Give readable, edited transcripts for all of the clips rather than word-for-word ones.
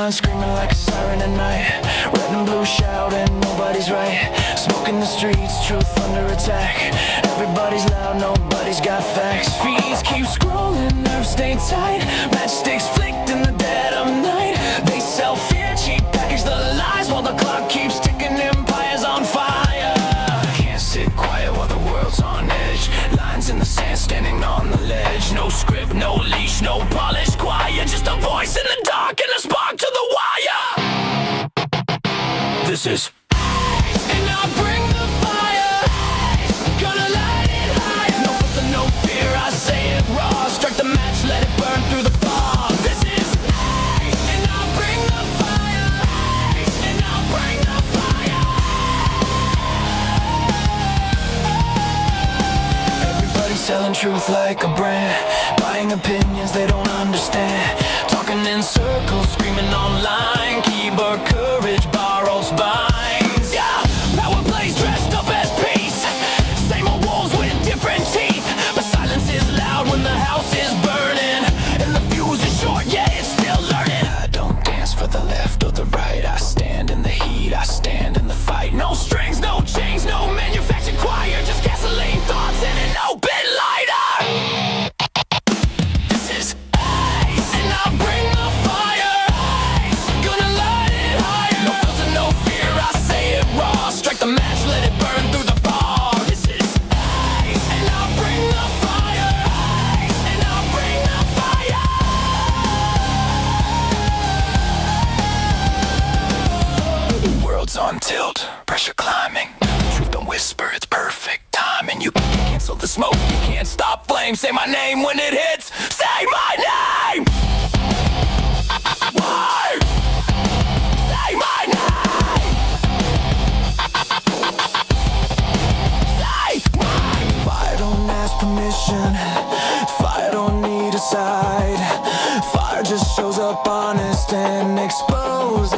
line, screaming like a siren at night. Red and blue shout and nobody's right. Smoke in the streets, truth under attack. Everybody's loud, nobody's got facts. Feeds keep scrolling, nerves stay tight. Matchsticks flicked in the dead of night. They sell fear, cheap package the lies, while the clock keeps ticking, empires on fire. Can't sit quiet while the world's on edge. Lines in the sand, standing on the ledge. No script, no leash, no polish, quiet. Just a voice in the dark and a spark to the wire. This is and I bring the fire. Gonna light it higher. No filter, no fear, I say it raw. Strike the match, let it burn through the fog. This is and I bring the fire. And I bring the fire. Everybody's selling truth like a brand, buying opinions they don't understand. Talking in circles, screaming online. Keyboard courage, borrowed spines. Yeah, power plays dressed up as peace. Same old wolves with different teeth. But silence is loud when the house is burning. And the fuse is short, yeah, it's still learning. I don't dance for the left or the right. I stand in the heat, I stand in the fight. No strings, no chains, no manufactured choir. Just gasoline thoughts and an open lighter. This is and I bring the fire. Gonna light it higher. No filter, no fear, I say it raw. Strike the match, let it burn through the fog. This is and I bring the fire. And I bring the fire. World's on tilt, pressure climbing. Truth don't whisper, it's perfect timing. You can't cancel the smoke, you can't stop flame. Say my name when it hits, say my name. Why? Say my name. Say my fire don't ask permission. Fire don't need a side. Fire just shows up honest and exposes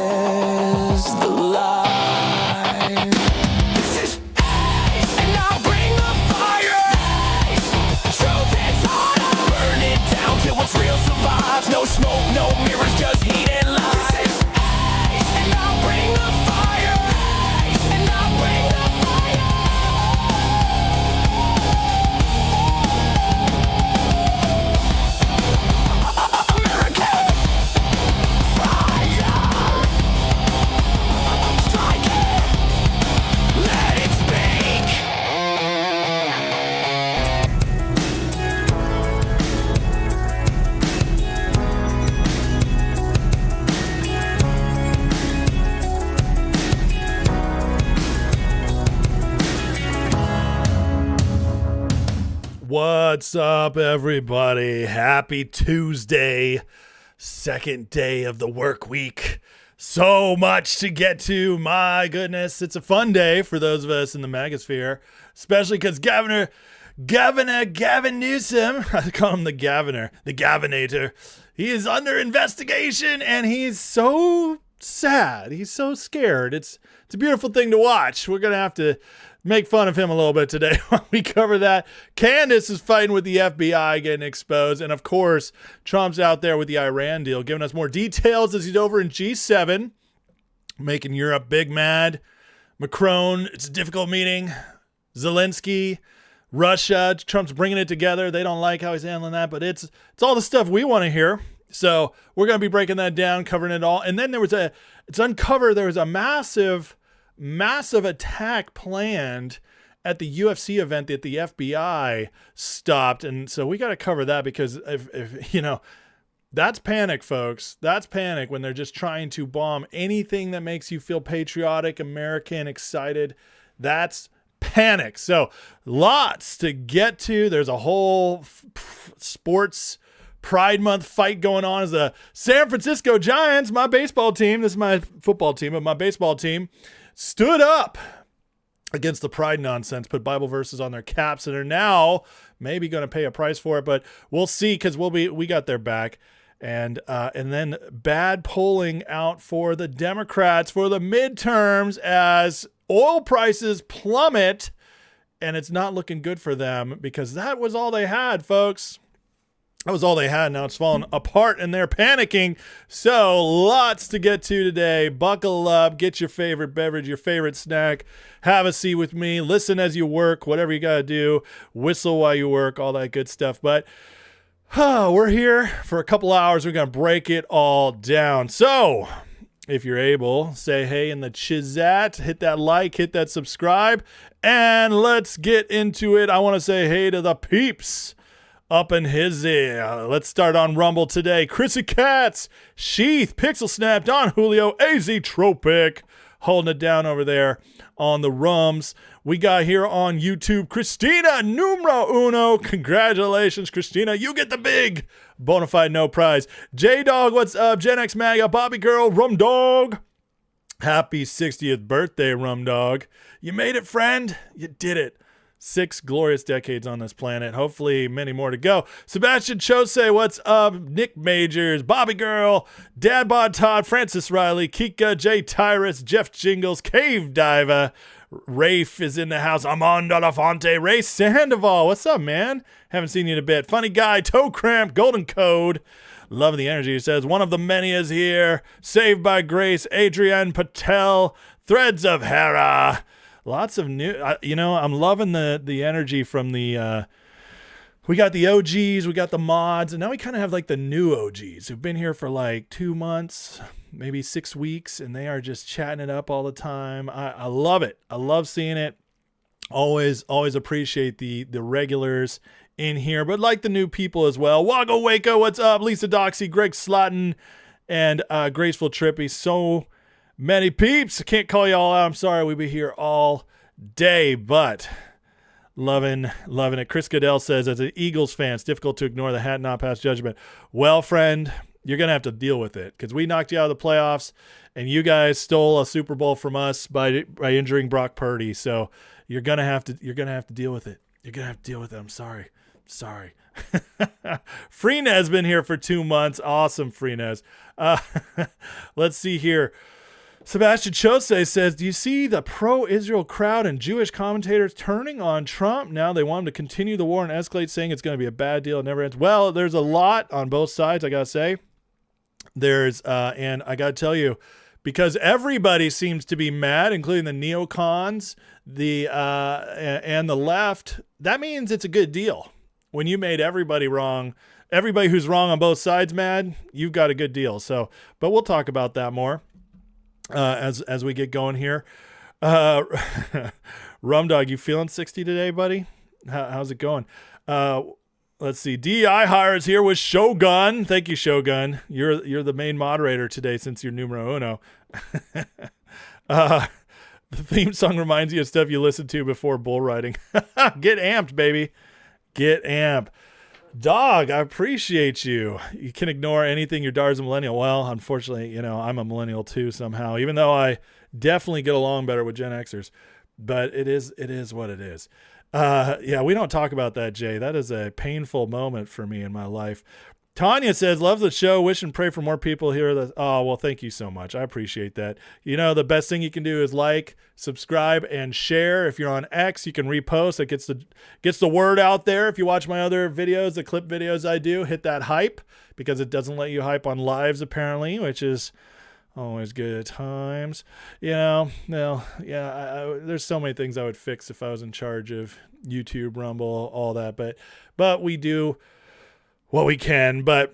the lie. This is and I bring the fire. Truth hits harder. Burn it down till what's real survives. No smoke, no mirrors, just heat and lies. This is and I bring the fire. And I bring the fire. American fire. Strike it. Let it speak. What's up, everybody? Happy Tuesday, second day of the work week. So much to get to. My goodness, it's a fun day for those of us in the magosphere, especially because Gavin Newsom, I call him the Gaviner, the Gavinator. He is under investigation and he's so sad. He's so scared. It's a beautiful thing to watch. We're going to have to make fun of him a little bit today while we cover that. Candace is fighting with the FBI, getting exposed. And of course, Trump's out there with the Iran deal, giving us more details as he's over in G7, making Europe big mad. Macron, it's a difficult meeting. Zelensky, Russia, Trump's bringing it together. They don't like how he's handling that, but it's all the stuff we want to hear. So we're going to be breaking that down, covering it all. And then there was a massive attack planned at the UFC event that the FBI stopped. And so we got to cover that because if you know, that's panic, folks. That's panic when they're just trying to bomb anything that makes you feel patriotic, American, excited. That's panic. So lots to get to. There's a whole sports Pride Month fight going on as the San Francisco Giants, my baseball team, this is my football team, but my baseball team stood up against the Pride nonsense, put Bible verses on their caps, and are now maybe going to pay a price for it, but we'll see because we got their back. And then bad polling out for the Democrats for the midterms as oil prices plummet, and it's not looking good for them because that was all they had, folks. That was all they had. Now it's falling apart and they're panicking. So lots to get to today. Buckle up, get your favorite beverage, your favorite snack, have a seat with me, listen as you work, whatever you got to do, whistle while you work, all that good stuff. But we're here for a couple hours. We're going to break it all down. So if you're able, say hey in the chizat, hit that like, hit that subscribe, and let's get into it. I want to say hey to the peeps up in his ear. Let's start on Rumble today. Chrissy Katz, Sheath, Pixel Snap, Don Julio, AZ Tropic, holding it down over there on the rums. We got here on YouTube, Christina Numero Uno. Congratulations, Christina. You get the big bonafide no prize. J-Dog, what's up? Gen X Maga, Bobby Girl, Rum Dog. Happy 60th birthday, Rum Dog. You made it, friend. You did it. 6 glorious decades on this planet. Hopefully many more to go. Sebastian Chose, what's up? Nick Majors, Bobby Girl, Dad Bod Todd, Francis Riley, Kika, Jay Tyrus, Jeff Jingles, Cave Diva, Rafe is in the house, Amon Delafonte, Ray Sandoval. What's up, man? Haven't seen you in a bit. Funny Guy, Toe Cramp, Golden Code. Love the energy. He says, one of the many is here. Saved by Grace, Adrienne Patel, Threads of Hera. Lots of new, I'm loving the energy from the, we got the OGs, we got the mods, and now we kind of have like the new OGs who've been here for like 2 months, maybe 6 weeks, and they are just chatting it up all the time. I love it. I love seeing it. Always appreciate the regulars in here, but like the new people as well. Waggo Waco, what's up? Lisa Doxy, Greg Slotton, and Graceful Trippy. So many peeps. I can't call you all out. I'm sorry. We'll be here all day, but loving it. Chris Goodell says, as an Eagles fan, it's difficult to ignore the hat not pass judgment. Well, friend, you're going to have to deal with it because we knocked you out of the playoffs and you guys stole a Super Bowl from us by injuring Brock Purdy. So you're going to have to deal with it. You're going to have to deal with it. I'm sorry. Freenez been here for 2 months. Awesome, Freenez. Let's see here. Sebastian Chose says, do you see the pro-Israel crowd and Jewish commentators turning on Trump? Now they want him to continue the war and escalate, saying it's going to be a bad deal. It never ends. Well, there's a lot on both sides, I got to say. And I got to tell you, because everybody seems to be mad, including the neocons, and the left, that means it's a good deal. When you made everybody wrong, everybody who's wrong on both sides mad, you've got a good deal. So, but we'll talk about that more as we get going here. Rum Dog, you feeling 60 today, buddy? How's it going? Let's see. DI hires here with Shogun. Thank you, Shogun. You're the main moderator today since you're numero uno. The theme song reminds you of stuff you listened to before bull riding. Get amped, baby. Get amped. Dog, I appreciate you. You can ignore anything. Your daughter's a millennial. Well, unfortunately, I'm a millennial too somehow, even though I definitely get along better with Gen Xers. But it is what it is. Yeah, we don't talk about that, Jay. That is a painful moment for me in my life. Tanya says, love the show. Wish and pray for more people here. Oh, well, thank you so much. I appreciate that. The best thing you can do is like, subscribe, and share. If you're on X, you can repost. It gets the word out there. If you watch my other videos, the clip videos I do, hit that hype because it doesn't let you hype on lives apparently, which is always good at times. There's so many things I would fix if I was in charge of YouTube, Rumble, all that. But we do what we can, but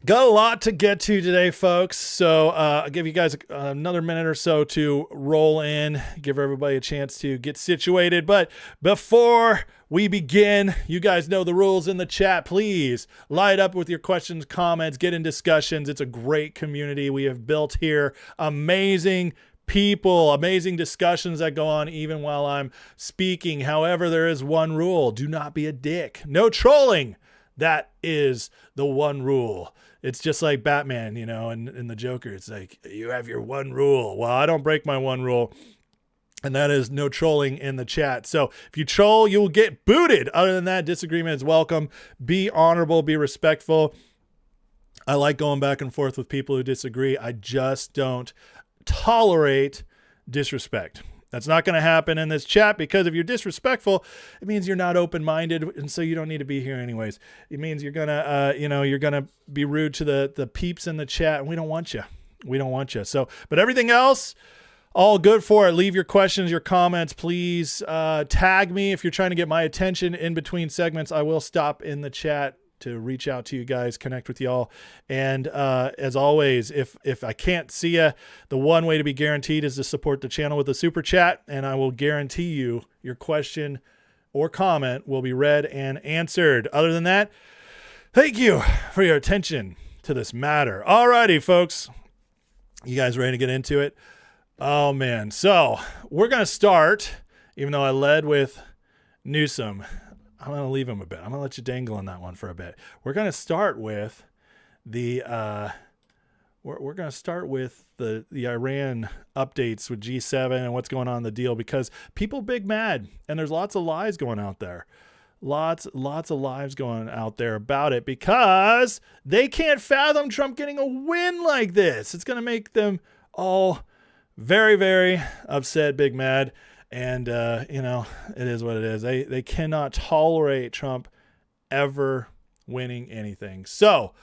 got a lot to get to today, folks. So I'll give you guys another minute or so to roll in, give everybody a chance to get situated. But before we begin, you guys know the rules in the chat. Please light up with your questions, comments, get in discussions. It's a great community we have built here. Amazing people, amazing discussions that go on even while I'm speaking. However, there is one rule. Do not be a dick. No trolling. That is the one rule. It's just like Batman, and the Joker. It's like, you have your one rule. Well, I don't break my one rule, and that is no trolling in the chat. So if you troll, you will get booted. Other than that, disagreement is welcome. Be honorable, be respectful. I like going back and forth with people who disagree. I just don't tolerate disrespect. That's not going to happen in this chat, because if you're disrespectful, it means you're not open-minded, and so you don't need to be here anyways. It means you're going to, you're going to be rude to the peeps in the chat, and we don't want you. We don't want you. So, but everything else, all good for it. Leave your questions, your comments, please. Tag me if you're trying to get my attention in between segments. I will stop in the chat to reach out to you guys, connect with y'all. And as always, if I can't see you, the one way to be guaranteed is to support the channel with a super chat, and I will guarantee you your question or comment will be read and answered. Other than that, thank you for your attention to this matter. Alrighty, folks. You guys ready to get into it? Oh, man. So we're going to start, even though I led with Newsom. I'm going to leave him a bit. I'm going to let you dangle on that one for a bit. We're going to start with the we're going to start with the Iran updates with G7 and what's going on in the deal, because people big mad, and there's lots of lies going out there. Lots of lies going out there about it, because they can't fathom Trump getting a win like this. It's going to make them all very, very upset, big mad. And, it is what it is. They cannot tolerate Trump ever winning anything. So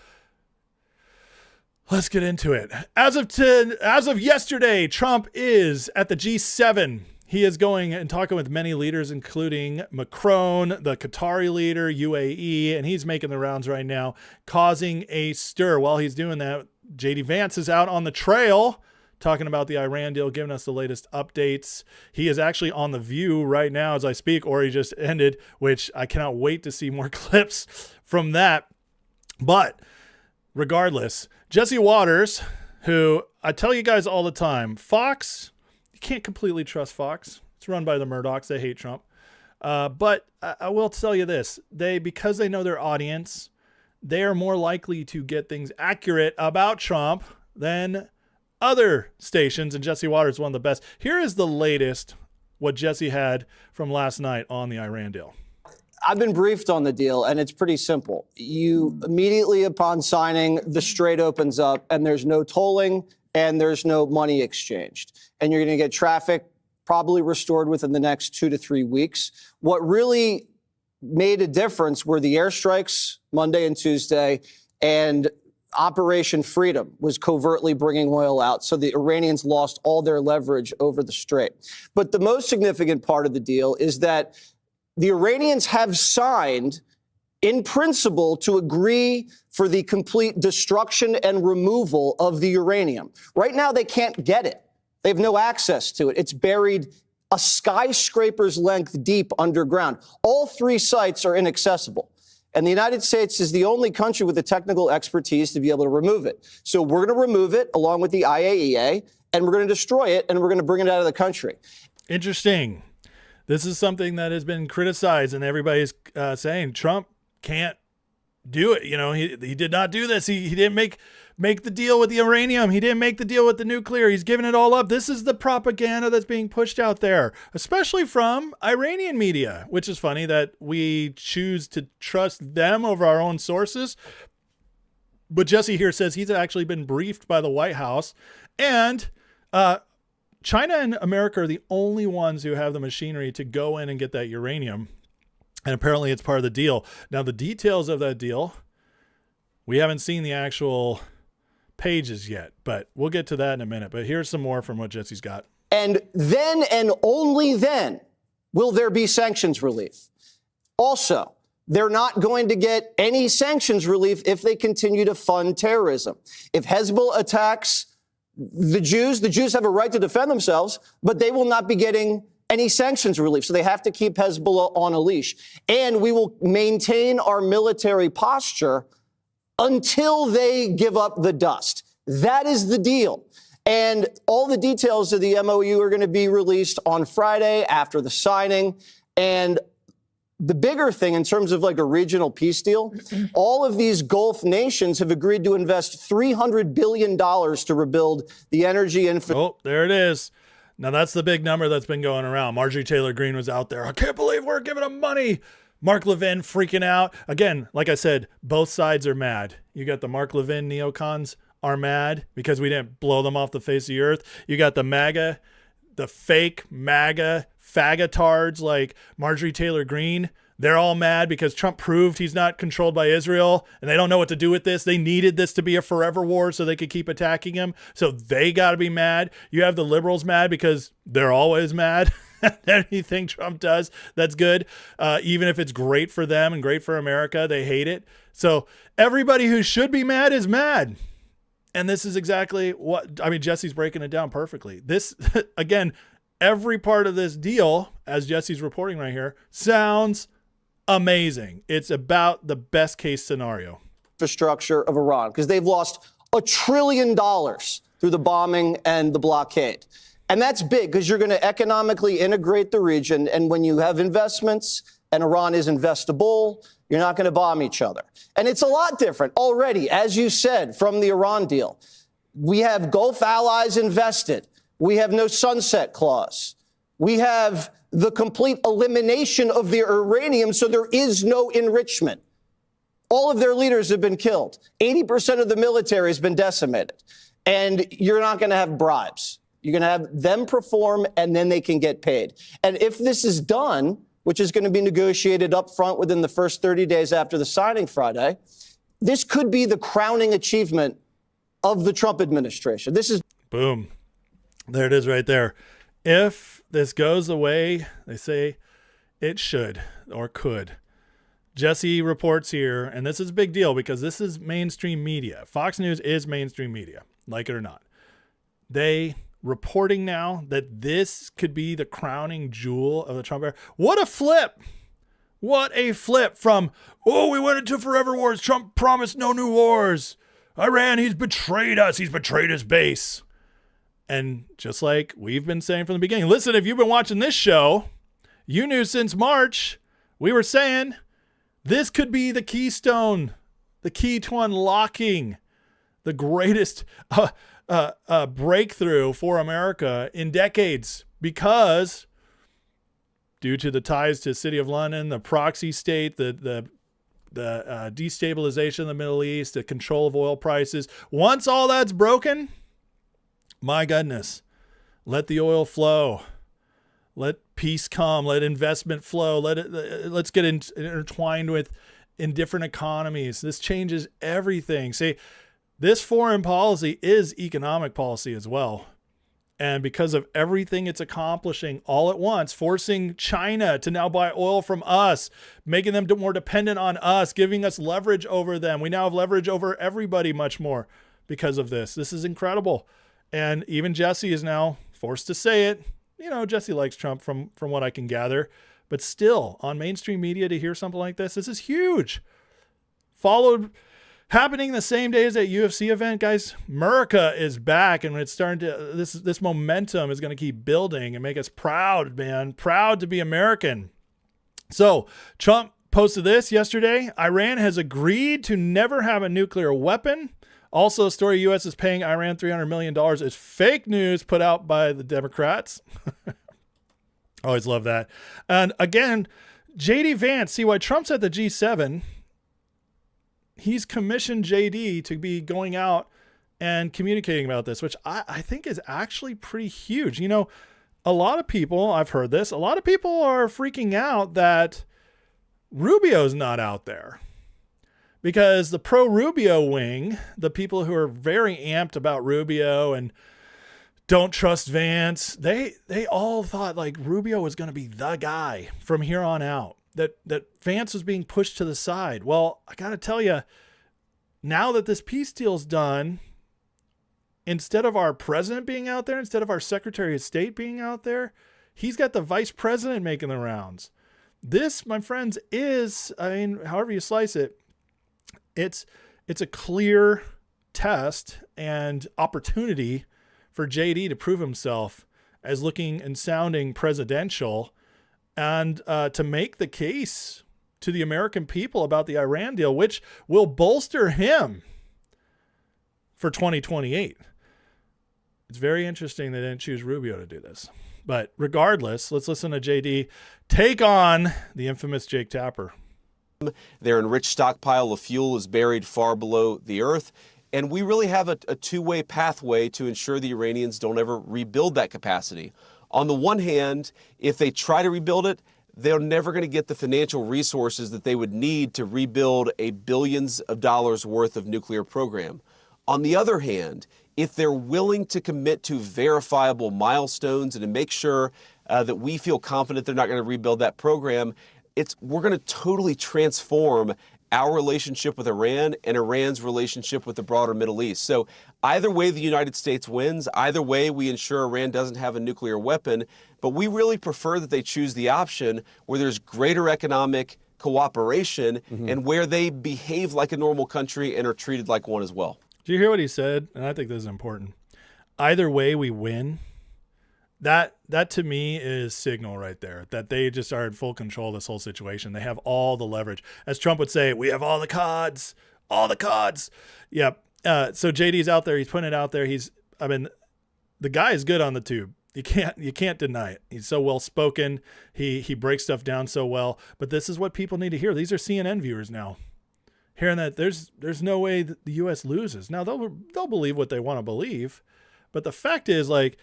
let's get into it. As of yesterday, Trump is at the G7. He is going and talking with many leaders, including Macron, the Qatari leader, UAE, and he's making the rounds right now, causing a stir. While he's doing that, JD Vance is out on the trail talking about the Iran deal, giving us the latest updates. He is actually on The View right now as I speak, or he just ended, which I cannot wait to see more clips from that. But regardless, Jesse Waters, who I tell you guys all the time, Fox, you can't completely trust Fox. It's run by the Murdochs. They hate Trump. But I will tell you this, because they know their audience, they are more likely to get things accurate about Trump than other stations, and Jesse Waters is one of the best. Here is the latest, what Jesse had from last night on the Iran deal. I've been briefed on the deal, and it's pretty simple. You immediately upon signing, the Strait opens up, and there's no tolling, and there's no money exchanged. And you're going to get traffic probably restored within the next 2 to 3 weeks. What really made a difference were the airstrikes Monday and Tuesday, and Operation Freedom was covertly bringing oil out, so the Iranians lost all their leverage over the Strait. But the most significant part of the deal is that the Iranians have signed, in principle, to agree for the complete destruction and removal of the uranium. Right now, they can't get it. They have no access to it. It's buried a skyscraper's length deep underground. All 3 sites are inaccessible. And the United States is the only country with the technical expertise to be able to remove it. So we're going to remove it along with the IAEA, and we're going to destroy it, and we're going to bring it out of the country. Interesting. This is something that has been criticized, and everybody's saying Trump can't do it. He did not do this. He didn't make the deal with the uranium. He didn't make the deal with the nuclear. He's giving it all up. This is the propaganda that's being pushed out there, especially from Iranian media, which is funny that we choose to trust them over our own sources. But Jesse here says he's actually been briefed by the White House, and China and America are the only ones who have the machinery to go in and get that uranium. And apparently it's part of the deal. Now, the details of that deal, we haven't seen the actual pages yet, but we'll get to that in a minute. But here's some more from what Jesse's got. And then and only then will there be sanctions relief. Also, they're not going to get any sanctions relief if they continue to fund terrorism. If Hezbollah attacks the Jews have a right to defend themselves, but they will not be getting any sanctions relief. So they have to keep Hezbollah on a leash. And we will maintain our military posture until they give up the dust. That is the deal. And all the details of the MOU are going to be released on Friday after the signing. And the bigger thing in terms of like a regional peace deal, all of these Gulf nations have agreed to invest $300 billion to rebuild the energy infrastructure. Oh, there it is. Now that's the big number that's been going around. Marjorie Taylor Greene was out there. I can't believe we're giving them money. Mark Levin freaking out. Again, like I said, both sides are mad. You got the Mark Levin neocons are mad because we didn't blow them off the face of the earth. You got the MAGA the fake MAGA fagatards like Marjorie Taylor Greene, they're all mad because Trump proved he's not controlled by Israel and they don't know what to do with this. They needed this to be a forever war so they could keep attacking him. So they got to be mad. You have the liberals mad because they're always mad. Anything Trump does that's good, even if it's great for them and great for America, they hate it. So everybody who should be mad is mad. And this is exactly what, I mean, Jesse's breaking it down perfectly. This, again, every part of this deal, as Jesse's reporting right here, sounds amazing. It's about the best case scenario. Infrastructure of Iran, because they've lost $1 trillion through the bombing and the blockade. And that's big because you're going to economically integrate the region. And when you have investments and Iran is investable, you're not going to bomb each other. And it's a lot different already, as you said, from the Iran deal. We have Gulf allies invested. We have no sunset clause. We have the complete elimination of the uranium, so there is no enrichment. All of their leaders have been killed. 80% of the military has been decimated. And you're not going to have bribes. You're going to have them perform, and then they can get paid. And if this is done, which is going to be negotiated up front within the first 30 days after the signing Friday, this could be the crowning achievement of the Trump administration. This is boom. There it is right there. If this goes the way they say it should or could. Jesse reports here, and this is a big deal because this is mainstream media. Fox News is mainstream media, like it or not. They reporting now that this could be the crowning jewel of the Trump era. What a flip. What a flip from, oh, we went into forever wars. Trump promised no new wars. Iran, he's betrayed us. He's betrayed his base. And just like we've been saying from the beginning, listen, if you've been watching this show, you knew since March, we were saying this could be the keystone, the key to unlocking the greatest breakthrough for America in decades, because due to the ties to the City of London, the proxy state, the destabilization of the Middle East, the control of oil prices. Once all that's broken, my goodness, let the oil flow. Let peace come. Let investment flow. Let's get intertwined in different economies. This changes everything. See, this foreign policy is economic policy as well. And because of everything it's accomplishing all at once, forcing China to now buy oil from us, making them more dependent on us, giving us leverage over them. We now have leverage over everybody much more because of this. This is incredible. And even Jesse is now forced to say it. You know, Jesse likes Trump from what I can gather. But still, on mainstream media to hear something like this is huge. Happening the same day as that UFC event, guys. America is back, and it's starting to. This momentum is going to keep building and make us proud, man. Proud to be American. So Trump posted this yesterday. Iran has agreed to never have a nuclear weapon. Also, a story U.S. is paying Iran $300 million is fake news put out by the Democrats. Always love that. And again, J.D. Vance, see why Trump's at the G7. He's commissioned JD to be going out and communicating about this, which I think is actually pretty huge. You know, a lot of people, I've heard this, a lot of people are freaking out that Rubio's not out there because the pro-Rubio wing, the people who are very amped about Rubio and don't trust Vance, they all thought like Rubio was going to be the guy from here on out. That Vance was being pushed to the side. Well, I got to tell you, now that this peace deal's done, instead of our president being out there, instead of our Secretary of State being out there, he's got the vice president making the rounds. This, my friends, is, I mean, however you slice it, it's a clear test and opportunity for JD to prove himself as looking and sounding presidential, and to make the case to the American people about the Iran deal, which will bolster him for 2028. It's very interesting they didn't choose Rubio to do this. But regardless, let's listen to JD take on the infamous Jake Tapper. Their enriched stockpile of fuel is buried far below the earth. And we really have a two-way pathway to ensure the Iranians don't ever rebuild that capacity. On the one hand, if they try to rebuild it, they're never going to get the financial resources that they would need to rebuild a billions of dollars worth of nuclear program. On the other hand, if they're willing to commit to verifiable milestones and to make sure that we feel confident they're not going to rebuild that program, we're going to totally transform our relationship with Iran and Iran's relationship with the broader Middle East. So either way, the United States wins. Either way, we ensure Iran doesn't have a nuclear weapon. But we really prefer that they choose the option where there's greater economic cooperation and where they behave like a normal country and are treated like one as well. Do you hear what he said? And I think this is important. Either way, we win. That to me is signal right there that they just are in full control of this whole situation. They have all the leverage. As Trump would say, we have all the cards, all the cards. Yep. So JD's out there. He's putting it out there. The guy is good on the tube. You can't deny it. He's so well spoken. He breaks stuff down so well. But this is what people need to hear. These are CNN viewers now, hearing that there's no way that the U.S. loses. Now they'll believe what they want to believe, but the fact is, like,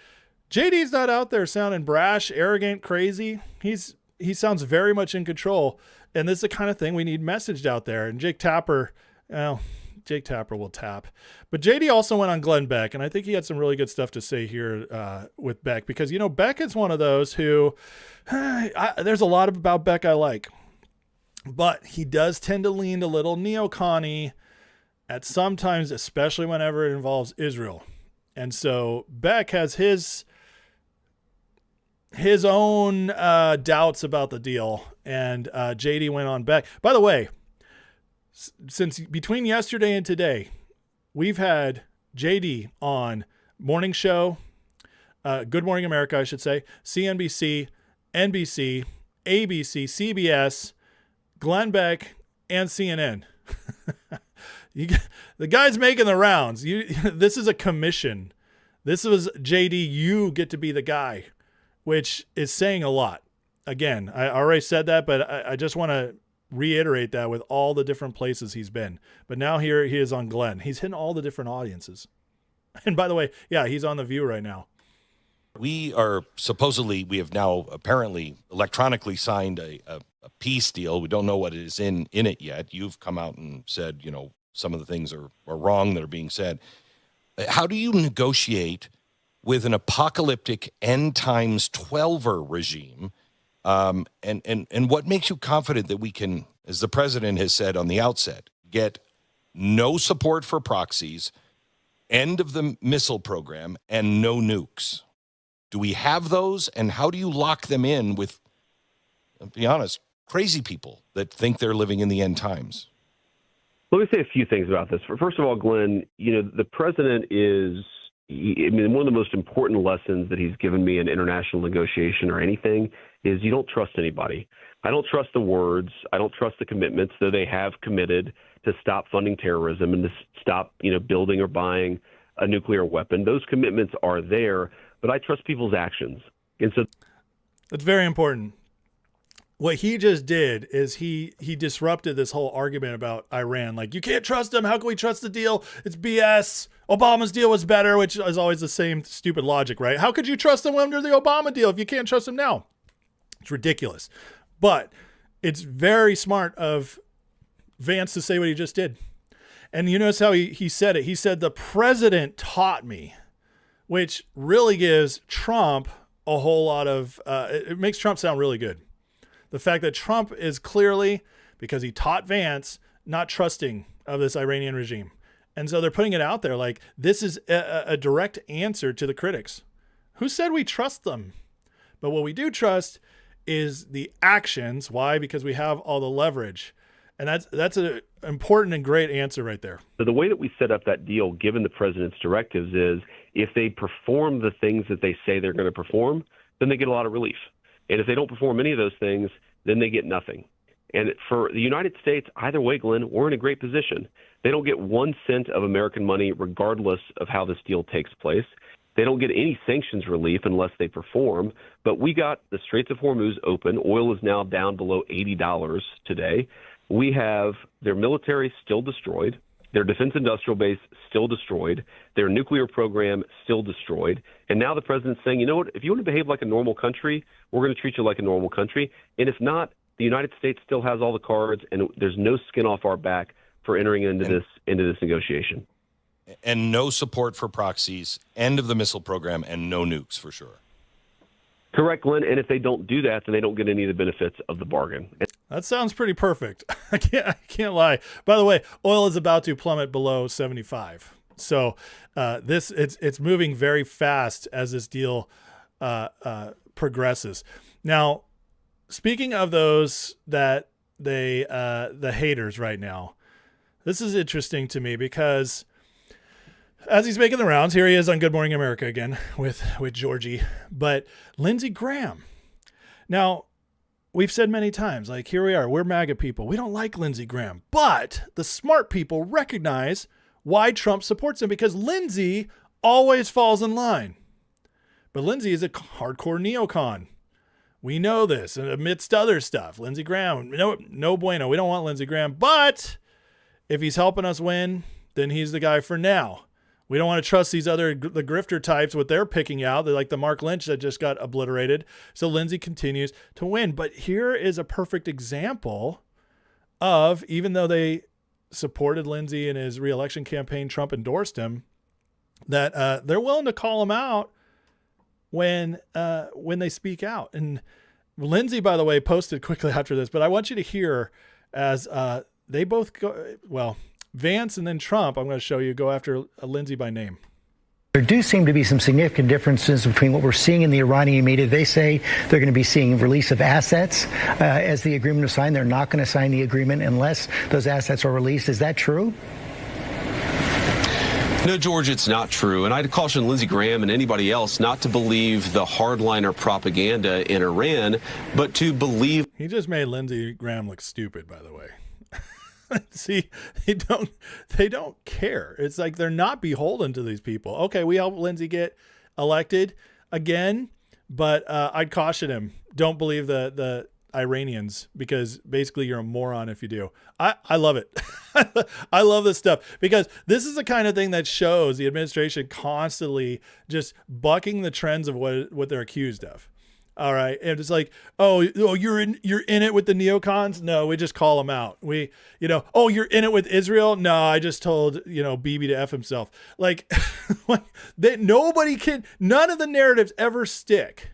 JD's not out there sounding brash, arrogant, crazy. He sounds very much in control, and this is the kind of thing we need messaged out there. And Jake Tapper will tap. But JD also went on Glenn Beck, and I think he had some really good stuff to say here with Beck, because, Beck is one of those who, there's a lot about Beck I like, but he does tend to lean a little neocon-y at sometimes, especially whenever it involves Israel. And so Beck has his own doubts about the deal, and JD went on Beck. By the way, since between yesterday and today, we've had JD on Morning Show, Good Morning America, I should say, CNBC, NBC, ABC, CBS, Glenn Beck, and CNN. The guy's making the rounds. This is a commission. This was JD. You get to be the guy, which is saying a lot. Again, I already said that, but I just want to reiterate that with all the different places he's been. But now here he is on Glenn. He's hitting all the different audiences. And by the way, yeah, he's on The View right now. We have now apparently electronically signed a peace deal. We don't know what is in it yet. You've come out and said, some of the things are wrong that are being said. How do you negotiate with an apocalyptic end times 12er regime? And what makes you confident that we can, as the president has said on the outset, get no support for proxies, end of the missile program, and no nukes? Do we have those? And how do you lock them in with, to be honest, crazy people that think they're living in the end times? Let me say a few things about this. First of all, Glenn, the president is, one of the most important lessons that he's given me in international negotiation or anything is you don't trust anybody. I don't trust the words. I don't trust the commitments, though they have committed to stop funding terrorism and to stop, building or buying a nuclear weapon. Those commitments are there, but I trust people's actions. And so that's very important. What he just did is he disrupted this whole argument about Iran. Like, you can't trust him. How can we trust the deal? It's BS. Obama's deal was better, which is always the same stupid logic, right? How could you trust him under the Obama deal if you can't trust him now? It's ridiculous. But it's very smart of Vance to say what he just did. And you notice how he said it. He said, the president taught me, which really gives Trump a whole lot of, it makes Trump sound really good. The fact that Trump is clearly, because he taught Vance, not trusting of this Iranian regime. And so they're putting it out there like this is a direct answer to the critics. Who said we trust them? But what we do trust is the actions. Why? Because we have all the leverage. And that's an important and great answer right there. So the way that we set up that deal, given the president's directives, is if they perform the things that they say they're going to perform, then they get a lot of relief. And if they don't perform any of those things, then they get nothing. And for the United States, either way, Glenn, we're in a great position. They don't get 1 cent of American money regardless of how this deal takes place. They don't get any sanctions relief unless they perform. But we got the Straits of Hormuz open. Oil is now down below $80 today. We have their military still destroyed. Their defense industrial base still destroyed, their nuclear program still destroyed, and now the president's saying, you know what, if you want to behave like a normal country, we're going to treat you like a normal country. And if not, the United States still has all the cards, and there's no skin off our back for entering into this negotiation. And no support for proxies, end of the missile program, and no nukes for sure. Correct, Glenn. And if they don't do that, then they don't get any of the benefits of the bargain. That sounds pretty perfect. I can't lie. By the way, oil is about to plummet below 75. So it's moving very fast as this deal progresses. Now, speaking of those that the haters right now, this is interesting to me because as he's making the rounds, here he is on Good Morning America again with Georgie, but Lindsey Graham. Now, we've said many times, like, here we are, we're MAGA people. We don't like Lindsey Graham, but the smart people recognize why Trump supports him because Lindsey always falls in line. But Lindsey is a hardcore neocon. We know this, and amidst other stuff, Lindsey Graham, no bueno. We don't want Lindsey Graham, but if he's helping us win, then he's the guy for now. We don't want to trust these the grifter types, what they're picking out. They're like the Mark Lynch that just got obliterated. So Lindsey continues to win. But here is a perfect example of, even though they supported Lindsey in his reelection campaign, Trump endorsed him, that they're willing to call him out when they speak out. And Lindsey, by the way, posted quickly after this, but I want you to hear as they both go, well, Vance and then Trump, I'm going to show you, go after Lindsey by name. There do seem to be some significant differences between what we're seeing in the Iranian media. They say they're going to be seeing release of assets as the agreement is signed. They're not going to sign the agreement unless those assets are released. Is that true? No, George, it's not true. And I'd caution Lindsey Graham and anybody else not to believe the hardliner propaganda in Iran, but to believe. He just made Lindsey Graham look stupid, by the way. See, they don't care. It's like they're not beholden to these people. Okay, we helped Lindsey get elected again, but I'd caution him. Don't believe the Iranians, because basically you're a moron if you do. I love it. I love this stuff because this is the kind of thing that shows the administration constantly just bucking the trends of what they're accused of. All right. And it's like, oh, you're in it with the neocons. No, we just call them out. Oh, you're in it with Israel. No, I just told, Bibi to F himself. Like, none of the narratives ever stick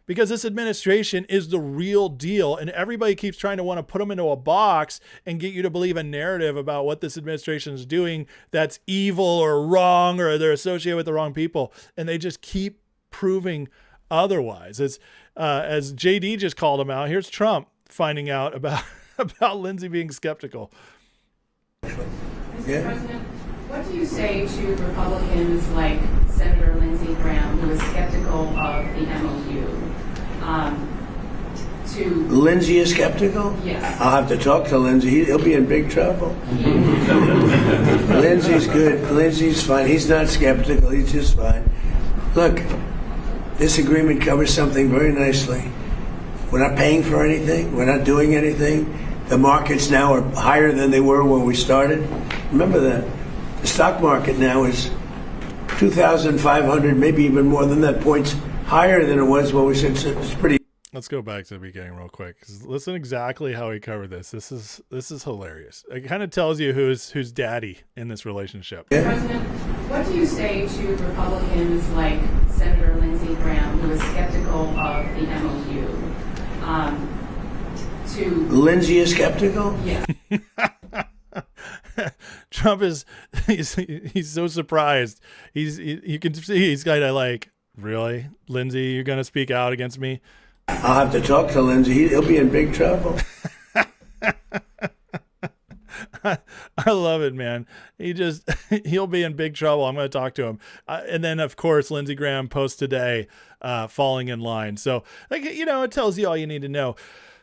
because this administration is the real deal. And everybody keeps trying to want to put them into a box and get you to believe a narrative about what this administration is doing that's evil or wrong, or they're associated with the wrong people. And they just keep proving otherwise. It's as JD just called him out. Here's Trump finding out about Lindsey being skeptical. Mr. President, what do you say to Republicans like Senator Lindsey Graham, who is skeptical of the MOU? Lindsey is skeptical? Yes. I'll have to talk to Lindsey. He'll be in big trouble. Lindsey's good. Lindsey's fine. He's not skeptical. He's just fine. Look, this agreement covers something very nicely. We're not paying for anything. We're not doing anything. The markets now are higher than they were when we started. Remember that. The stock market now is 2,500, maybe even more than that, points higher than it was when we said it's pretty. Let's go back to the beginning real quick. Listen exactly how he covered this. This is hilarious. It kind of tells you who's daddy in this relationship. Yeah. President, what do you say to Republicans like Senator Lindsey Graham, who is skeptical of the MOU? Lindsey is skeptical? Yes. Trump he's so surprised. You can see he's kind of like, really, Lindsey, you're going to speak out against me? I'll have to talk to Lindsey. He'll be in big trouble. I love it, man. He'll be in big trouble. I'm going to talk to him. And then, of course, Lindsey Graham posts today, falling in line. So, it tells you all you need to know.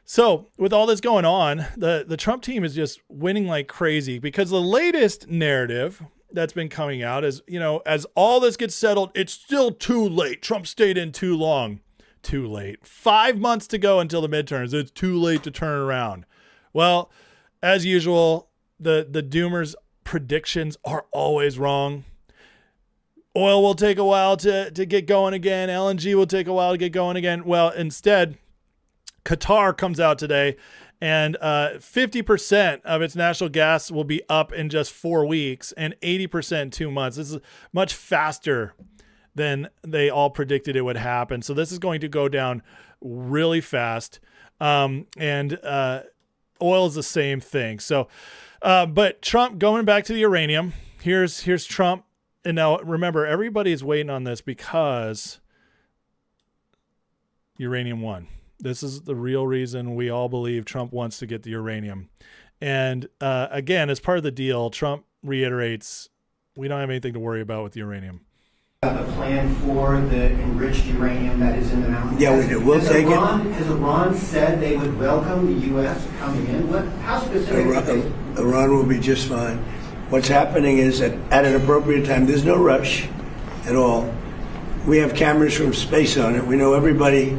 So with all this going on, the Trump team is just winning like crazy because the latest narrative that's been coming out is, as all this gets settled, it's still too late. Trump stayed in too long. Too late. 5 months to go until the midterms. It's too late to turn around. Well, as usual, the doomers predictions are always wrong. Oil will take a while to get going again. LNG will take a while to get going again. Well, instead, Qatar comes out today and 50% of its natural gas will be up in just 4 weeks and 80% in 2 months. This is much faster than they all predicted it would happen. So this is going to go down really fast. And oil is the same thing. So, but Trump, going back to the uranium, here's Trump. And now remember, everybody is waiting on this because uranium won. This is the real reason we all believe Trump wants to get the uranium. And again, as part of the deal, Trump reiterates, we don't have anything to worry about with the uranium. A plan for the enriched uranium that is in the mountains? Yeah, we do. We'll take it. Has Iran said they would welcome the U.S. coming in? How specific? Iran will be just fine. What's happening is that at an appropriate time, there's no rush at all. We have cameras from space on it. We know everybody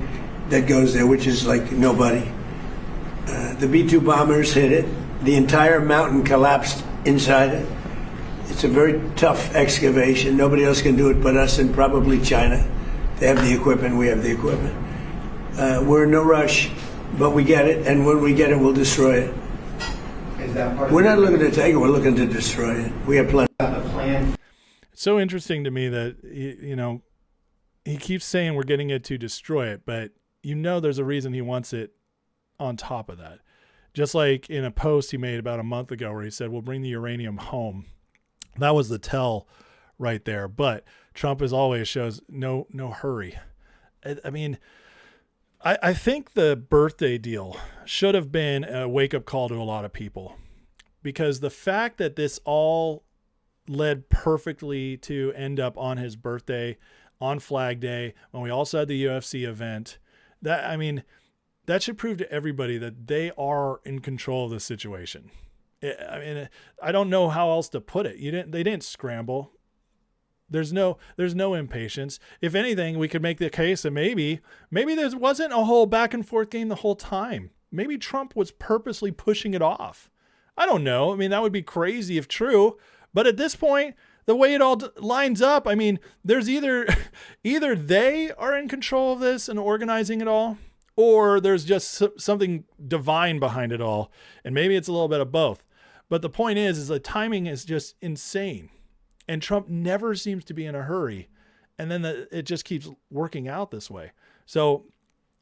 that goes there, which is like nobody. The B-2 bombers hit it. The entire mountain collapsed inside it. It's a very tough excavation. Nobody else can do it but us and probably China. They have the equipment. We have the equipment. We're in no rush, but we get it, and when we get it, we'll destroy it. Is that part We're not looking to take it. We're looking to destroy it. We have plenty. A plan? It's so interesting to me that, he keeps saying we're getting it to destroy it, but there's a reason he wants it on top of that. Just like in a post he made about a month ago where he said, we'll bring the uranium home. That was the tell right there. But Trump, as always, shows no hurry. I think the birthday deal should have been a wake-up call to a lot of people, because the fact that this all led perfectly to end up on his birthday, on Flag Day, when we also had the UFC event, that should prove to everybody that they are in control of the situation. I don't know how else to put it. They didn't scramble. There's no impatience. If anything, we could make the case that maybe there wasn't a whole back and forth game the whole time. Maybe Trump was purposely pushing it off. I don't know. That would be crazy if true. But at this point, the way it all lines up, there's either they are in control of this and organizing it all, or there's just something divine behind it all. And maybe it's a little bit of both. But the point is the timing is just insane. And Trump never seems to be in a hurry. And then it just keeps working out this way. So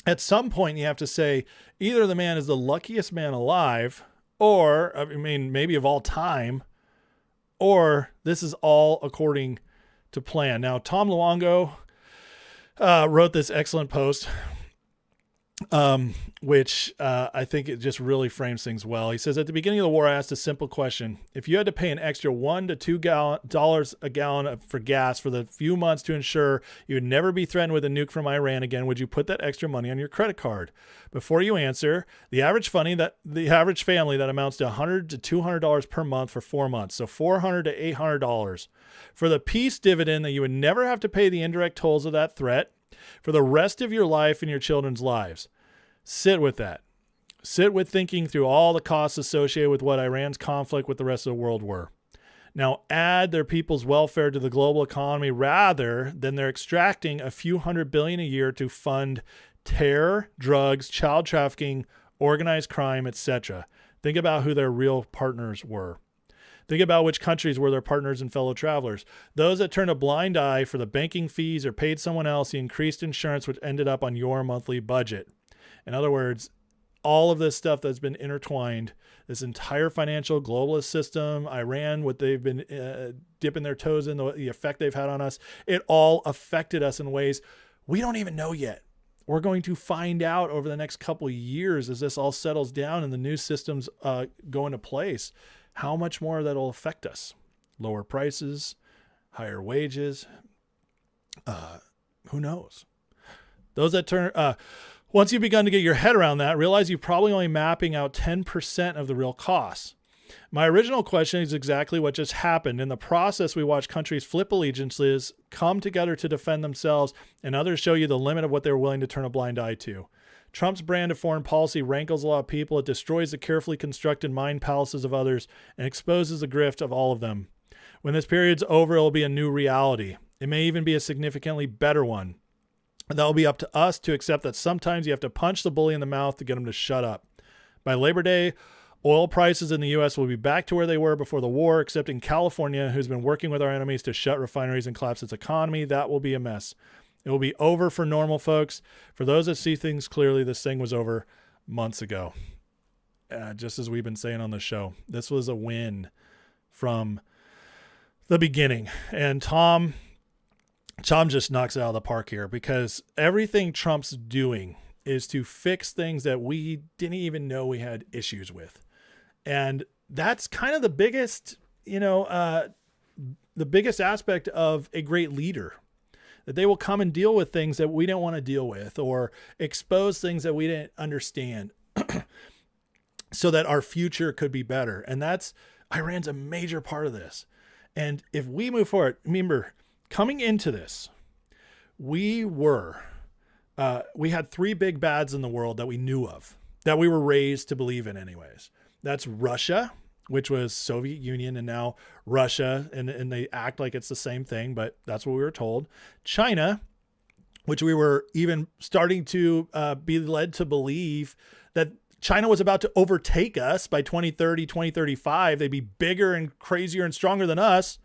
at some point you have to say either the man is the luckiest man alive, or, maybe of all time, or this is all according to plan. Now, Tom Luongo wrote this excellent post, which I think it just really frames things well. He says, at the beginning of the war, I asked a simple question. If you had to pay an extra $1 to $2 a gallon for gas for the few months to ensure you would never be threatened with a nuke from Iran again, would you put that extra money on your credit card? Before you answer, the average family that amounts to $100 to $200 per month for 4 months. So $400 to $800 for the peace dividend that you would never have to pay the indirect tolls of that threat for the rest of your life and your children's lives. Sit with that. Sit with thinking through all the costs associated with what Iran's conflict with the rest of the world were. Now add their people's welfare to the global economy rather than they're extracting a few $100 billion a year to fund terror, drugs, child trafficking, organized crime, etc. Think about who their real partners were. Think about which countries were their partners and fellow travelers. Those that turned a blind eye for the banking fees or paid someone else the increased insurance which ended up on your monthly budget. In other words, all of this stuff that's been intertwined, this entire financial globalist system, Iran, what they've been dipping their toes in, the effect they've had on us, it all affected us in ways we don't even know yet. We're going to find out over the next couple of years as this all settles down and the new systems go into place, how much more that'll affect us. Lower prices, higher wages, who knows? Those that turn... Once you've begun to get your head around that, realize you're probably only mapping out 10% of the real costs. My original question is exactly what just happened. In the process, we watch countries flip allegiances, come together to defend themselves, and others show you the limit of what they're willing to turn a blind eye to. Trump's brand of foreign policy rankles a lot of people. It destroys the carefully constructed mind palaces of others and exposes the grift of all of them. When this period's over, it will be a new reality. It may even be a significantly better one. And that will be up to us to accept that sometimes you have to punch the bully in the mouth to get him to shut up. By Labor Day, oil prices in the U.S. will be back to where they were before the war, except in California, who's been working with our enemies to shut refineries and collapse its economy. That will be a mess. It will be over for normal folks. For those that see things clearly, this thing was over months ago. Just as we've been saying on the show, this was a win from the beginning. And Tom just knocks it out of the park here, because everything Trump's doing is to fix things that we didn't even know we had issues with. And that's kind of the biggest, the biggest aspect of a great leader, that they will come and deal with things that we don't want to deal with, or expose things that we didn't understand so that our future could be better. And Iran's a major part of this. And if we move forward, remember, coming into this, we had three big bads in the world that we knew of, that we were raised to believe in anyways. That's Russia, which was Soviet Union, and now Russia, and they act like it's the same thing, but that's what we were told. China, which we were even starting to be led to believe that China was about to overtake us by 2030, 2035. They'd be bigger and crazier and stronger than us.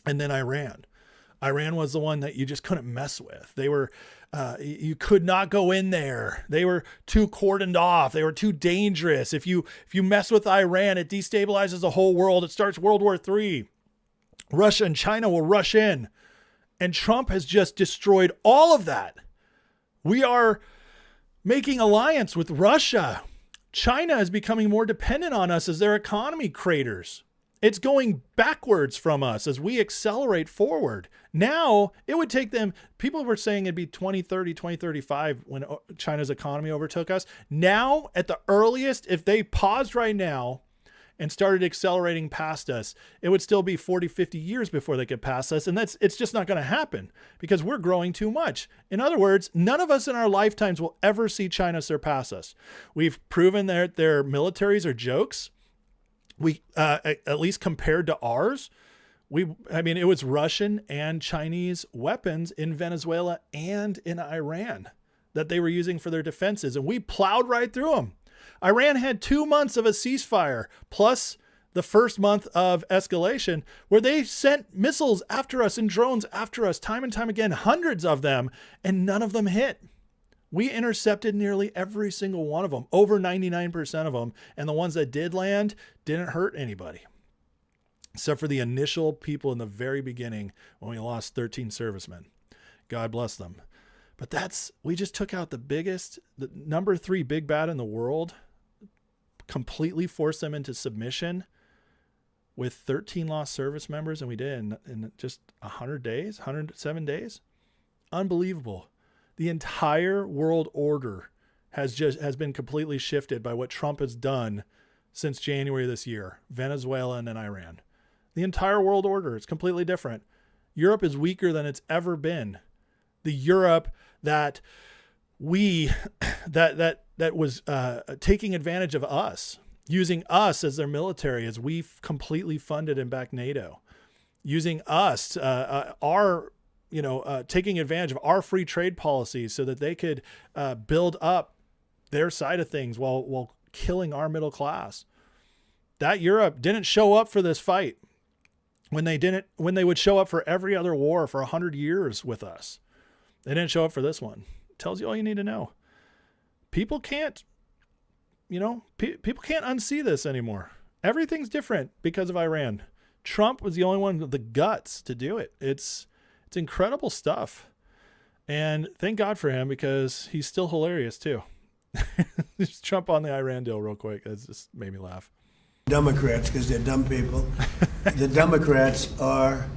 And then Iran. Iran was the one that you just couldn't mess with. They were, you could not go in there. They were too cordoned off. They were too dangerous. If you mess with Iran, it destabilizes the whole world. It starts World War III. Russia and China will rush in. And Trump has just destroyed all of that. We are making alliance with Russia. China is becoming more dependent on us as their economy craters. It's going backwards from us as we accelerate forward. Now, it would take them, people were saying it'd be 2030, 2035 when China's economy overtook us. Now, at the earliest, if they paused right now and started accelerating past us, it would still be 40, 50 years before they could pass us. And it's just not going to happen because we're growing too much. In other words, none of us in our lifetimes will ever see China surpass us. We've proven that their militaries are jokes. We, at least compared to ours, it was Russian and Chinese weapons in Venezuela and in Iran that they were using for their defenses. And we plowed right through them. Iran had 2 months of a ceasefire plus the first month of escalation where they sent missiles after us and drones after us time and time again, hundreds of them, and none of them hit. We intercepted nearly every single one of them, over 99% of them. And the ones that did land didn't hurt anybody, except for the initial people in the very beginning when we lost 13 servicemen. God bless them. But we just took out the number 3 big bad in the world, completely forced them into submission with 13 lost service members. And we did in just 100 days, 107 days. Unbelievable. The entire world order has been completely shifted by what Trump has done since January this year, Venezuela and then Iran. The entire world order is completely different. Europe is weaker than it's ever been. The Europe that was taking advantage of us, using us as their military as we've completely funded and backed NATO, using us, taking advantage of our free trade policies so that they could build up their side of things while killing our middle class. That Europe didn't show up for this fight when they would show up for every other war for 100 years with us. They didn't show up for this one. It tells you all you need to know. People can't unsee this anymore. Everything's different because of Iran. Trump was the only one with the guts to do it. It's incredible stuff. And thank God for him because he's still hilarious too. Just Trump on the Iran deal real quick. It just made me laugh. Democrats, because they're dumb people. The Democrats are,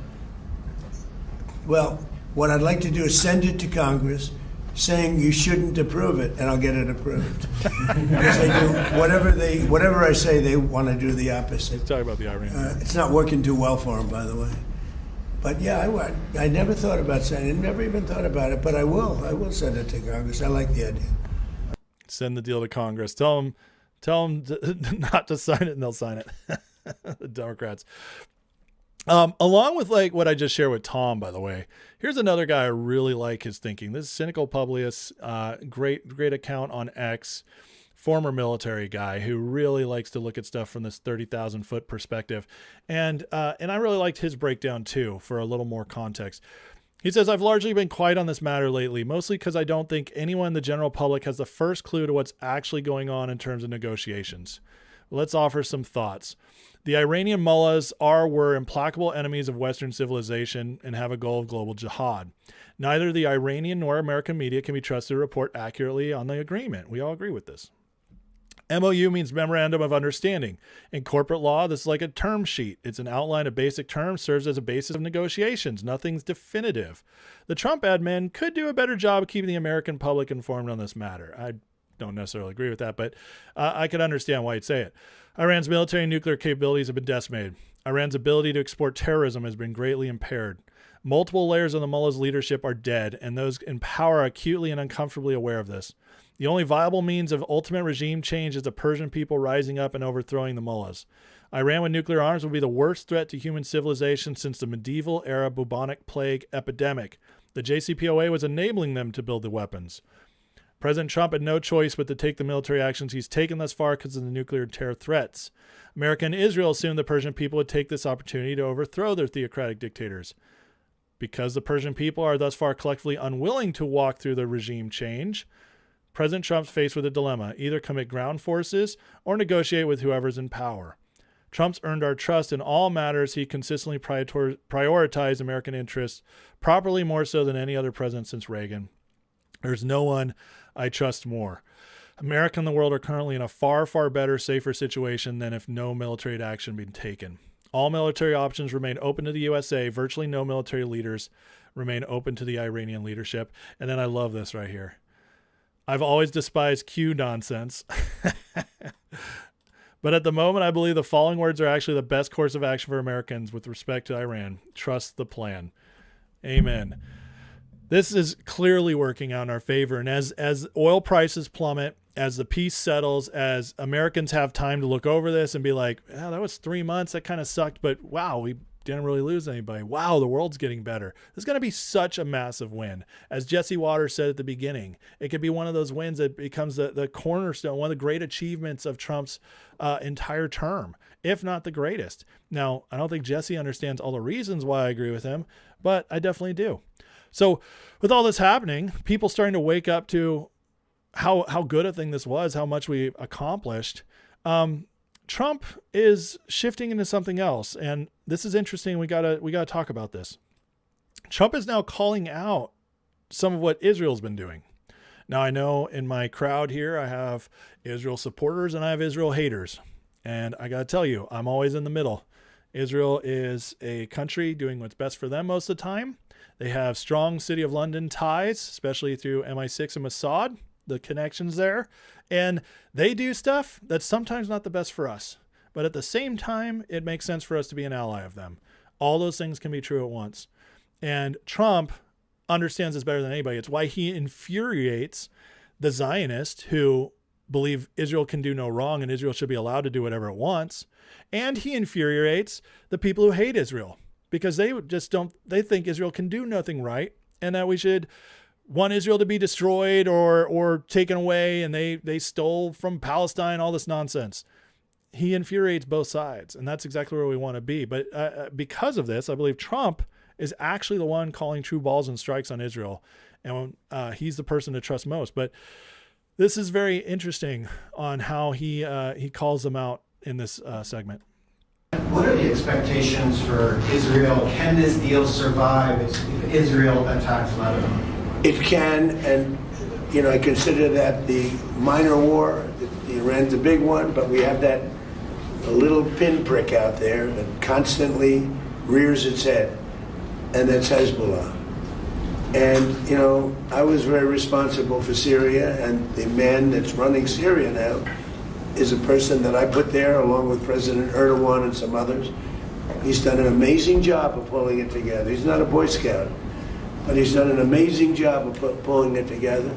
well, what I'd like to do is send it to Congress saying you shouldn't approve it, and I'll get it approved. Because they do, whatever I say, they want to do the opposite. Let's talk about the Iran deal. It's not working too well for them, by the way. But yeah, I never thought about sending it, never even thought about it, but I will send it to Congress. I like the idea. Send the deal to Congress. Tell them not to sign it, and they'll sign it. The Democrats. Along with like what I just shared with Tom, by the way, here's another guy I really like his thinking. This is Cynical Publius, great account on X, former military guy who really likes to look at stuff from this 30,000 foot perspective. And I really liked his breakdown too, for a little more context. He says, I've largely been quiet on this matter lately, mostly because I don't think anyone in the general public has the first clue to what's actually going on in terms of negotiations. Let's offer some thoughts. The Iranian mullahs were implacable enemies of Western civilization and have a goal of global jihad. Neither the Iranian nor American media can be trusted to report accurately on the agreement. We all agree with this. MOU means Memorandum of Understanding. In corporate law, this is like a term sheet. It's an outline of basic terms, serves as a basis of negotiations. Nothing's definitive. The Trump admin could do a better job of keeping the American public informed on this matter. I don't necessarily agree with that, but I could understand why you'd say it. Iran's military and nuclear capabilities have been decimated. Iran's ability to export terrorism has been greatly impaired. Multiple layers of the mullah's leadership are dead, and those in power are acutely and uncomfortably aware of this. The only viable means of ultimate regime change is the Persian people rising up and overthrowing the mullahs. Iran with nuclear arms would be the worst threat to human civilization since the medieval era bubonic plague epidemic. The JCPOA was enabling them to build the weapons. President Trump had no choice but to take the military actions he's taken thus far because of the nuclear terror threats. America and Israel assumed the Persian people would take this opportunity to overthrow their theocratic dictators. Because the Persian people are thus far collectively unwilling to walk through the regime change, President Trump's faced with a dilemma: either commit ground forces or negotiate with whoever's in power. Trump's earned our trust in all matters. He consistently prioritized American interests, properly more so than any other president since Reagan. There's no one I trust more. America and the world are currently in a far, far better, safer situation than if no military action had been taken. All military options remain open to the USA. Virtually no military leaders remain open to the Iranian leadership. And then I love this right here. I've always despised Q nonsense. But at the moment, I believe the following words are actually the best course of action for Americans with respect to Iran. Trust the plan. Amen. This is clearly working out in our favor. And as oil prices plummet, as the peace settles, as Americans have time to look over this and be like, oh, that was 3 months. That kind of sucked. But wow, we didn't really lose anybody. Wow, the world's getting better. This is going to be such a massive win. As Jesse Waters said at the beginning, it could be one of those wins that becomes the cornerstone, one of the great achievements of Trump's entire term, if not the greatest. Now, I don't think Jesse understands all the reasons why I agree with him, but I definitely do. So with all this happening, people starting to wake up to how good a thing this was, how much we accomplished. Trump is shifting into something else. And this is interesting. We gotta talk about this. Trump is now calling out some of what Israel's been doing. Now, I know in my crowd here, I have Israel supporters and I have Israel haters. And I gotta tell you, I'm always in the middle. Israel is a country doing what's best for them most of the time. They have strong City of London ties, especially through MI6 and Mossad, the connections there. And they do stuff that's sometimes not the best for us. But at the same time, it makes sense for us to be an ally of them. All those things can be true at once. And Trump understands this better than anybody. It's why he infuriates the Zionists who believe Israel can do no wrong and Israel should be allowed to do whatever it wants. And he infuriates the people who hate Israel because they think Israel can do nothing right and that we should want Israel to be destroyed or taken away, and they stole from Palestine, all this nonsense. He infuriates both sides, and that's exactly where we want to be. But because of this, I believe Trump is actually the one calling true balls and strikes on Israel, and he's the person to trust most. But this is very interesting on how he calls them out in this segment. What are the expectations for Israel? Can this deal survive if Israel attacks Lebanon? It can, and I consider that the minor war. Iran's a big one, but we have that little pinprick out there that constantly rears its head, and that's Hezbollah. And I was very responsible for Syria, and the man that's running Syria now is a person that I put there along with President Erdogan and some others. He's done an amazing job of pulling it together. He's not a Boy Scout, but he's done an amazing job of pulling it together.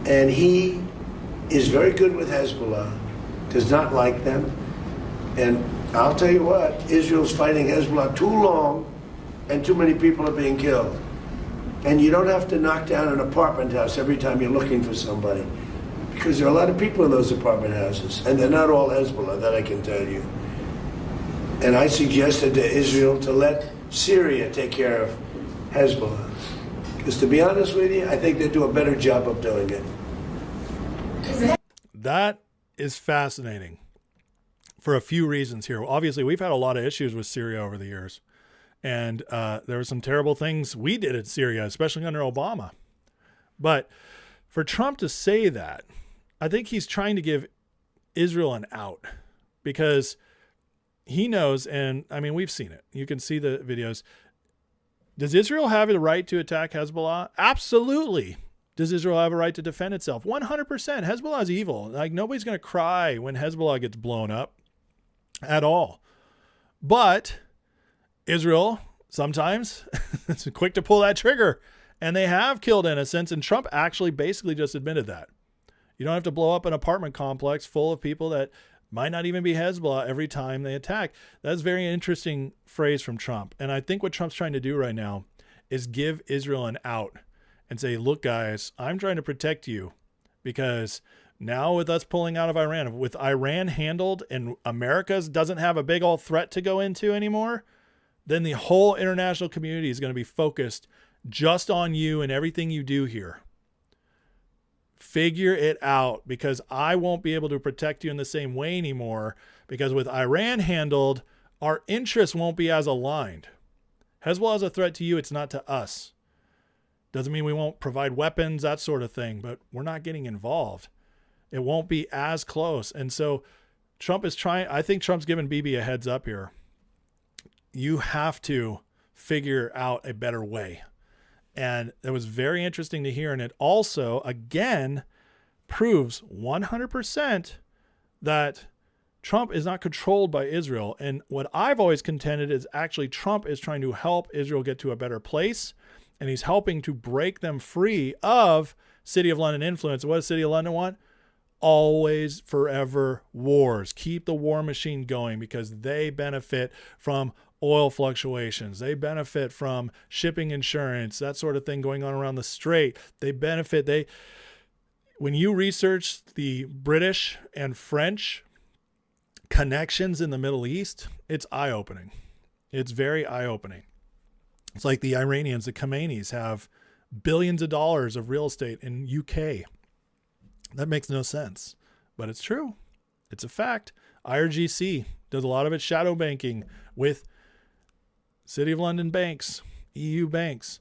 And he is very good with Hezbollah, does not like them. And I'll tell you what, Israel's fighting Hezbollah too long and too many people are being killed. And you don't have to knock down an apartment house every time you're looking for somebody, because there are a lot of people in those apartment houses, and they're not all Hezbollah, that I can tell you. And I suggested to Israel to let Syria take care of Hezbollah. Because to be honest with you, I think they do a better job of doing it. That is fascinating for a few reasons here. Obviously, we've had a lot of issues with Syria over the years. And there were some terrible things we did in Syria, especially under Obama. But for Trump to say that, I think he's trying to give Israel an out, because he knows, and I mean, we've seen it. You can see the videos. Does Israel have the right to attack Hezbollah? Absolutely. Does Israel have a right to defend itself? 100%. Hezbollah is evil. Like, nobody's going to cry when Hezbollah gets blown up at all. But Israel sometimes is quick to pull that trigger, and they have killed innocents, and Trump actually basically just admitted that. You don't have to blow up an apartment complex full of people that might not even be Hezbollah every time they attack. That's a very interesting phrase from Trump. And I think what Trump's trying to do right now is give Israel an out and say, look, guys, I'm trying to protect you, because now with us pulling out of Iran, with Iran handled and America doesn't have a big old threat to go into anymore, then the whole international community is going to be focused just on you and everything you do here. Figure it out, because I won't be able to protect you in the same way anymore, because with Iran handled, our interests won't be as aligned. Hezbollah is a threat to you. It's not to us. Doesn't mean we won't provide weapons, that sort of thing, but we're not getting involved. It won't be as close. And so Trump is trying, I think Trump's giving Bibi a heads up here. You have to figure out a better way. And it was very interesting to hear. And it also, again, proves 100% that Trump is not controlled by Israel. And what I've always contended is actually Trump is trying to help Israel get to a better place. And he's helping to break them free of City of London influence. What does City of London want? Always, forever wars. Keep the war machine going, because they benefit from oil fluctuations. They benefit from shipping insurance, that sort of thing going on around the strait. They benefit. When you research the British and French connections in the Middle East, it's eye-opening. It's very eye-opening. It's like the Iranians, the Khomeinis, have billions of dollars of real estate in UK. That makes no sense, but it's true. It's a fact. IRGC does a lot of its shadow banking with City of London banks, EU banks.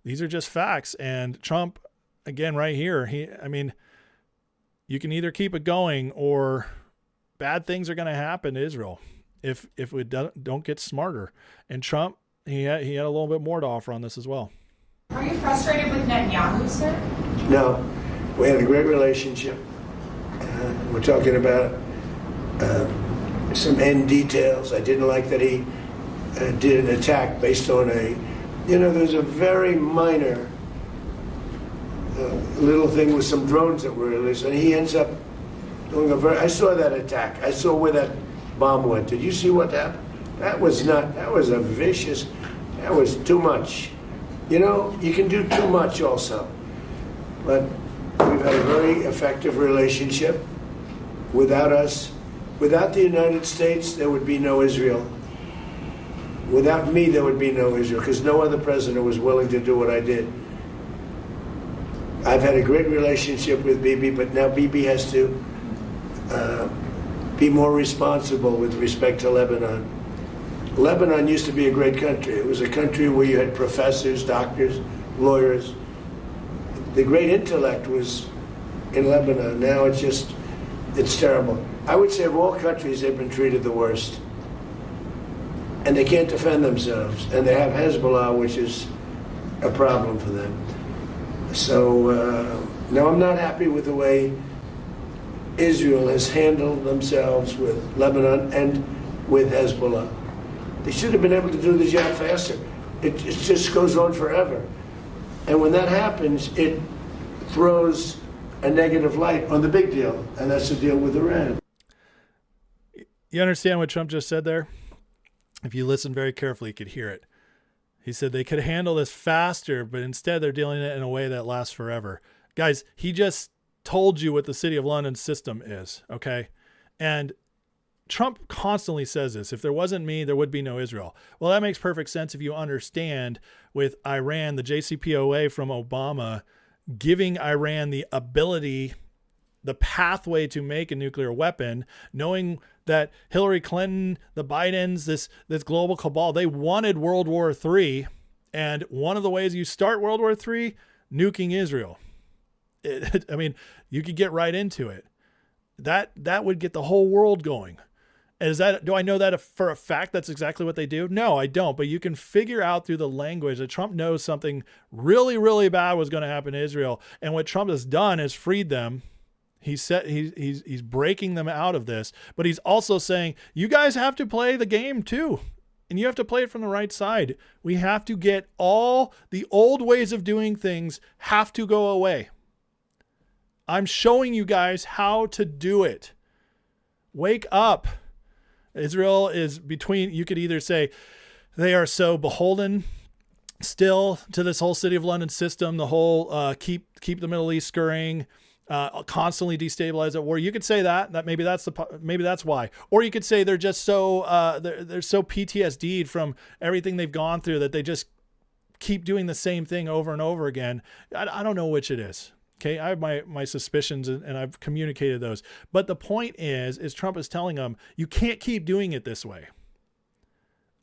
These are just facts. And Trump, again, right here, you can either keep it going or bad things are going to happen to Israel if we don't get smarter. And Trump, he had a little bit more to offer on this as well. Are you frustrated with Netanyahu, sir? No, we had a great relationship. We're talking about some end details. I didn't like that he did an attack based on there's a very minor little thing with some drones that were released, and he ends up doing I saw that attack. I saw where that bomb went. Did you see what happened? That was a vicious, that was too much. You can do too much also. But we've had a very effective relationship. Without us, without the United States, there would be no Israel. Without me, there would be no Israel, because no other president was willing to do what I did. I've had a great relationship with Bibi, but now Bibi has to be more responsible with respect to Lebanon. Lebanon used to be a great country. It was a country where you had professors, doctors, lawyers. The great intellect was in Lebanon. Now it's terrible. I would say of all countries, they've been treated the worst. And they can't defend themselves. And they have Hezbollah, which is a problem for them. So, no, I'm not happy with the way Israel has handled themselves with Lebanon and with Hezbollah. They should have been able to do the job faster. It just goes on forever. And when that happens, it throws a negative light on the big deal, and that's the deal with Iran. You understand what Trump just said there? If you listen very carefully, you could hear it. He said they could handle this faster, but instead they're dealing it in a way that lasts forever. Guys, he just told you what the City of London system is, okay? And Trump constantly says this: if there wasn't me, there would be no Israel. Well, that makes perfect sense if you understand with Iran, the JCPOA from Obama giving Iran the ability, the pathway to make a nuclear weapon, knowing that Hillary Clinton, the Bidens, this global cabal, they wanted World War III. And one of the ways you start World War III, nuking Israel. I mean, you could get right into it. That would get the whole world going. Do I know that for a fact that's exactly what they do? No, I don't. But you can figure out through the language that Trump knows something really, really bad was going to happen to Israel. And what Trump has done is freed them. He's breaking them out of this. But he's also saying, you guys have to play the game too. And you have to play it from the right side. We have to get all the old ways of doing things have to go away. I'm showing you guys how to do it. Wake up. Israel is between, you could either say they are so beholden still to this whole City of London system, the whole keep the Middle East scurrying, constantly destabilize at war. You could say that maybe that's why. Or you could say they're just so they're so PTSD'd from everything they've gone through that they just keep doing the same thing over and over again. I don't know which it is. Okay, I have my suspicions and I've communicated those. But the point is Trump is telling them, you can't keep doing it this way.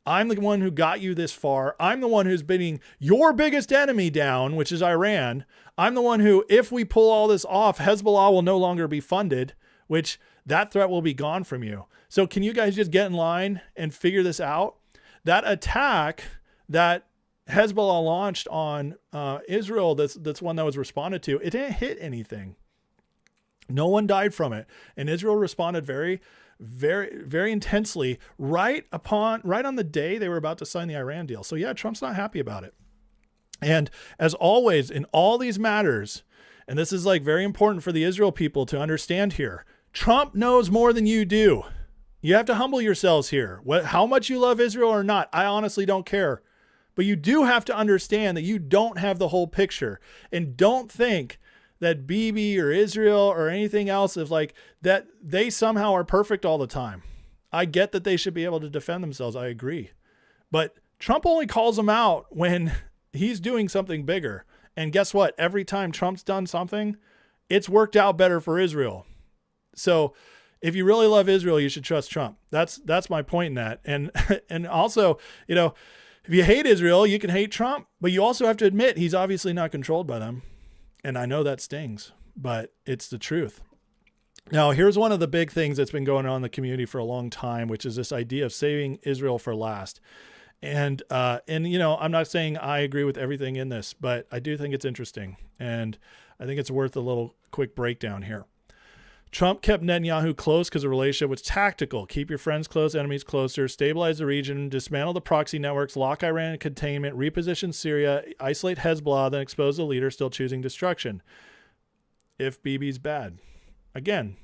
I'm the one who got you this far. I'm the one who's beating your biggest enemy down, which is Iran. I'm the one who, if we pull all this off, Hezbollah will no longer be funded, which that threat will be gone from you. So can you guys just get in line and figure this out? That attack that Hezbollah launched on Israel, that's one that was responded to, it didn't hit anything. No one died from it. And Israel responded very, very, very intensely right on the day they were about to sign the Iran deal. So yeah, Trump's not happy about it. And as always, in all these matters, and this is like very important for the Israel people to understand here, Trump knows more than you do. You have to humble yourselves here. How much you love Israel or not, I honestly don't care. But you do have to understand that you don't have the whole picture, and don't think that Bibi or Israel or anything else is like that. They somehow are perfect all the time. I get that they should be able to defend themselves. I agree. But Trump only calls them out when he's doing something bigger. And guess what? Every time Trump's done something, it's worked out better for Israel. So if you really love Israel, you should trust Trump. That's my point in that. And also, if you hate Israel, you can hate Trump, but you also have to admit he's obviously not controlled by them. And I know that stings, but it's the truth. Now, here's one of the big things that's been going on in the community for a long time, which is this idea of saving Israel for last. And I'm not saying I agree with everything in this, but I do think it's interesting. And I think it's worth a little quick breakdown here. Trump kept Netanyahu close because the relationship was tactical. Keep your friends close, enemies closer, stabilize the region, dismantle the proxy networks, lock Iran in containment, reposition Syria, isolate Hezbollah, then expose the leader still choosing destruction. If Bibi's bad. Again,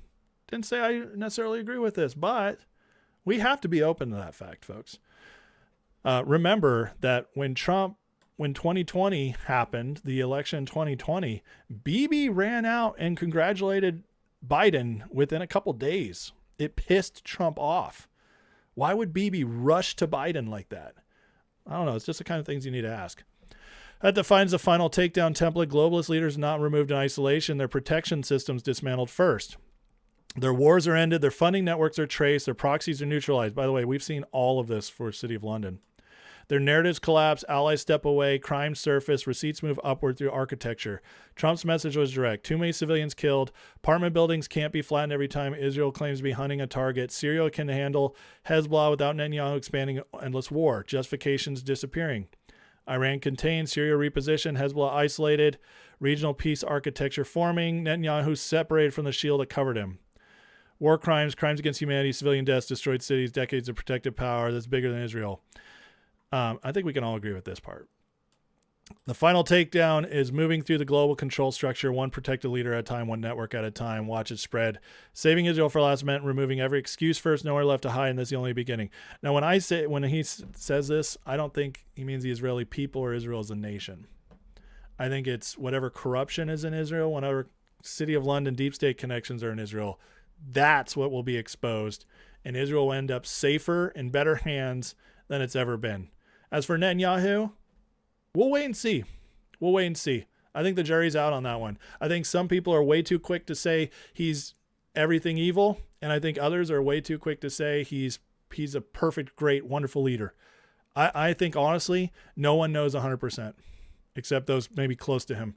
didn't say I necessarily agree with this, but we have to be open to that fact, folks. Remember that when 2020 happened, the election in 2020, Bibi ran out and congratulated Biden within a couple days. It pissed Trump off. Why would Bibi rush to Biden like that? I don't know. It's just the kind of things you need to ask. That defines the final takedown template. Globalist leaders not removed in isolation. Their protection systems dismantled first. Their wars are ended. Their funding networks are traced. Their proxies are neutralized. By the way, we've seen all of this for the City of London. Their narratives collapse, allies step away, crime surface, receipts move upward through architecture. Trump's message was direct. Too many civilians killed. Apartment buildings can't be flattened every time Israel claims to be hunting a target. Syria can handle Hezbollah without Netanyahu expanding endless war. Justifications disappearing. Iran contained, Syria repositioned, Hezbollah isolated, regional peace architecture forming, Netanyahu separated from the shield that covered him. War crimes, crimes against humanity, civilian deaths, destroyed cities, decades of protective power that's bigger than Israel. I think we can all agree with this part. The final takedown is moving through the global control structure, one protected leader at a time, one network at a time. Watch it spread. Saving Israel for last meant removing every excuse first, nowhere left to hide, and this is the only beginning. Now, when he says this, I don't think he means the Israeli people or Israel as a nation. I think it's whatever corruption is in Israel, whatever City of London deep state connections are in Israel, that's what will be exposed, and Israel will end up safer in better hands than it's ever been. As for Netanyahu, we'll wait and see. We'll wait and see. I think the jury's out on that one. I think some people are way too quick to say he's everything evil, and I think others are way too quick to say he's a perfect, great, wonderful leader. I think, honestly, no one knows 100%, except those maybe close to him.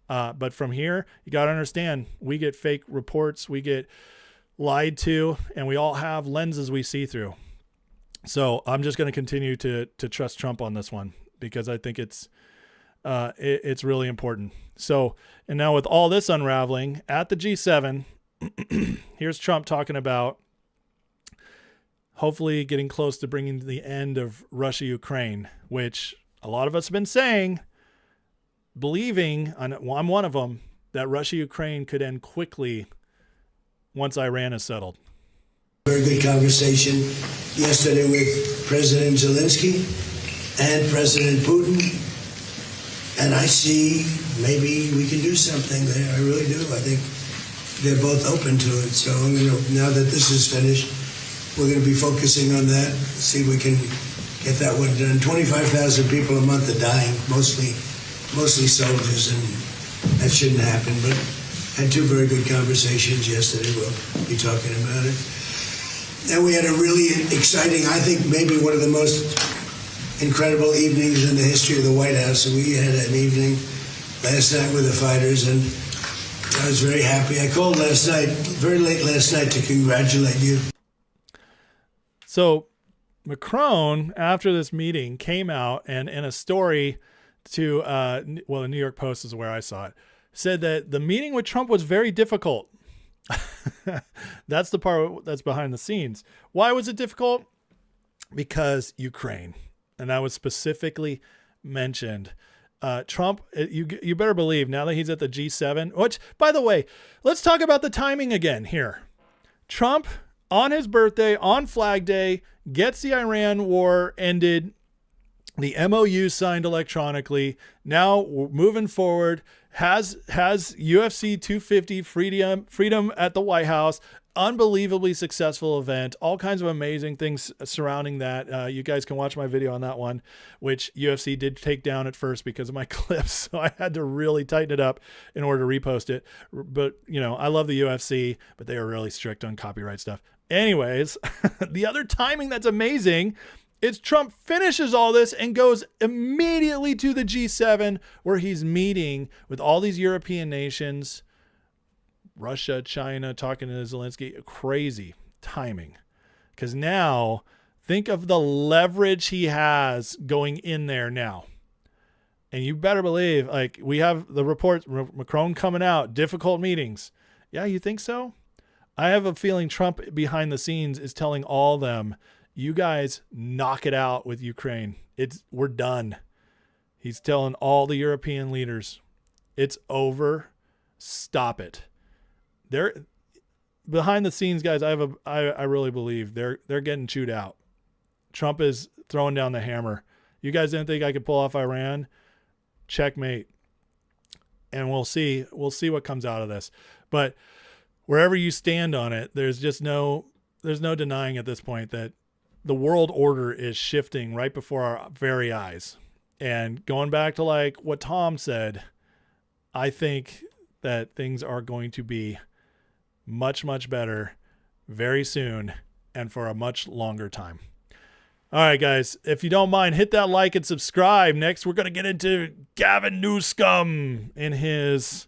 But from here, you got to understand, we get fake reports, we get lied to, and we all have lenses we see through. So I'm just going to continue to trust Trump on this one, because I think it's really important. So, and now with all this unraveling at the G7, here's Trump talking about hopefully getting close to bringing to the end of Russia-Ukraine, which a lot of us have been saying, believing, I'm one of them, that Russia-Ukraine could end quickly once Iran is settled. Very good conversation yesterday with President Zelensky and President Putin, and I see maybe we can do something there. I really do. I think they're both open to it. So now that this is finished, we're going to be focusing on that, see if we can get that one done. 25,000 people a month are dying, mostly soldiers, and that shouldn't happen. But had two very good conversations yesterday. We'll be talking about it. And we had a really exciting, I think maybe one of the most incredible evenings in the history of the White House. We had an evening last night with the fighters, and I was very happy. I called last night, very late last night, to congratulate you. So Macron, after this meeting, came out and in a story to, the New York Post is where I saw it, said that the meeting with Trump was very difficult. That's the part that's behind the scenes. Why was it difficult? Because Ukraine. And that was specifically mentioned. Trump, you better believe, now that he's at the G7, which, by the way, let's talk about the timing again here. Trump, on his birthday, on Flag Day, gets the Iran war ended, the MOU signed electronically. Now we're moving forward, has UFC 250 freedom at the White House. Unbelievably successful event, all kinds of amazing things surrounding that. You guys can watch my video on that one, which UFC did take down at first because of my clips. So I had to really tighten it up in order to repost it. But, I love the UFC, but they are really strict on copyright stuff. Anyways, the other timing that's amazing is Trump finishes all this and goes immediately to the G7, where he's meeting with all these European nations, Russia, China, talking to Zelensky. Crazy timing. Because now, think of the leverage he has going in there now. And you better believe, we have the reports, Macron coming out, difficult meetings. Yeah, you think so? I have a feeling Trump behind the scenes is telling all of them, you guys knock it out with Ukraine. We're done. He's telling all the European leaders, it's over. Stop it. They're behind the scenes, guys. I really believe they're getting chewed out. Trump is throwing down the hammer. You guys didn't think I could pull off Iran? Checkmate. And we'll see what comes out of this. But wherever you stand on it, there's no denying at this point that the world order is shifting right before our very eyes. And going back to what Tom said, I think that things are going to be much, much better very soon and for a much longer time. All right, guys, if you don't mind, hit that like and subscribe. Next, we're going to get into Gavin Newsom in his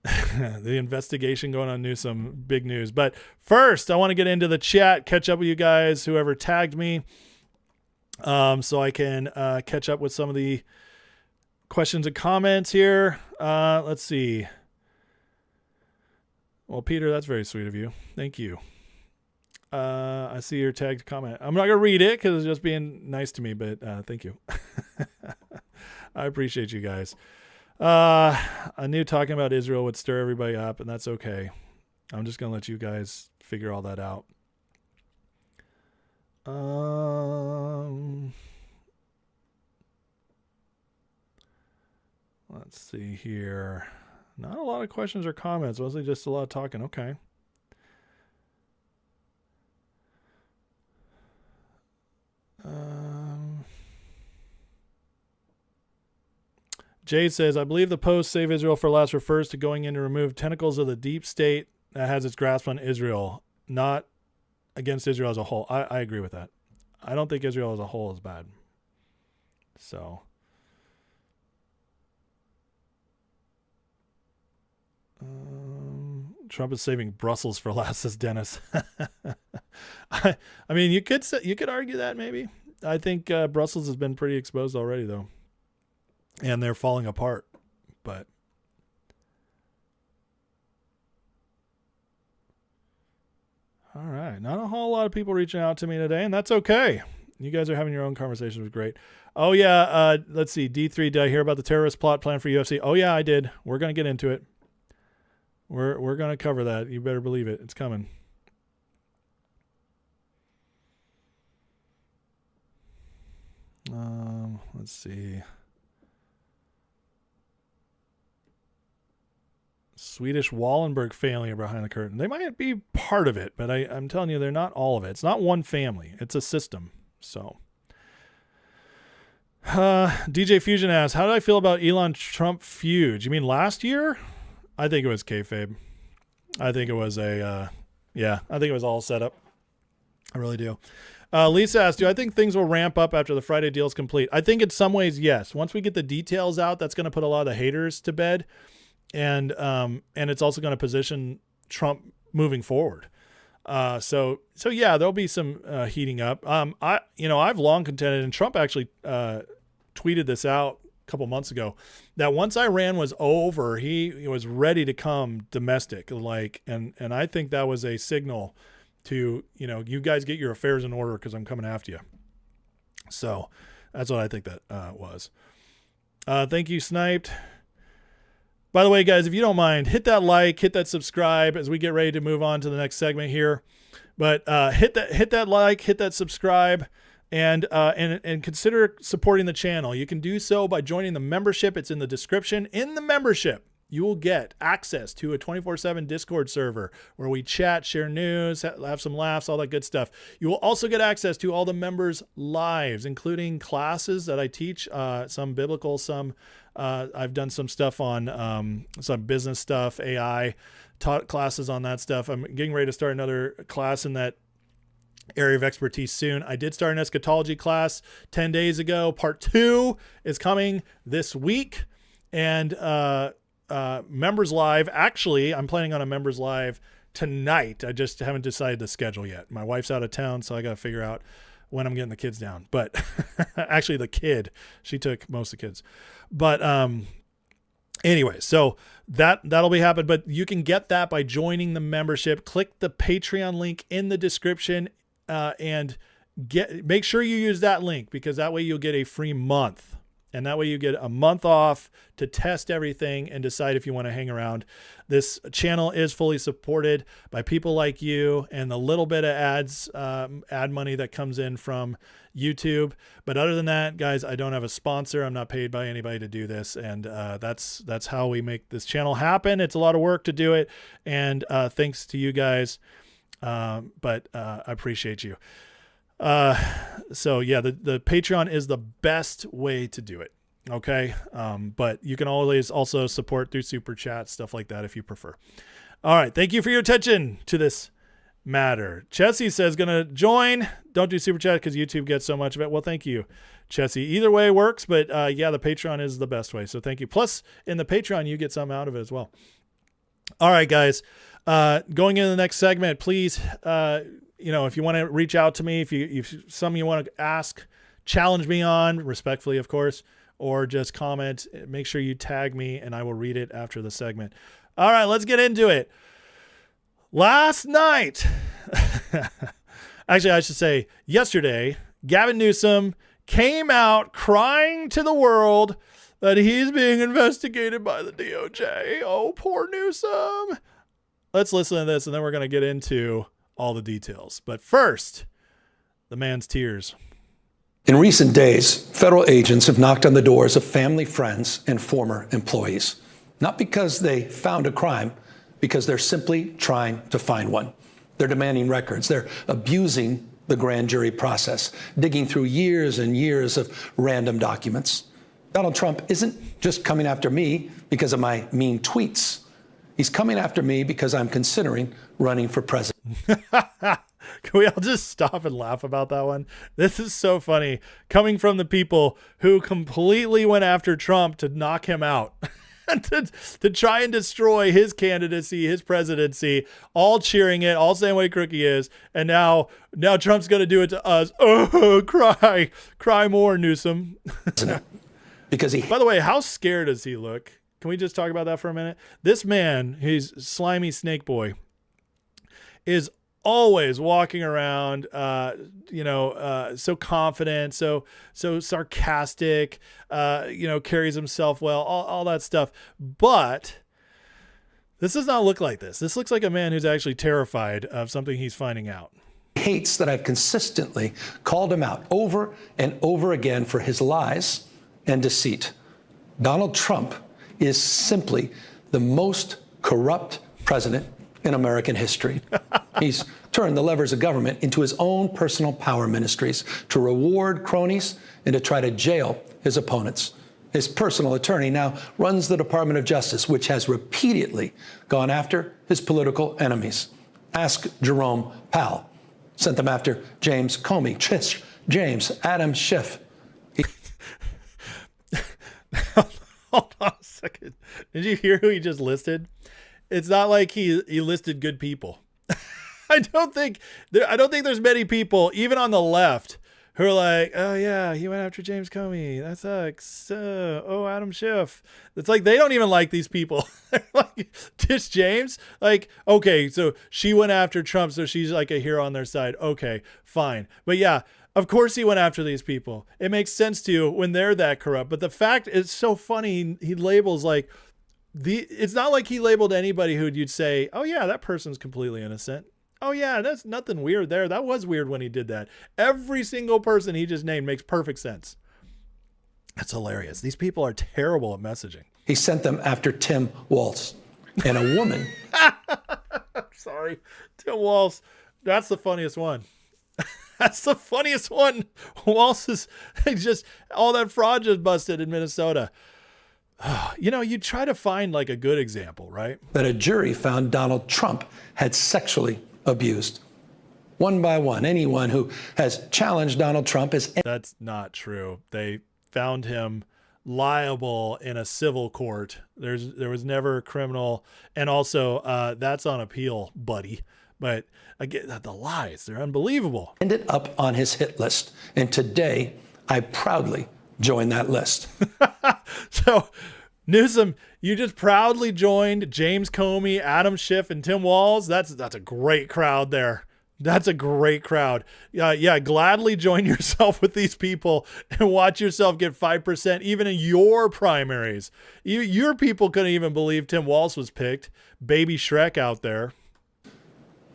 the investigation going on Newsom, big news. But first, I want to get into the chat, catch up with you guys, whoever tagged me, so I can catch up with some of the questions and comments here. Let's see. Well, Peter, that's very sweet of you. Thank you. I see your tagged comment. I'm not going to read it because it's just being nice to me, but thank you. I appreciate you guys. I knew talking about Israel would stir everybody up, and that's okay. I'm just going to let you guys figure all that out. Let's see here. Not a lot of questions or comments, mostly just a lot of talking. Okay. Jade says, I believe the post Save Israel for Last refers to going in to remove tentacles of the deep state that has its grasp on Israel, not against Israel as a whole. I agree with that. I don't think Israel as a whole is bad. So, Trump is saving Brussels for last, says Dennis. I mean, you could argue that maybe. I think Brussels has been pretty exposed already, though, and they're falling apart. But all right, not a whole lot of people reaching out to me today, and that's okay. You guys are having your own conversations. It was great. Oh yeah, let's see. D3, did I hear about the terrorist plot plan for UFC? Oh yeah, I did. We're gonna get into it. We're gonna cover that. You better believe it. It's coming. Let's see. Swedish Wallenberg family are behind the curtain. They might be part of it, but I'm telling you, they're not all of it. It's not one family. It's a system. So, DJ Fusion asks, how did I feel about Elon Trump feud? You mean last year? I think it was kayfabe. I think it was I think it was all set up. I really do. Lisa asked, do I think things will ramp up after the Friday deal is complete? I think in some ways, yes. Once we get the details out, that's going to put a lot of the haters to bed. And it's also going to position Trump moving forward. So yeah, there'll be some heating up. I've long contended, and Trump actually tweeted this out a couple months ago, that once Iran was over, he was ready to come domestic. And I think that was a signal to, you guys get your affairs in order because I'm coming after you. So that's what I think that was. Thank you, Sniped. By the way, guys, if you don't mind, hit that like, hit that subscribe as we get ready to move on to the next segment here. But hit that like, hit that subscribe, and consider supporting the channel. You can do so by joining the membership. It's in the description. In the membership, you will get access to a 24/7 Discord server where we chat, share news, have some laughs, all that good stuff. You will also get access to all the members' lives, including classes that I teach, some biblical, some I've done some stuff on some business stuff, AI, taught classes on that stuff. I'm getting ready to start another class in that area of expertise soon. I did start an eschatology class 10 days ago. Part 2 is coming this week. And members live, actually, I'm planning on a members live tonight. I just haven't decided the schedule yet. My wife's out of town, so I got to figure out when I'm getting the kids down. But actually the kid, she took most of the kids. But anyway, so that'll be happening. But you can get that by joining the membership. Click the Patreon link in the description and make sure you use that link, because that way you'll get a free month. And that way you get a month off to test everything and decide if you want to hang around. This channel is fully supported by people like you and the little bit of ad money that comes in from YouTube. But other than that, guys, I don't have a sponsor. I'm not paid by anybody to do this. And that's how we make this channel happen. It's a lot of work to do it. And thanks to you guys. But I appreciate you. So yeah, the Patreon is the best way to do it. Okay. But you can always also support through super chat, stuff like that, if you prefer. All right. Thank you for your attention to this matter. Chessie says, gonna join. Don't do super chat because YouTube gets so much of it. Well, thank you, Chessie. Either way works, but yeah, the Patreon is the best way. So thank you. Plus in the Patreon, you get some out of it as well. All right, guys, going into the next segment, please, if you want to reach out to me, if something you want to ask, challenge me on, respectfully, of course, or just comment, make sure you tag me and I will read it after the segment. All right, let's get into it. Last night, actually, I should say yesterday, Gavin Newsom came out crying to the world that he's being investigated by the DOJ. Oh, poor Newsom. Let's listen to this, and then we're going to get into all the details. But first, the man's tears. In recent days, federal agents have knocked on the doors of family, friends, and former employees. Not because they found a crime, because they're simply trying to find one. They're demanding records. They're abusing the grand jury process, digging through years and years of random documents. Donald Trump isn't just coming after me because of my mean tweets. He's coming after me because I'm considering running for president. Can we all just stop and laugh about that one? This is so funny. Coming from the people who completely went after Trump to knock him out. to try and destroy his candidacy, his presidency, all cheering it, all saying what crook he is. And now Trump's going to do it to us. Oh, cry more, Newsom. Because he, by the way, how scared does he look? Can we just talk about that for a minute? This man, he's slimy snake boy, is always walking around, so confident, so sarcastic, carries himself well, all that stuff. But this does not look like this. This looks like a man who's actually terrified of something he's finding out. Hates that I've consistently called him out over and over again for his lies and deceit. Donald Trump is simply the most corrupt president in American history. He's turned the levers of government into his own personal power ministries to reward cronies and to try to jail his opponents. His personal attorney now runs the Department of Justice, which has repeatedly gone after his political enemies. Ask Jerome Powell. Sent them after James Comey, Tish James, Adam Schiff. Hold on a second. Did you hear who he just listed? It's not like he listed good people. I don't think there's many people, even on the left, who are like, oh yeah, he went after James Comey. That sucks. Adam Schiff. It's like they don't even like these people. They're like, Tish James? Like, okay, so she went after Trump, so she's like a hero on their side. Okay, fine. But yeah, of course he went after these people. It makes sense to you when they're that corrupt. But the fact is so funny, he labels like, it's not like he labeled anybody who you'd say, oh yeah, that person's completely innocent. Oh yeah, that's nothing weird there. That was weird when he did that. Every single person he just named makes perfect sense. That's hilarious. These people are terrible at messaging. He sent them after Tim Walz and a woman. Sorry, Tim Walz. That's the funniest one. That's the funniest one. Walz is just, all that fraud just busted in Minnesota. You try to find like a good example, right? That a jury found Donald Trump had sexually abused. One by one, anyone who has challenged Donald Trump is... That's not true. They found him liable in a civil court. There was never a criminal. And also, that's on appeal, buddy. But again, the lies, they're unbelievable. Ended up on his hit list. And today, I proudly joined that list. So, Newsom, you just proudly joined James Comey, Adam Schiff, and Tim Walz. That's a great crowd there. That's a great crowd. Yeah, gladly join yourself with these people and watch yourself get 5%, even in your primaries. Your people couldn't even believe Tim Walz was picked. Baby Shrek out there.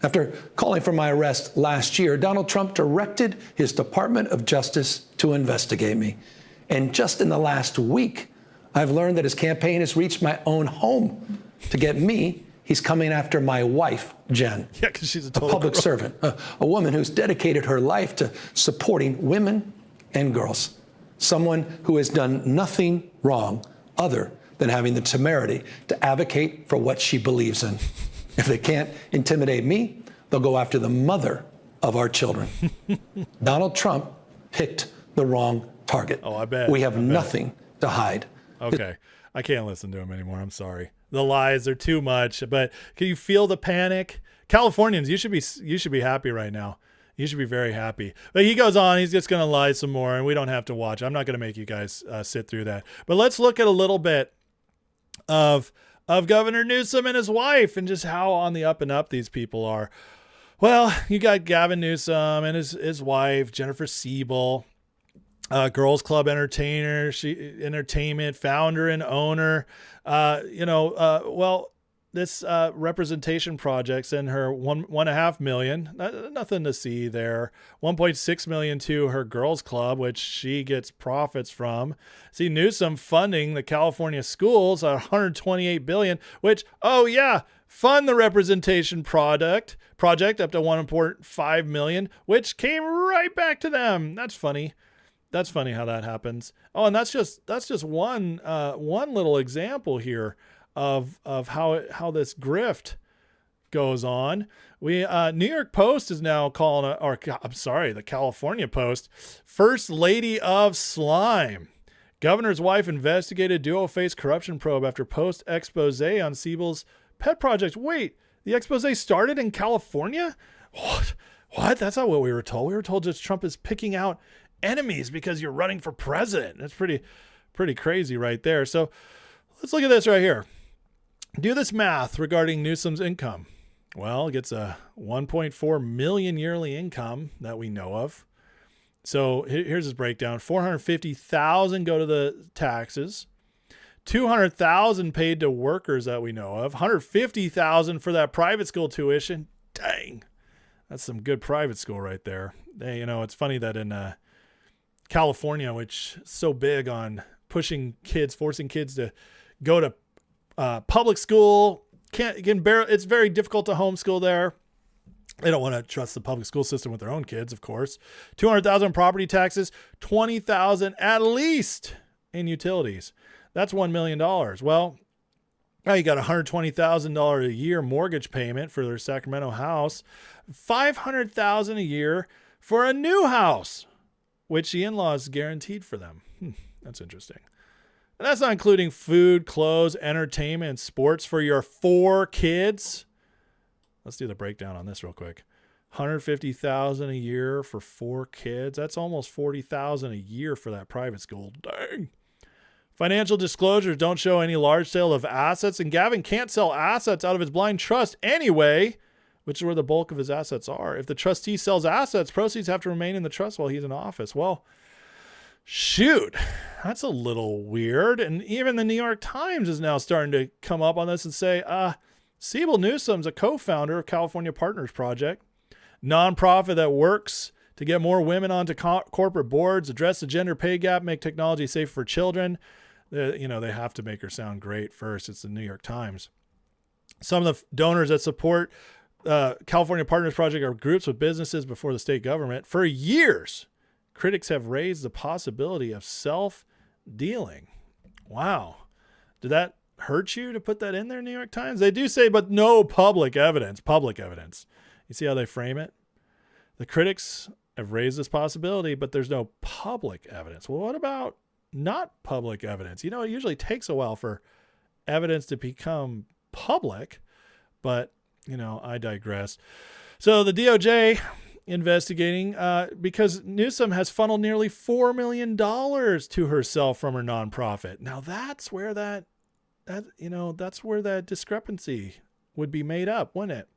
After calling for my arrest last year, Donald Trump directed his Department of Justice to investigate me. And just in the last week, I've learned that his campaign has reached my own home. To get me, he's coming after my wife, Jen. Yeah, because she's a public servant, a woman who's dedicated her life to supporting women and girls. Someone who has done nothing wrong other than having the temerity to advocate for what she believes in. If they can't intimidate me, they'll go after the mother of our children. Donald Trump picked the wrong target. Oh, I bet. We have nothing to hide. Okay. I can't listen to him anymore. I'm sorry. The lies are too much, but can you feel the panic? Californians, you should be happy right now. You should be very happy. But he goes on, he's just going to lie some more, and we don't have to watch. I'm not going to make you guys sit through that. But let's look at a little bit of Governor Newsom and his wife and just how on the up and up these people are. Well, you got Gavin Newsom and his wife, Jennifer Siebel. Girls Club entertainer, entertainment founder and owner. This representation project sent her $1.5 million. Nothing to see there. $1.6 million to her Girls Club, which she gets profits from. See Newsom funding the California schools, $128 billion. Which, fund the representation project up to $1.5 million, which came right back to them. That's funny. That's funny how that happens. Oh, and that's just one little example here of how this grift goes on. New York Post is now calling the California Post, First Lady of Slime. Governor's wife investigated duo face corruption probe after post expose on Siebel's pet project. Wait, the expose started in California? What? That's not what we were told. We were told just Trump is picking out enemies because you're running for president. That's pretty crazy right there. So let's look at this right here. Do this math regarding Newsom's income. Well, it gets a 1.4 million yearly income that we know of. So here's his breakdown. 450,000 go to the taxes. 200,000 paid to workers that we know of. 150,000 for that private school tuition. Dang. That's some good private school right there. Hey, it's funny that in California, which is so big on forcing kids to go to public school, it's very difficult to homeschool there. They don't want to trust the public school system with their own kids, of course. 200,000 property taxes, 20,000 at least in utilities. That's $1 million. Well, now you got $120,000 a year mortgage payment for their Sacramento house, $500,000 a year for a new house, which the in-laws guaranteed for them. That's interesting. And that's not including food, clothes, entertainment, and sports for your 4 kids. Let's do the breakdown on this real quick. $150,000 a year for 4 kids. That's almost $40,000 a year for that private school. Dang. Financial disclosures don't show any large sale of assets, and Gavin can't sell assets out of his blind trust anyway, which is where the bulk of his assets are. If the trustee sells assets, proceeds have to remain in the trust while he's in office. Well, shoot, that's a little weird. And even the New York Times is now starting to come up on this and say, Siebel Newsom's a co-founder of California Partners Project, nonprofit that works to get more women onto corporate boards, address the gender pay gap, make technology safe for children. They have to make her sound great first. It's the New York Times. Some of the donors that support California Partners Project are groups with businesses before the state government. For years, critics have raised the possibility of self-dealing. Wow. Did that hurt you to put that in there, New York Times? They do say, but no public evidence. You see how they frame it? The critics have raised this possibility, but there's no public evidence. Well, what about not public evidence? It usually takes a while for evidence to become public, but, I digress. So the DOJ investigating because Newsom has funneled nearly $4 million to herself from her nonprofit. Now that's where that's where that discrepancy would be made up, wouldn't it?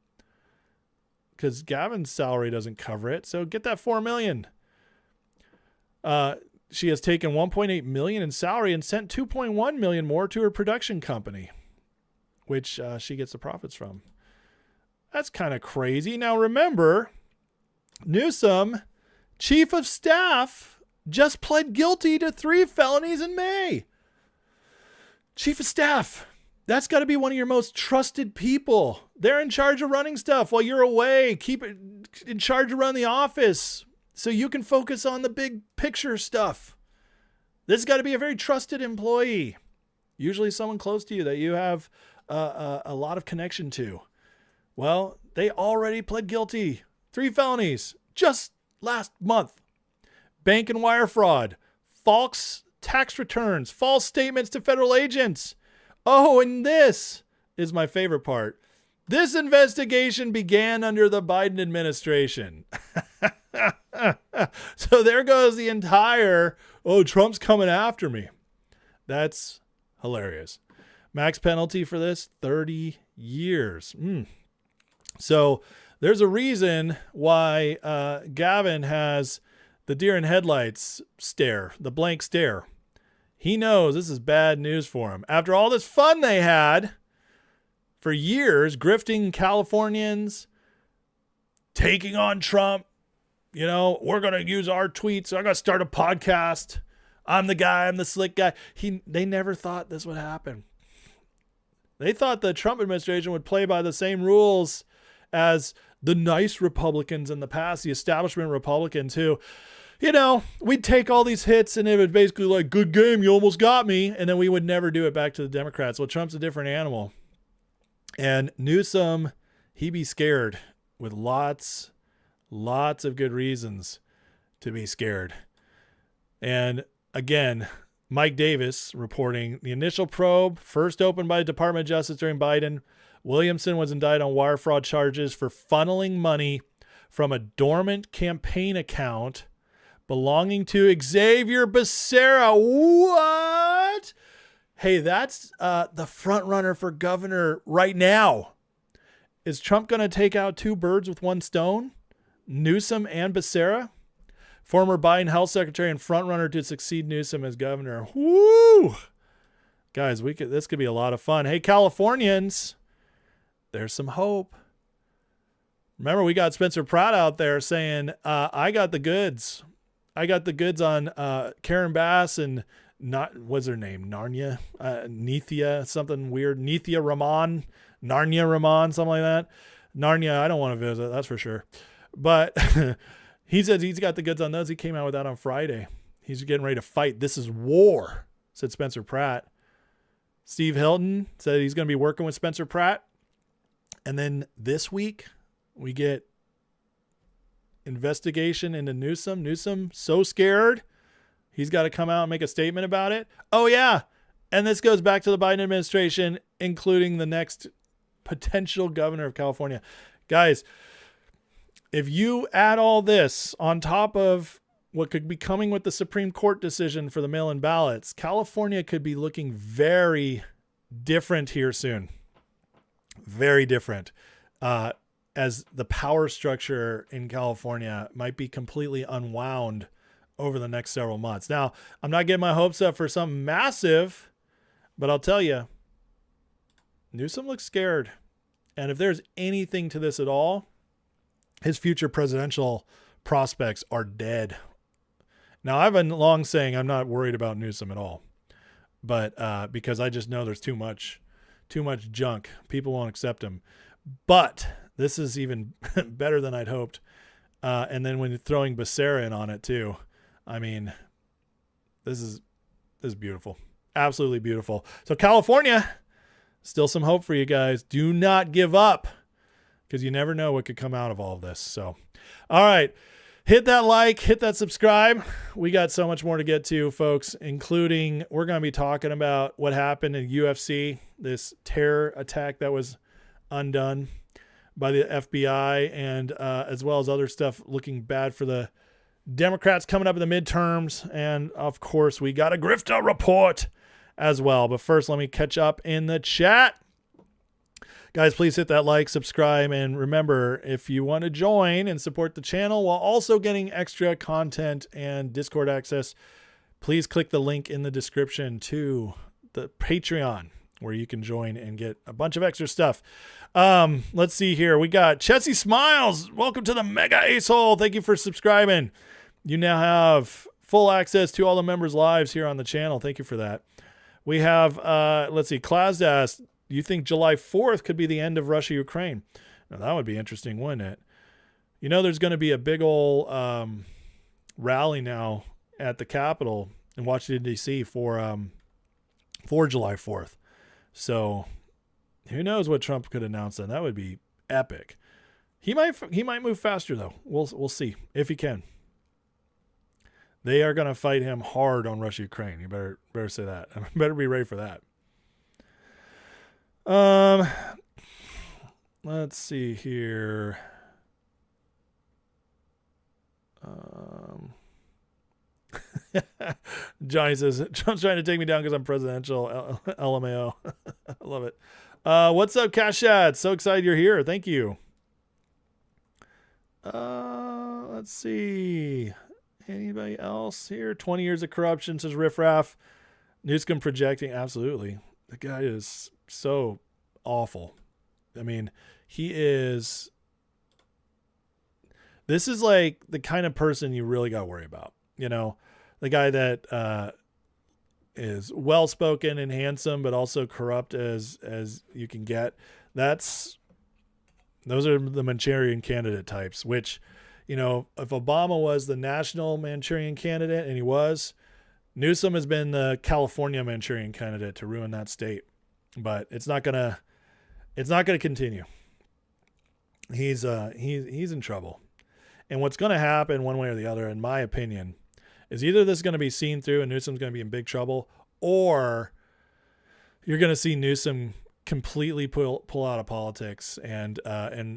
Because Gavin's salary doesn't cover it. So get that $4 million. She has taken $1.8 million in salary and sent $2.1 million more to her production company, which she gets the profits from. That's kind of crazy. Now remember, Newsom, chief of staff, just pled guilty to 3 felonies in May. Chief of staff. That's got to be one of your most trusted people. They're in charge of running stuff while you're away. Keep it in charge of running the office so you can focus on the big picture stuff. This has got to be a very trusted employee. Usually someone close to you that you have a lot of connection to. Well, they already pled guilty. 3 felonies just last month. Bank and wire fraud, false tax returns, false statements to federal agents. Oh, and this is my favorite part. This investigation began under the Biden administration. So there goes the entire, Trump's coming after me. That's hilarious. Max penalty for this, 30 years. So there's a reason why Gavin has the deer in headlights stare, the blank stare. He knows this is bad news for him. After all this fun they had for years, grifting Californians, taking on Trump, we're going to use our tweets. I'm going to start a podcast. I'm the guy. I'm the slick guy. They never thought this would happen. They thought the Trump administration would play by the same rules as the nice Republicans in the past, the establishment Republicans who, we'd take all these hits and it was basically like, good game, you almost got me. And then we would never do it back to the Democrats. Well, Trump's a different animal. And Newsom, he be scared with lots of good reasons to be scared. And again, Mike Davis reporting the initial probe first opened by the Department of Justice during Biden. Williamson was indicted on wire fraud charges for funneling money from a dormant campaign account belonging to Xavier Becerra. What? Hey, that's the front runner for governor right now. Is Trump going to take out two birds with one stone? Newsom and Becerra? Former Biden health secretary and front runner to succeed Newsom as governor. Woo! Guys, this could be a lot of fun. Hey, Californians, there's some hope. Remember, we got Spencer Pratt out there saying, I got the goods. I got the goods on Karen Bass and what's her name? Nithya, something weird. Narnia Raman, something like that. Narnia, I don't want to visit, that's for sure. But he says he's got the goods on those. He came out with that on Friday. He's getting ready to fight. This is war, said Spencer Pratt. Steve Hilton said he's going to be working with Spencer Pratt. And then this week, we get investigation into Newsom. Newsom, so scared, he's got to come out and make a statement about it. Oh, yeah. And this goes back to the Biden administration, including the next potential governor of California. Guys, if you add all this on top of what could be coming with the Supreme Court decision for the mail-in ballots, California could be looking very different here soon. Very different. As the power structure in California might be completely unwound over the next several months. Now, I'm not getting my hopes up for something massive, but I'll tell you, Newsom looks scared. And if there's anything to this at all, his future presidential prospects are dead. Now, I've been long saying I'm not worried about Newsom at all, but because I just know there's too much junk. People won't accept him. But this is even better than I'd hoped. And then when you're throwing Becerra in on it too, I mean, this is beautiful. Absolutely beautiful. So California, still some hope for you guys. Do not give up, because you never know what could come out of all of this. So, all right, hit that like, hit that subscribe. We got so much more to get to, folks, including we're going to be talking about what happened in UFC, this terror attack that was undone by the FBI, and as well as other stuff looking bad for the Democrats coming up in the midterms. And of course, we got a grifter report as well. But first, let me catch up in the chat. Guys, please hit that like, subscribe, and remember, if you want to join and support the channel while also getting extra content and Discord access, please click the link in the description to the Patreon, where you can join and get a bunch of extra stuff. Let's see here. We got Chessie Smiles. Welcome to the Mega Ace Hole. Thank you for subscribing. You now have full access to all the members' lives here on the channel. Thank you for that. We have, let's see, Klazdas. You think July 4th could be the end of Russia-Ukraine? Now, that would be interesting, wouldn't it? You know, there's going to be a big old rally now at the Capitol in Washington, D.C. for July 4th. So who knows what Trump could announce then? That would be epic. He might move faster, though. We'll see if he can. They are going to fight him hard on Russia-Ukraine. You better say that. Better be ready for that. Let's see here. Johnny says, Trump's trying to take me down because I'm presidential. LMAO. I love it. What's up, Cash Ad? So excited you're here. Thank you. Let's see. Anybody else here? 20 years of corruption, says Riff Raff. Newsom projecting. Absolutely. The guy is so awful. I mean, he is. This is like the kind of person you really got to worry about. You know, the guy that is well-spoken and handsome, but also corrupt as you can get. Those are the Manchurian candidate types, which, you know, if Obama was the national Manchurian candidate, and he was, Newsom has been the California Manchurian candidate to ruin that state. But it's not gonna continue. He's in trouble. And what's going to happen one way or the other, in my opinion, is either this is going to be seen through and Newsom's going to be in big trouble, or you're going to see Newsom completely pull out of politics and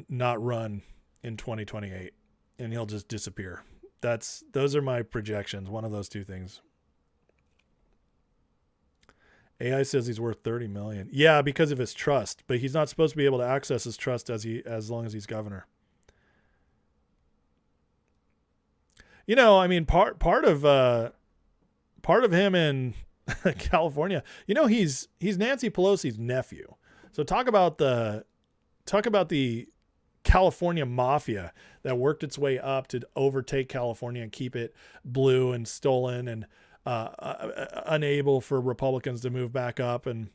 not run in 2028, and he'll just disappear. Those are my projections. One of those two things. AI says he's worth 30 million. Yeah, because of his trust, but he's not supposed to be able to access his trust as long as he's governor. You know, I mean, part of him in California, you know, he's Nancy Pelosi's nephew. So talk about the California mafia that worked its way up to overtake California and keep it blue and stolen and unable for Republicans to move back up and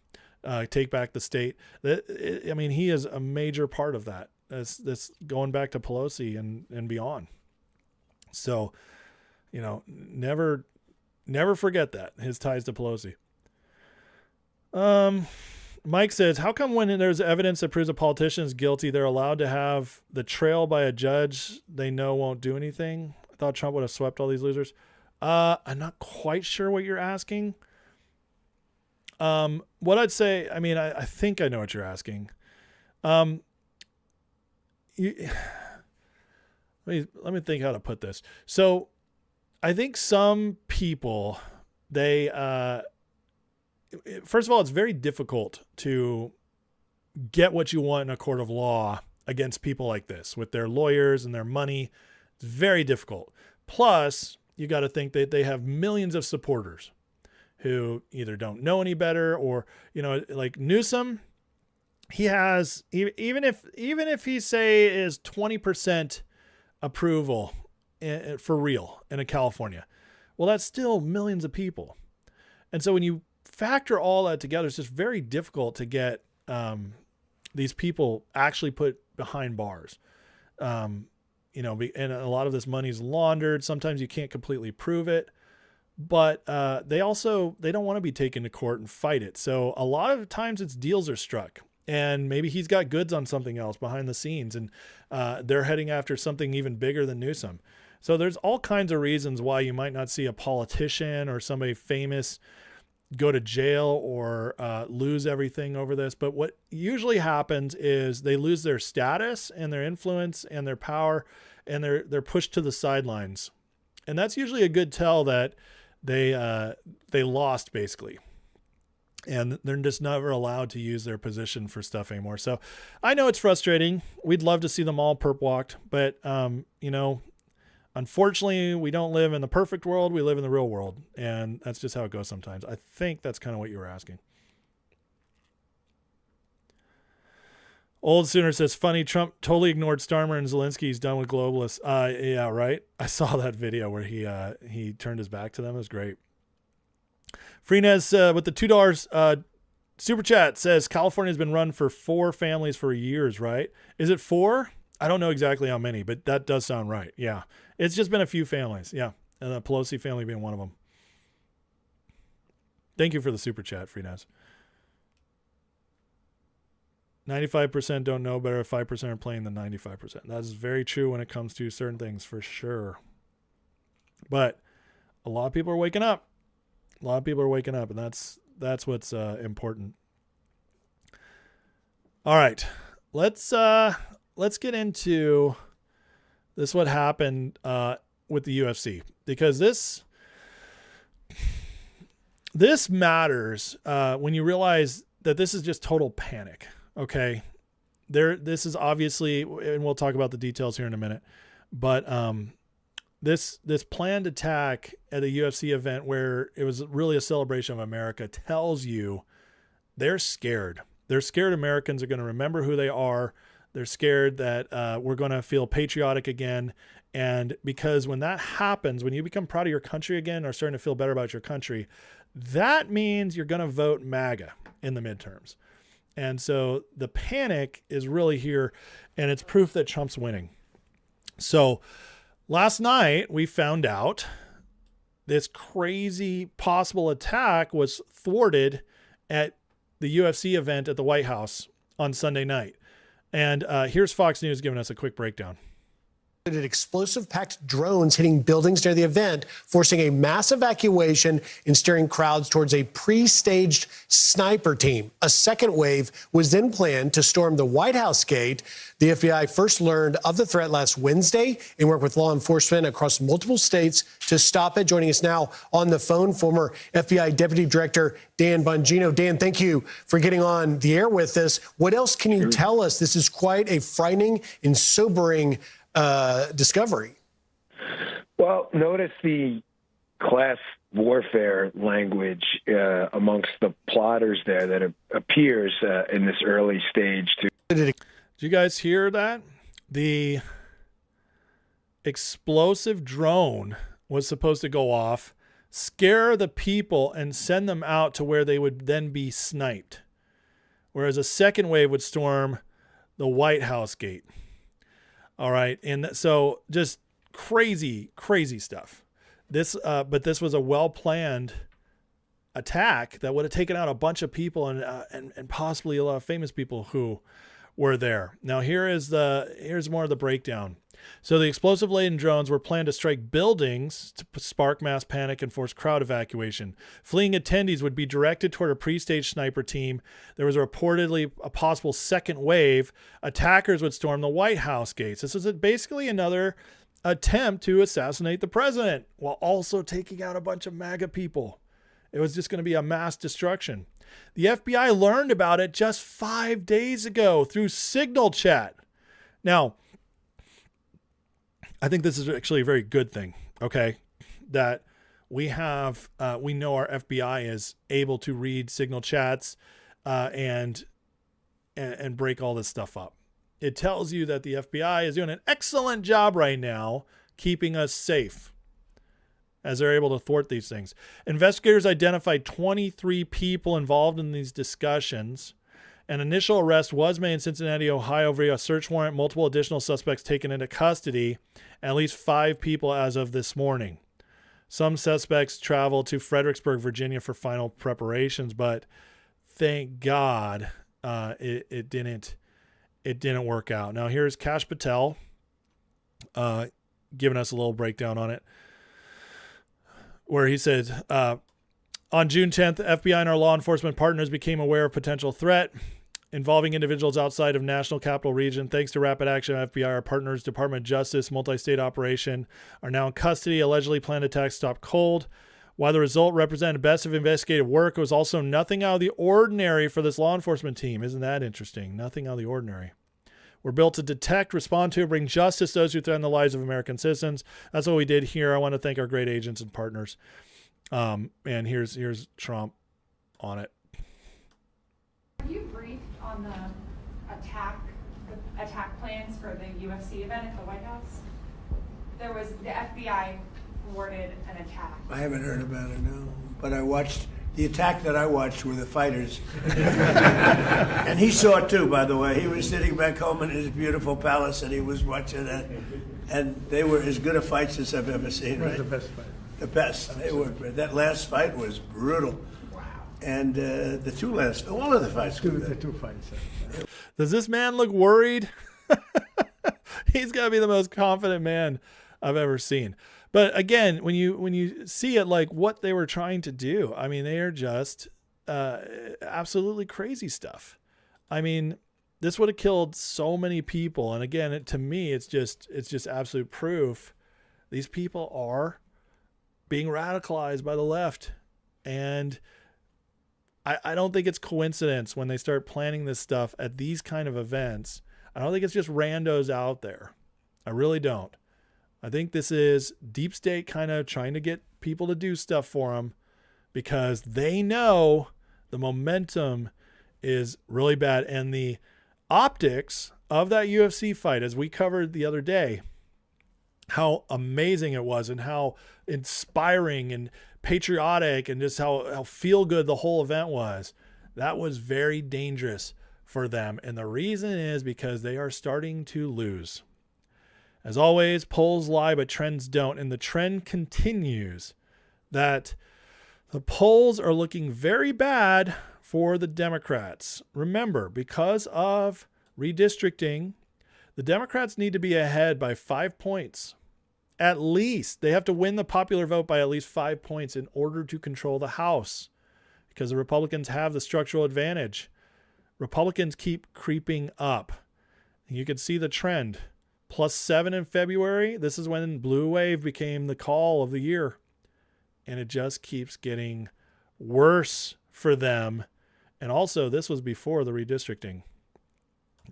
take back the state. I mean, he is a major part of that. This going back to Pelosi and beyond. So, you know, never forget that, his ties to Pelosi. Mike says, how come when there's evidence that proves a politician is guilty, they're allowed to have the trail by a judge they know won't do anything? I thought Trump would have swept all these losers. I'm not quite sure what you're asking. What I'd say, I mean, I think I know what you're asking. Let me think how to put this. So I think some people, first of all, it's very difficult to get what you want in a court of law against people like this with their lawyers and their money. It's very difficult. Plus, you got to think that they have millions of supporters who either don't know any better or, you know, like Newsom, he has, even if he say is 20% approval for real in a California, well, that's still millions of people. And so when you factor all that together, it's just very difficult to get these people actually put behind bars. You know, and a lot of this money is laundered. Sometimes you can't completely prove it, but they don't want to be taken to court and fight it. So a lot of times it's deals are struck, and maybe he's got goods on something else behind the scenes, and they're heading after something even bigger than Newsom. So there's all kinds of reasons why you might not see a politician or somebody famous go to jail or lose everything over this. But what usually happens is they lose their status and their influence and their power, and they're pushed to the sidelines. And that's usually a good tell that they lost, basically. And they're just never allowed to use their position for stuff anymore. So I know it's frustrating. We'd love to see them all perp walked, but you know, unfortunately, we don't live in the perfect world. We live in the real world. And that's just how it goes sometimes. I think that's kind of what you were asking. Old Sooner says, funny, Trump totally ignored Starmer and Zelensky. He's done with globalists. Yeah, right. I saw that video where he turned his back to them. It was great. Freenez with the $2 super chat says, California has been run for 4 families for years, right? Is it 4? I don't know exactly how many, but that does sound right. Yeah. It's just been a few families. Yeah. And the Pelosi family being one of them. Thank you for the super chat, Freenez. 95% don't know better. 5% are playing the 95%. That is very true when it comes to certain things, for sure. But a lot of people are waking up. A lot of people are waking up, and that's what's important. All right. Let's get into this, what happened with the UFC, because this matters when you realize that this is just total panic. Okay. This is obviously, and we'll talk about the details here in a minute, but this planned attack at a UFC event where it was really a celebration of America tells you they're scared. They're scared Americans are going to remember who they are. They're scared that we're going to feel patriotic again. And because when that happens, when you become proud of your country again or starting to feel better about your country, that means you're going to vote MAGA in the midterms. And so the panic is really here, and it's proof that Trump's winning. So last night we found out this crazy possible attack was thwarted at the UFC event at the White House on Sunday night. And here's Fox News giving us a quick breakdown. Explosive-packed drones hitting buildings near the event, forcing a mass evacuation and steering crowds towards a pre-staged sniper team. A second wave was then planned to storm the White House gate. The FBI first learned of the threat last Wednesday and worked with law enforcement across multiple states to stop it. Joining us now on the phone, former FBI Deputy Director Dan Bongino. Dan, thank you for getting on the air with us. What else can you tell us? This is quite a frightening and sobering discovery. Well, notice the class warfare language amongst the plotters there that appears in this early stage. Did you guys hear that? The explosive drone was supposed to go off, scare the people, and send them out to where they would then be sniped. Whereas a second wave would storm the White House gate. All right. And so just crazy, crazy stuff. But this was a well-planned attack that would have taken out a bunch of people and possibly a lot of famous people who were there. Now here's more of the breakdown. So the explosive-laden drones were planned to strike buildings to spark mass panic and force crowd evacuation. Fleeing attendees would be directed toward a pre-staged sniper team. There was reportedly a possible second wave. Attackers would storm the White House gates. This was basically another attempt to assassinate the president while also taking out a bunch of MAGA people. It was just going to be a mass destruction. The FBI learned about it just 5 days ago through Signal chat. Now, I think this is actually a very good thing, okay, that we know our FBI is able to read Signal chats and break all this stuff up. It tells you that the FBI is doing an excellent job right now keeping us safe as they're able to thwart these things. Investigators identified 23 people involved in these discussions. An initial arrest was made in Cincinnati, Ohio via a search warrant, multiple additional suspects taken into custody, and at least 5 people as of this morning. Some suspects traveled to Fredericksburg, Virginia for final preparations, but thank God it didn't work out. Now here's Kash Patel giving us a little breakdown on it, where he said, on June 10th, the FBI and our law enforcement partners became aware of potential threat involving individuals outside of National Capital Region. Thanks to rapid action, FBI, our partners, Department of Justice, multi-state operation, are now in custody. Allegedly planned attack stopped cold. While the result represented best of investigative work, it was also nothing out of the ordinary for this law enforcement team. Isn't that interesting? Nothing out of the ordinary. We're built to detect, respond to, and bring justice to those who threaten the lives of American citizens. That's what we did here. I want to thank our great agents and partners. And here's Trump on it. Have you briefed on the attack plans for the UFC event at the White House? There was the FBI thwarted an attack. I haven't heard about it, no. But I watched the attack that I watched were the fighters, and he saw it too. By the way, he was sitting back home in his beautiful palace, and he was watching it, and they were as good a fights as I've ever seen. Right? The best fight. The best. They were. That last fight was brutal. Wow. And the two last, all of the fights. The two fights. Does this man look worried? He's got to be the most confident man I've ever seen. But again, when you see it, like what they were trying to do, I mean, they are just absolutely crazy stuff. I mean, this would have killed so many people. And again, to me, it's just absolute proof these people are being radicalized by the left. And I don't think it's coincidence when they start planning this stuff at these kind of events. I don't think it's just randos out there. I really don't. I think this is deep state kind of trying to get people to do stuff for them because they know the momentum is really bad. And the optics of that UFC fight, as we covered the other day, how amazing it was and how inspiring and patriotic and just how feel good the whole event was. That was very dangerous for them. And the reason is because they are starting to lose. As always, polls lie, but trends don't. And the trend continues that the polls are looking very bad for the Democrats. Remember, because of redistricting, the Democrats need to be ahead by 5 points. At least. They have to win the popular vote by at least 5 points in order to control the House, because the Republicans have the structural advantage. Republicans keep creeping up. You can see the trend. +7 in February. This is when blue wave became the call of the year. And it just keeps getting worse for them. And also, this was before the redistricting.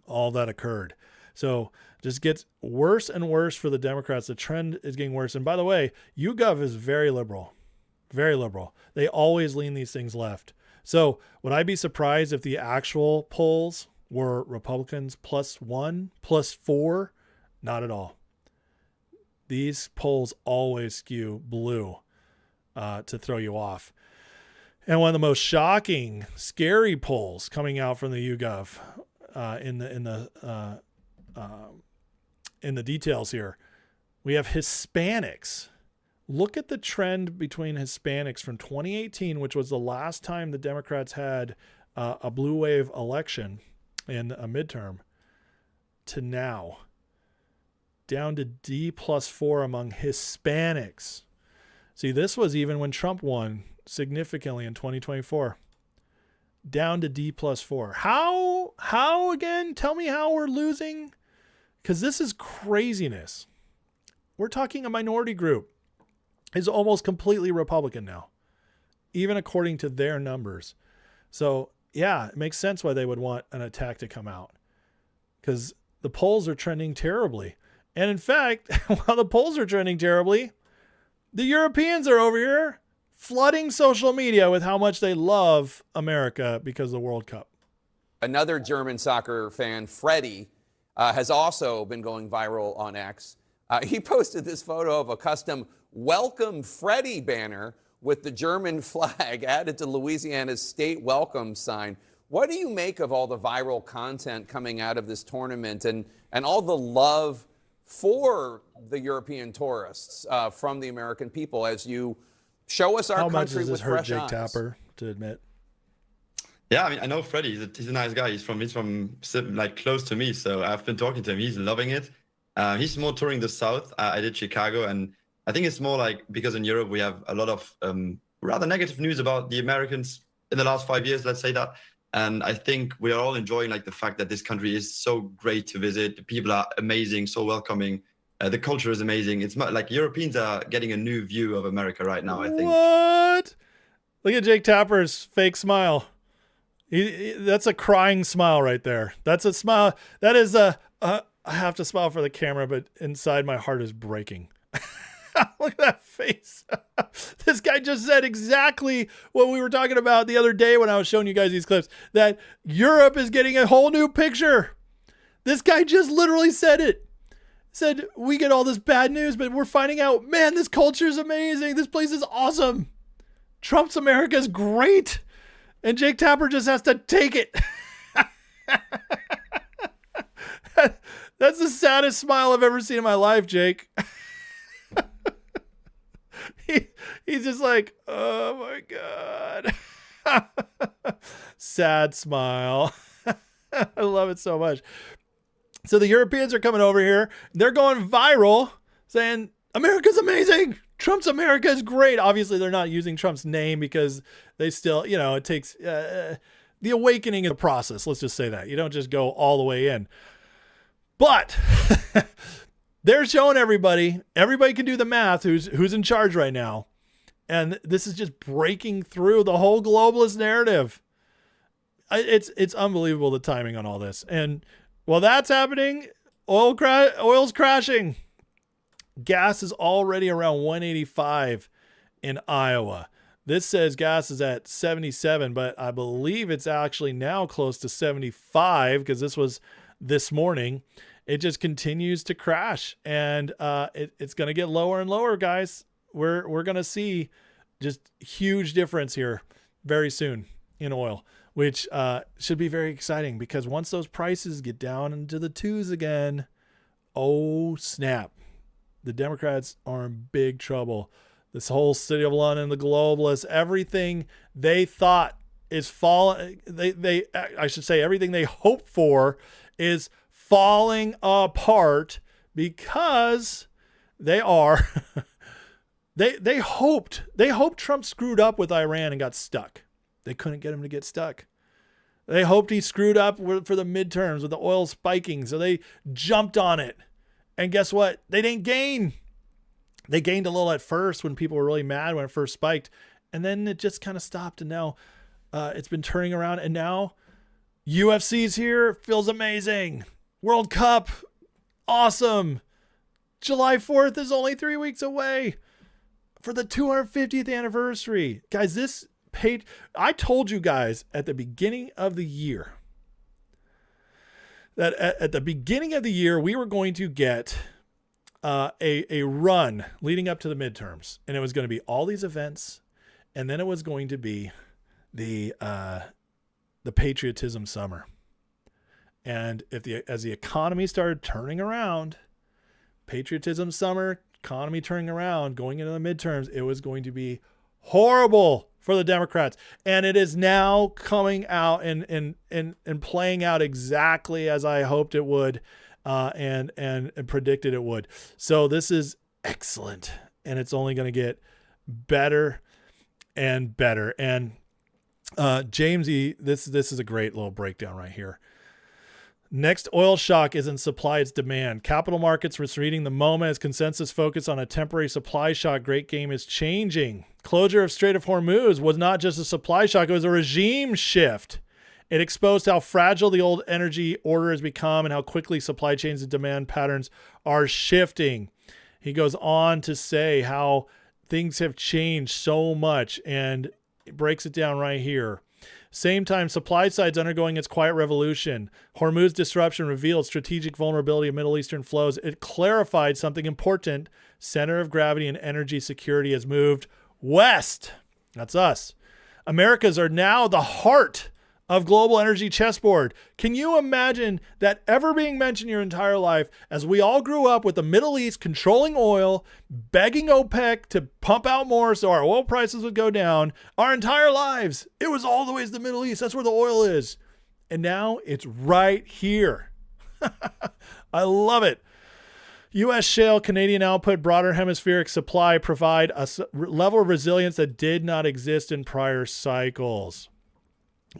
All that occurred. So just gets worse and worse for the Democrats. The trend is getting worse. And by the way, YouGov is very liberal. Very liberal. They always lean these things left. So would I be surprised if the actual polls were Republicans +1, +4? Not at all. These polls always skew blue to throw you off. And one of the most shocking, scary polls coming out from the YouGov in the details here, we have Hispanics. Look at the trend between Hispanics from 2018, which was the last time the Democrats had a blue wave election in a midterm, to now. Down to D+4 among Hispanics. See, this was even when Trump won significantly in 2024. Down to D+4. How again? Tell me how we're losing. Because this is craziness. We're talking a minority group is almost completely Republican now, even according to their numbers. So yeah, it makes sense why they would want an attack to come out, because the polls are trending terribly. And in fact, while the polls are trending terribly, the Europeans are over here flooding social media with how much they love America because of the World Cup. Another German soccer fan, Freddie, has also been going viral on X. He posted this photo of a custom Welcome Freddie banner with the German flag added to Louisiana's state welcome sign. What do you make of all the viral content coming out of this tournament and all the love for the European tourists from the American people as you show us our country with fresh eyes? How much does this hurt Jake Tapper to admit? Yeah, I mean, I know Freddie. He's a nice guy. He's from like close to me, so I've been talking to him. He's loving it. He's more touring the South. I did Chicago, and I think it's more like because in Europe we have a lot of rather negative news about the Americans in the last 5 years, let's say that. And I think we are all enjoying like the fact that this country is so great to visit. The people are amazing, so welcoming. The culture is amazing. It's like Europeans are getting a new view of America right now, I think. What? Look at Jake Tapper's fake smile. That's a crying smile right there. That's a smile. That is I have to smile for the camera, but inside my heart is breaking. Look at that face. This guy just said exactly what we were talking about the other day when I was showing you guys these clips, that Europe is getting a whole new picture. This guy just literally said it. Said, we get all this bad news, but we're finding out, man, this culture is amazing. This place is awesome. Trump's America is great. And Jake Tapper just has to take it. That's the saddest smile I've ever seen in my life, Jake. He's just like, oh my God. Sad smile. I love it so much. So the Europeans are coming over here. They're going viral saying, America's amazing. Trump's America is great. Obviously, they're not using Trump's name because they still, it takes the awakening of the process. Let's just say that. You don't just go all the way in. But they're showing everybody can do the math who's in charge right now. And this is just breaking through the whole globalist narrative. It's unbelievable, the timing on all this. And while that's happening, oil's crashing. Gas is already around 185 in Iowa. This says gas is at 77, but I believe it's actually now close to 75 because this was this morning. It just continues to crash, and it's going to get lower and lower, guys. We're going to see just huge difference here very soon in oil, which should be very exciting because once those prices get down into the twos again, oh snap, the Democrats are in big trouble. This whole city of London, the globalists, everything they thought is falling. I should say everything they hoped for is falling apart because they are. They hoped Trump screwed up with Iran and got stuck. They couldn't get him to get stuck. They hoped he screwed up for the midterms with the oil spiking, so they jumped on it. And guess what? They didn't gain. They gained a little at first when people were really mad when it first spiked, and then it just kind of stopped, and now it's been turning around, and now UFC's here. Feels amazing. World Cup, awesome. July 4th is only 3 weeks away for the 250th anniversary. Guys, I told you guys at the beginning of the year that at the beginning of the year, we were going to get a run leading up to the midterms, and it was going to be all these events, and then it was going to be the patriotism summer. And as the economy started turning around, patriotism summer, economy turning around, going into the midterms, it was going to be horrible for the Democrats. And it is now coming out and playing out exactly as I hoped it would. And predicted it would. So this is excellent, and it's only going to get better and better. And Jamesy, this is a great little breakdown right here. Next oil shock isn't supply, it's demand. Capital markets misreading the moment as consensus focus on a temporary supply shock. Great game is changing. Closure of Strait of Hormuz was not just a supply shock, it was a regime shift. It exposed how fragile the old energy order has become and how quickly supply chains and demand patterns are shifting. He goes on to say how things have changed so much, and it breaks it down right here. Same time, supply side's undergoing its quiet revolution. Hormuz disruption revealed strategic vulnerability of Middle Eastern flows. It clarified something important. Center of gravity and energy security has moved west. That's us. Americas are now the heart of global energy chessboard. Can you imagine that ever being mentioned your entire life, as we all grew up with the Middle East controlling oil, begging OPEC to pump out more so our oil prices would go down our entire lives? It was all the ways to the Middle East. That's where the oil is. And now it's right here. I love it. U.S. shale, Canadian output, broader hemispheric supply provide a level of resilience that did not exist in prior cycles.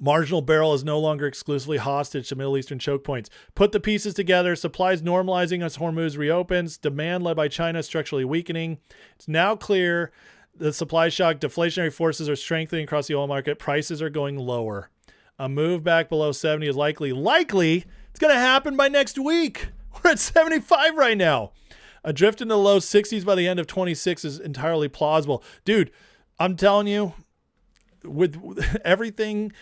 Marginal barrel is no longer exclusively hostage to Middle Eastern choke points. Put the pieces together. Supplies normalizing as Hormuz reopens. Demand led by China structurally weakening. It's now clear the supply shock deflationary forces are strengthening across the oil market. Prices are going lower. A move back below 70 is likely. It's going to happen by next week. We're at 75 right now. A drift into the low 60s by the end of 26 is entirely plausible. Dude, I'm telling you, with everything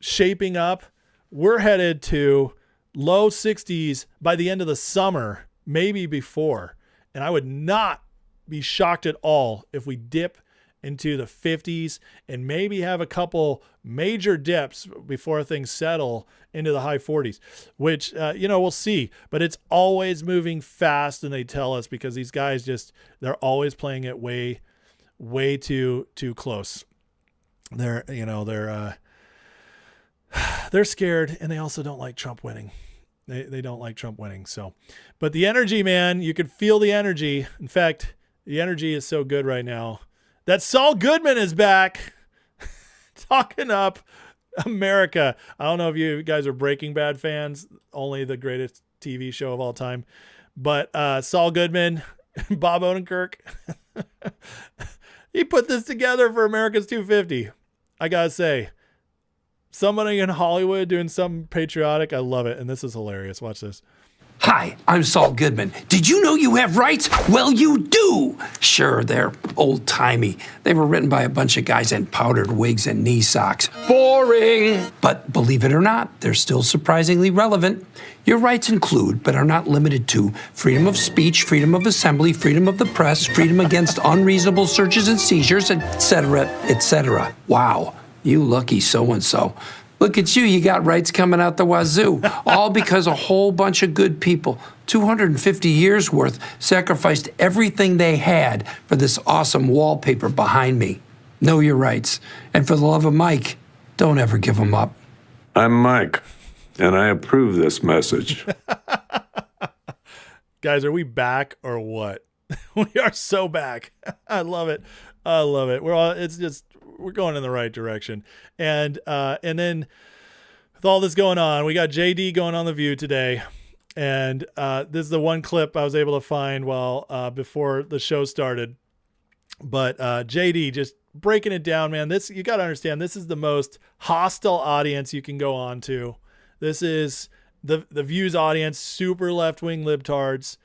shaping up, we're headed to low 60s by the end of the summer, maybe before. And I would not be shocked at all if we dip into the 50s and maybe have a couple major dips before things settle into the high 40s, which, we'll see. But it's always moving fast, and they tell us, because these guys they're always playing it way, way too close. They're scared, and they also don't like Trump winning. They don't like Trump winning. So, but the energy, man, you could feel the energy. In fact, the energy is so good right now that Saul Goodman is back talking up America. I don't know if you guys are Breaking Bad fans, only the greatest TV show of all time, but Saul Goodman, Bob Odenkirk, he put this together for America's 250. I gotta say, somebody in Hollywood doing something patriotic, I love it. And this is hilarious. Watch this. Hi, I'm Saul Goodman. Did you know you have rights? Well, you do. Sure, they're old-timey. They were written by a bunch of guys in powdered wigs and knee socks. Boring! But believe it or not, they're still surprisingly relevant. Your rights include, but are not limited to, freedom of speech, freedom of assembly, freedom of the press, freedom against unreasonable searches and seizures, etc., etc. Wow, you lucky so-and-so. Look at you, you got rights coming out the wazoo, all because a whole bunch of good people, 250 years worth, sacrificed everything they had for this awesome wallpaper behind me. Know your rights. And for the love of Mike, don't ever give them up. I'm Mike, and I approve this message. Guys, are we back or what? We are so back. I love it. I love it. We're going in the right direction. And then with all this going on, we got JD going on The View today. And this is the one clip I was able to find before the show started. But JD just breaking it down, man. You got to understand, this is the most hostile audience you can go on to. This is the View's audience, super left-wing libtards,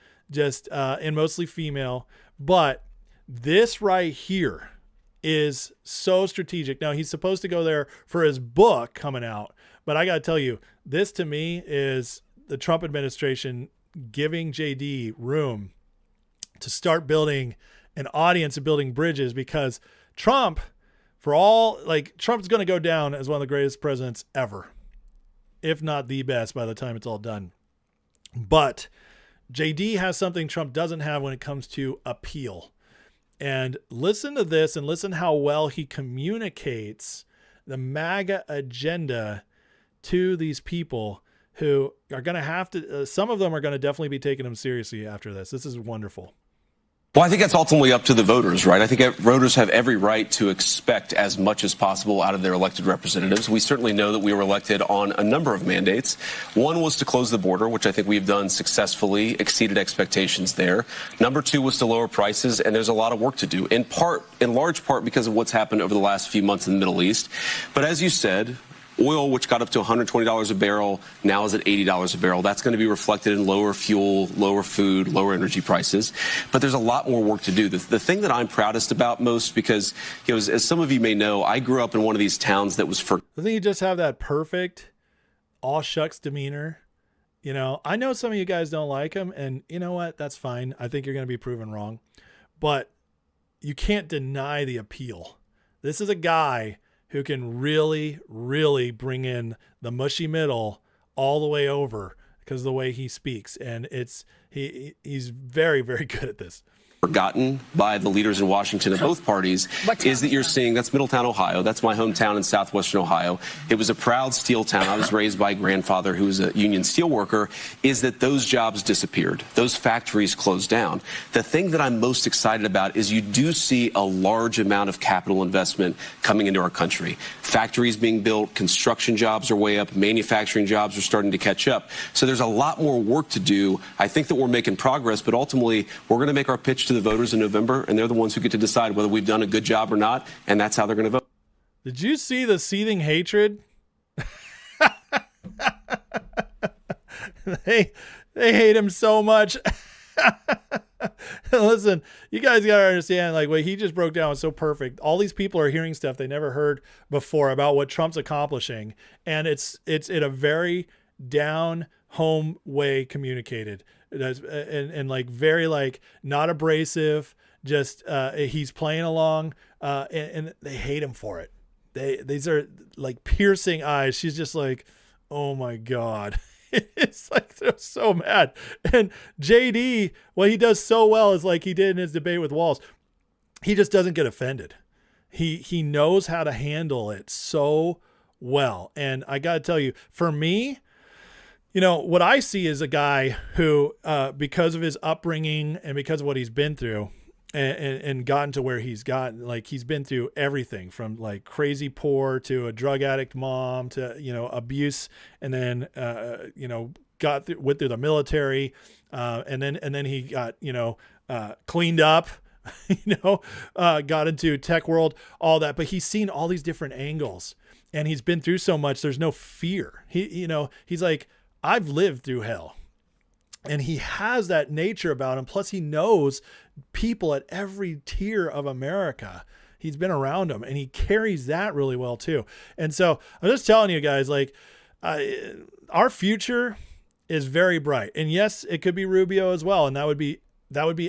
and mostly female. But this right here is so strategic. Now, he's supposed to go there for his book coming out, but I got to tell you, this to me is the Trump administration giving JD room to start building an audience and building bridges, because Trump's going to go down as one of the greatest presidents ever, if not the best by the time it's all done. But JD has something Trump doesn't have when it comes to appeal. And listen to this and listen how well he communicates the MAGA agenda to these people who are going to have to, some of them are going to definitely be taking him seriously after this. This is wonderful. Well, I think that's ultimately up to the voters, right? I think voters have every right to expect as much as possible out of their elected representatives. We certainly know that we were elected on a number of mandates. One was to close the border, which I think we've done successfully, exceeded expectations there. Number two was to lower prices, and there's a lot of work to do, in large part because of what's happened over the last few months in the Middle East. But as you said, oil, which got up to $120 a barrel, now is at $80 a barrel. That's going to be reflected in lower fuel, lower food, lower energy prices. But there's a lot more work to do. The thing that I'm proudest about most, because, as some of you may know, I grew up in one of these towns that was Doesn't he just have that perfect all shucks demeanor? I know some of you guys don't like him, and you know what? That's fine. I think you're going to be proven wrong. But you can't deny the appeal. This is a guy who can really, really bring in the mushy middle all the way over because of the way he speaks. And he's very, very good at this. Forgotten by the leaders in Washington of both parties is that you're seeing, that's Middletown, Ohio. That's my hometown in southwestern Ohio. It was a proud steel town. I was raised by a grandfather who was a union steel worker. Is that those jobs disappeared. Those factories closed down. The thing that I'm most excited about is you do see a large amount of capital investment coming into our country. Factories being built, construction jobs are way up, manufacturing jobs are starting to catch up. So there's a lot more work to do. I think that we're making progress, but ultimately we're going to make our pitch to the voters in November, and they're the ones who get to decide whether we've done a good job or not, and that's how they're going to vote. Did you see the seething hatred? They hate him so much. Listen, you guys got to understand, what he just broke down was so perfect. All these people are hearing stuff they never heard before about what Trump's accomplishing, and it's in a very down home way communicated. And very not abrasive, just he's playing along, and they hate him for it. These are piercing eyes. She's just oh my God. It's they're so mad. And JD, what he does so well is he did in his debate with Walz, he just doesn't get offended. He knows how to handle it so well. And I got to tell you, for me, what I see is a guy who, because of his upbringing and because of what he's been through and gotten to where he's gotten, he's been through everything from crazy poor to a drug addict mom to, abuse. And then, went through the military. And then he got, cleaned up, got into tech world, all that. But he's seen all these different angles and he's been through so much. There's no fear. He's I've lived through hell. And he has that nature about him. Plus he knows people at every tier of America. He's been around them, and he carries that really well too. And so I'm just telling you guys, like, our future is very bright. And yes, it could be Rubio as well. And that would be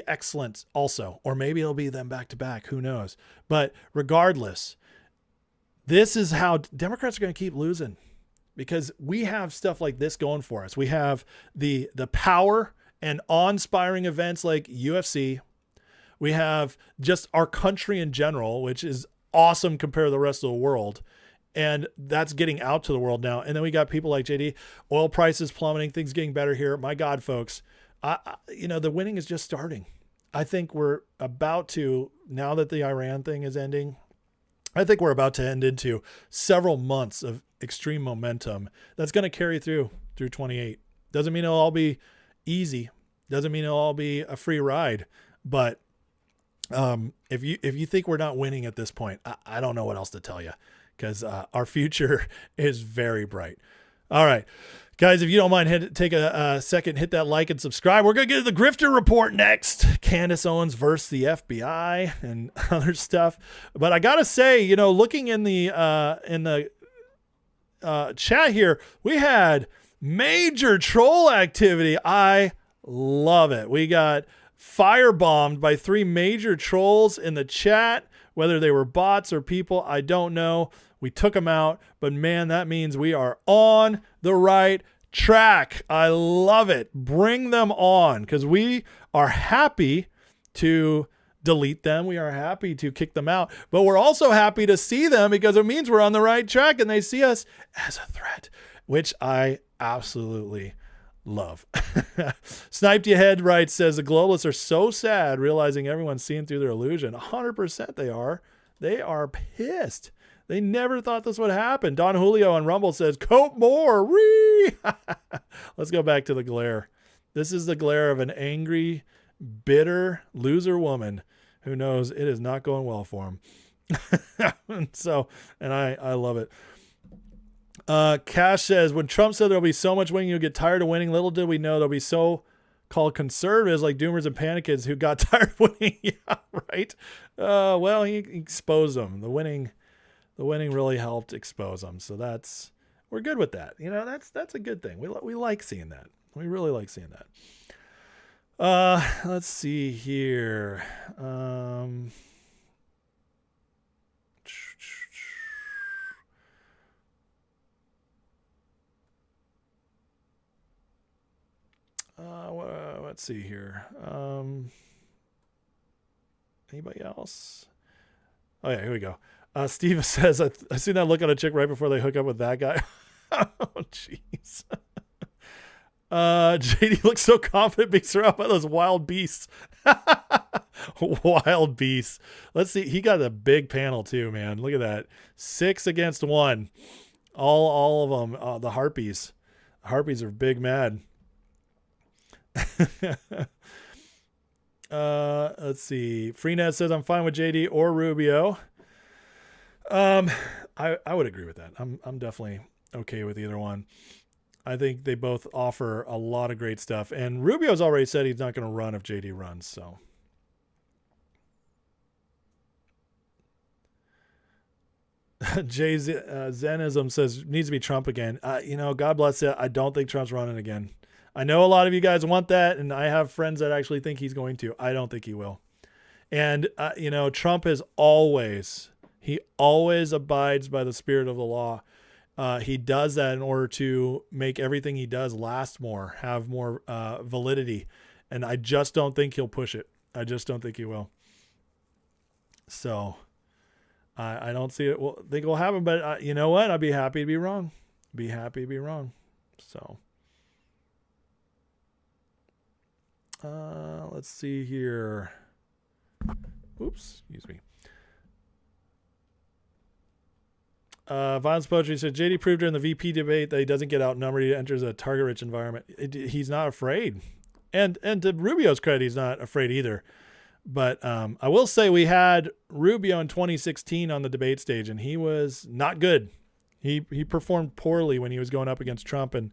excellent also. Or maybe it'll be them back to back. Who knows? But regardless, this is how Democrats are going to keep losing, because we have stuff like this going for us. We have the power and awe-inspiring events like UFC. We have just our country in general, which is awesome compared to the rest of the world. And that's getting out to the world now. And then we got people like JD, oil prices plummeting, things getting better here. My God, folks, the winning is just starting. I think we're about to, now that the Iran thing is ending, I think we're about to end into several months of extreme momentum that's going to carry through 28. Doesn't mean it'll all be easy. Doesn't mean it'll all be a free ride. But if you think we're not winning at this point, I don't know what else to tell you, because our future is very bright. All right, guys, if you don't mind, take a second, hit that like and subscribe. We're going to get to the Grifter Report next. Candace Owens versus the FBI and other stuff. But I got to say, looking in the chat here, we had major troll activity. I love it. We got firebombed by 3 major trolls in the chat, whether they were bots or people, I don't know. We took them out, but man, that means we are on the right track. I love it. Bring them on, because we are happy to delete them. We are happy to kick them out, but we're also happy to see them, because it means we're on the right track and they see us as a threat, which I absolutely love. Sniped You Head writes, says the globalists are so sad realizing everyone's seeing through their illusion. 100% they are. They are pissed. They never thought this would happen. Don Julio on Rumble says, cope more. Ree! Let's go back to the glare. This is the glare of an angry, bitter loser woman who knows it is not going well for him. and I love it. Kash says, when Trump said there'll be so much winning, you'll get tired of winning. Little did we know there'll be so-called conservatives like Doomers and Panickins who got tired of winning. Yeah, right. Well, he exposed them. The winning really helped expose them. So we're good with that. That's a good thing. We like seeing that. We really like seeing that. Let's see here. Let's see here. Anybody else? Oh yeah, here we go. Steve says, I seen that look on a chick right before they hook up with that guy. Oh, jeez. JD looks so confident being surrounded by those wild beasts. Wild beasts. Let's see. He got a big panel too, man. Look at that. 6 against 1. All of them. The harpies. Harpies are big mad. Let's see. Freenet says, I'm fine with JD or Rubio. I would agree with that. I'm definitely okay with either one. I think they both offer a lot of great stuff, and Rubio's already said he's not going to run if JD runs. So Jay Zenism says needs to be Trump again. God bless it. I don't think Trump's running again. I know a lot of you guys want that, and I have friends that actually think he's going to. I don't think he will. And Trump is always abides by the spirit of the law. He does that in order to make everything he does last more, have more validity. And I just don't think he'll push it. I just don't think he will. So I don't see it. Well, think it will happen, but you know what? I'd be happy to be wrong. Be happy to be wrong. So let's see here. Oops, excuse me. Violence Poetry said, JD proved during the VP debate that he doesn't get outnumbered. He enters a target-rich environment. He's not afraid. And to Rubio's credit, he's not afraid either. But I will say we had Rubio in 2016 on the debate stage, and he was not good. He performed poorly when he was going up against Trump and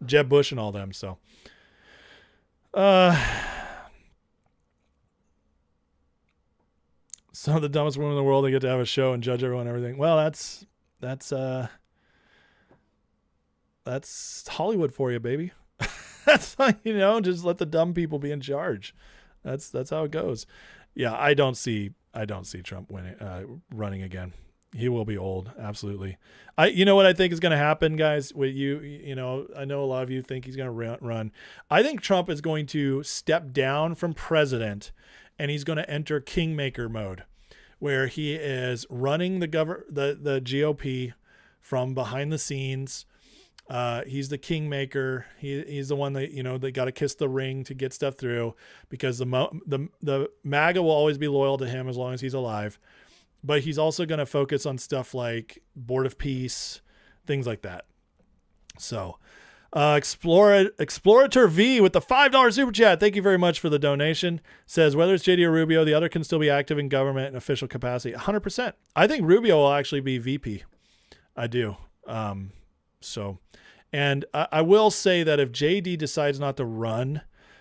Jeb Bush and all them. So Some of the dumbest women in the world, they get to have a show and judge everyone and everything. Well, that's Hollywood for you, baby. That's how, just let the dumb people be in charge. That's how it goes. Yeah, I don't see Trump running again. He will be old, absolutely. What I think is going to happen, guys. With I know a lot of you think he's going to run. I think Trump is going to step down from president, and he's going to enter kingmaker mode, where he is running the GOP from behind the scenes. He's the kingmaker. He's the one that they got to kiss the ring to get stuff through, because the MAGA will always be loyal to him as long as he's alive. But he's also going to focus on stuff like Board of Peace, things like that. So, Explorator V with the $5 super chat. Thank you very much for the donation. Says, whether it's JD or Rubio, the other can still be active in government and official capacity. 100%. I think Rubio will actually be VP. I do. And I will say that if JD decides not to run,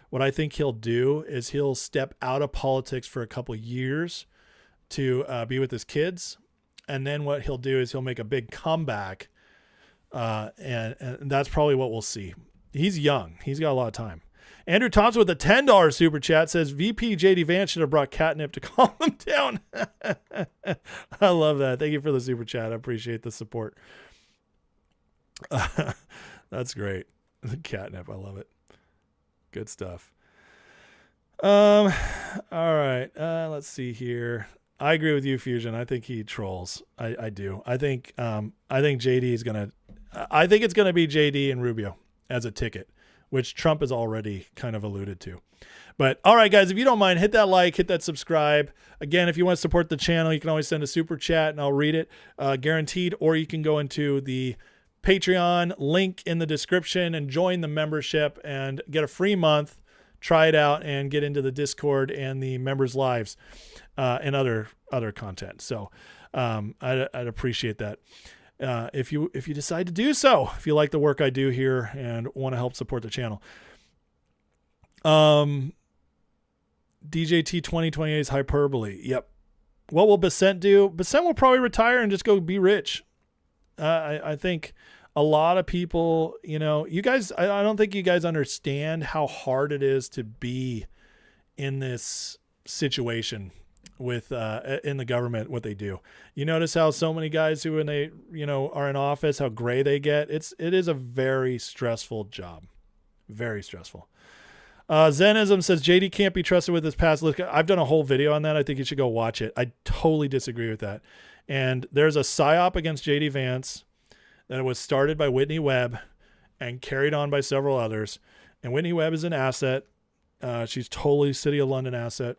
what I think he'll do is he'll step out of politics for a couple years to be with his kids. And then what he'll do is he'll make a big comeback. And that's probably what we'll see. He's young. He's got a lot of time. Andrew Thompson with a $10 super chat says, VP JD Vance should have brought catnip to calm him down. I love that. Thank you for the super chat. I appreciate the support. That's great. Catnip. I love it. Good stuff. All right. Let's see here. I agree with you, Fusion. I think he trolls. I do. I think JD is going to, I think it's going to be JD and Rubio as a ticket, which Trump has already kind of alluded to. But all right, guys, if you don't mind, hit that like, hit that subscribe. Again, if you want to support the channel, you can always send a super chat and I'll read it, guaranteed, or you can go into the Patreon link in the description and join the membership and get a free month, try it out, and get into the Discord and the members' lives and other content. So I'd appreciate that if you decide to do so, if you like the work I do here and want to help support the channel. DJT 2028 is hyperbole. Yep. What will Bessent do? Bessent will probably retire and just go be rich. I think a lot of people, you guys, I don't think you guys understand how hard it is to be in this situation with, in the government, what they do. You notice how so many guys who, when they, are in office, how gray they get. It is a very stressful job. Very stressful. Zenism says JD can't be trusted with his past. Look, I've done a whole video on that. I think you should go watch it. I totally disagree with that. And there's a psyop against JD Vance that was started by Whitney Webb and carried on by several others. And Whitney Webb is an asset. She's totally City of London asset.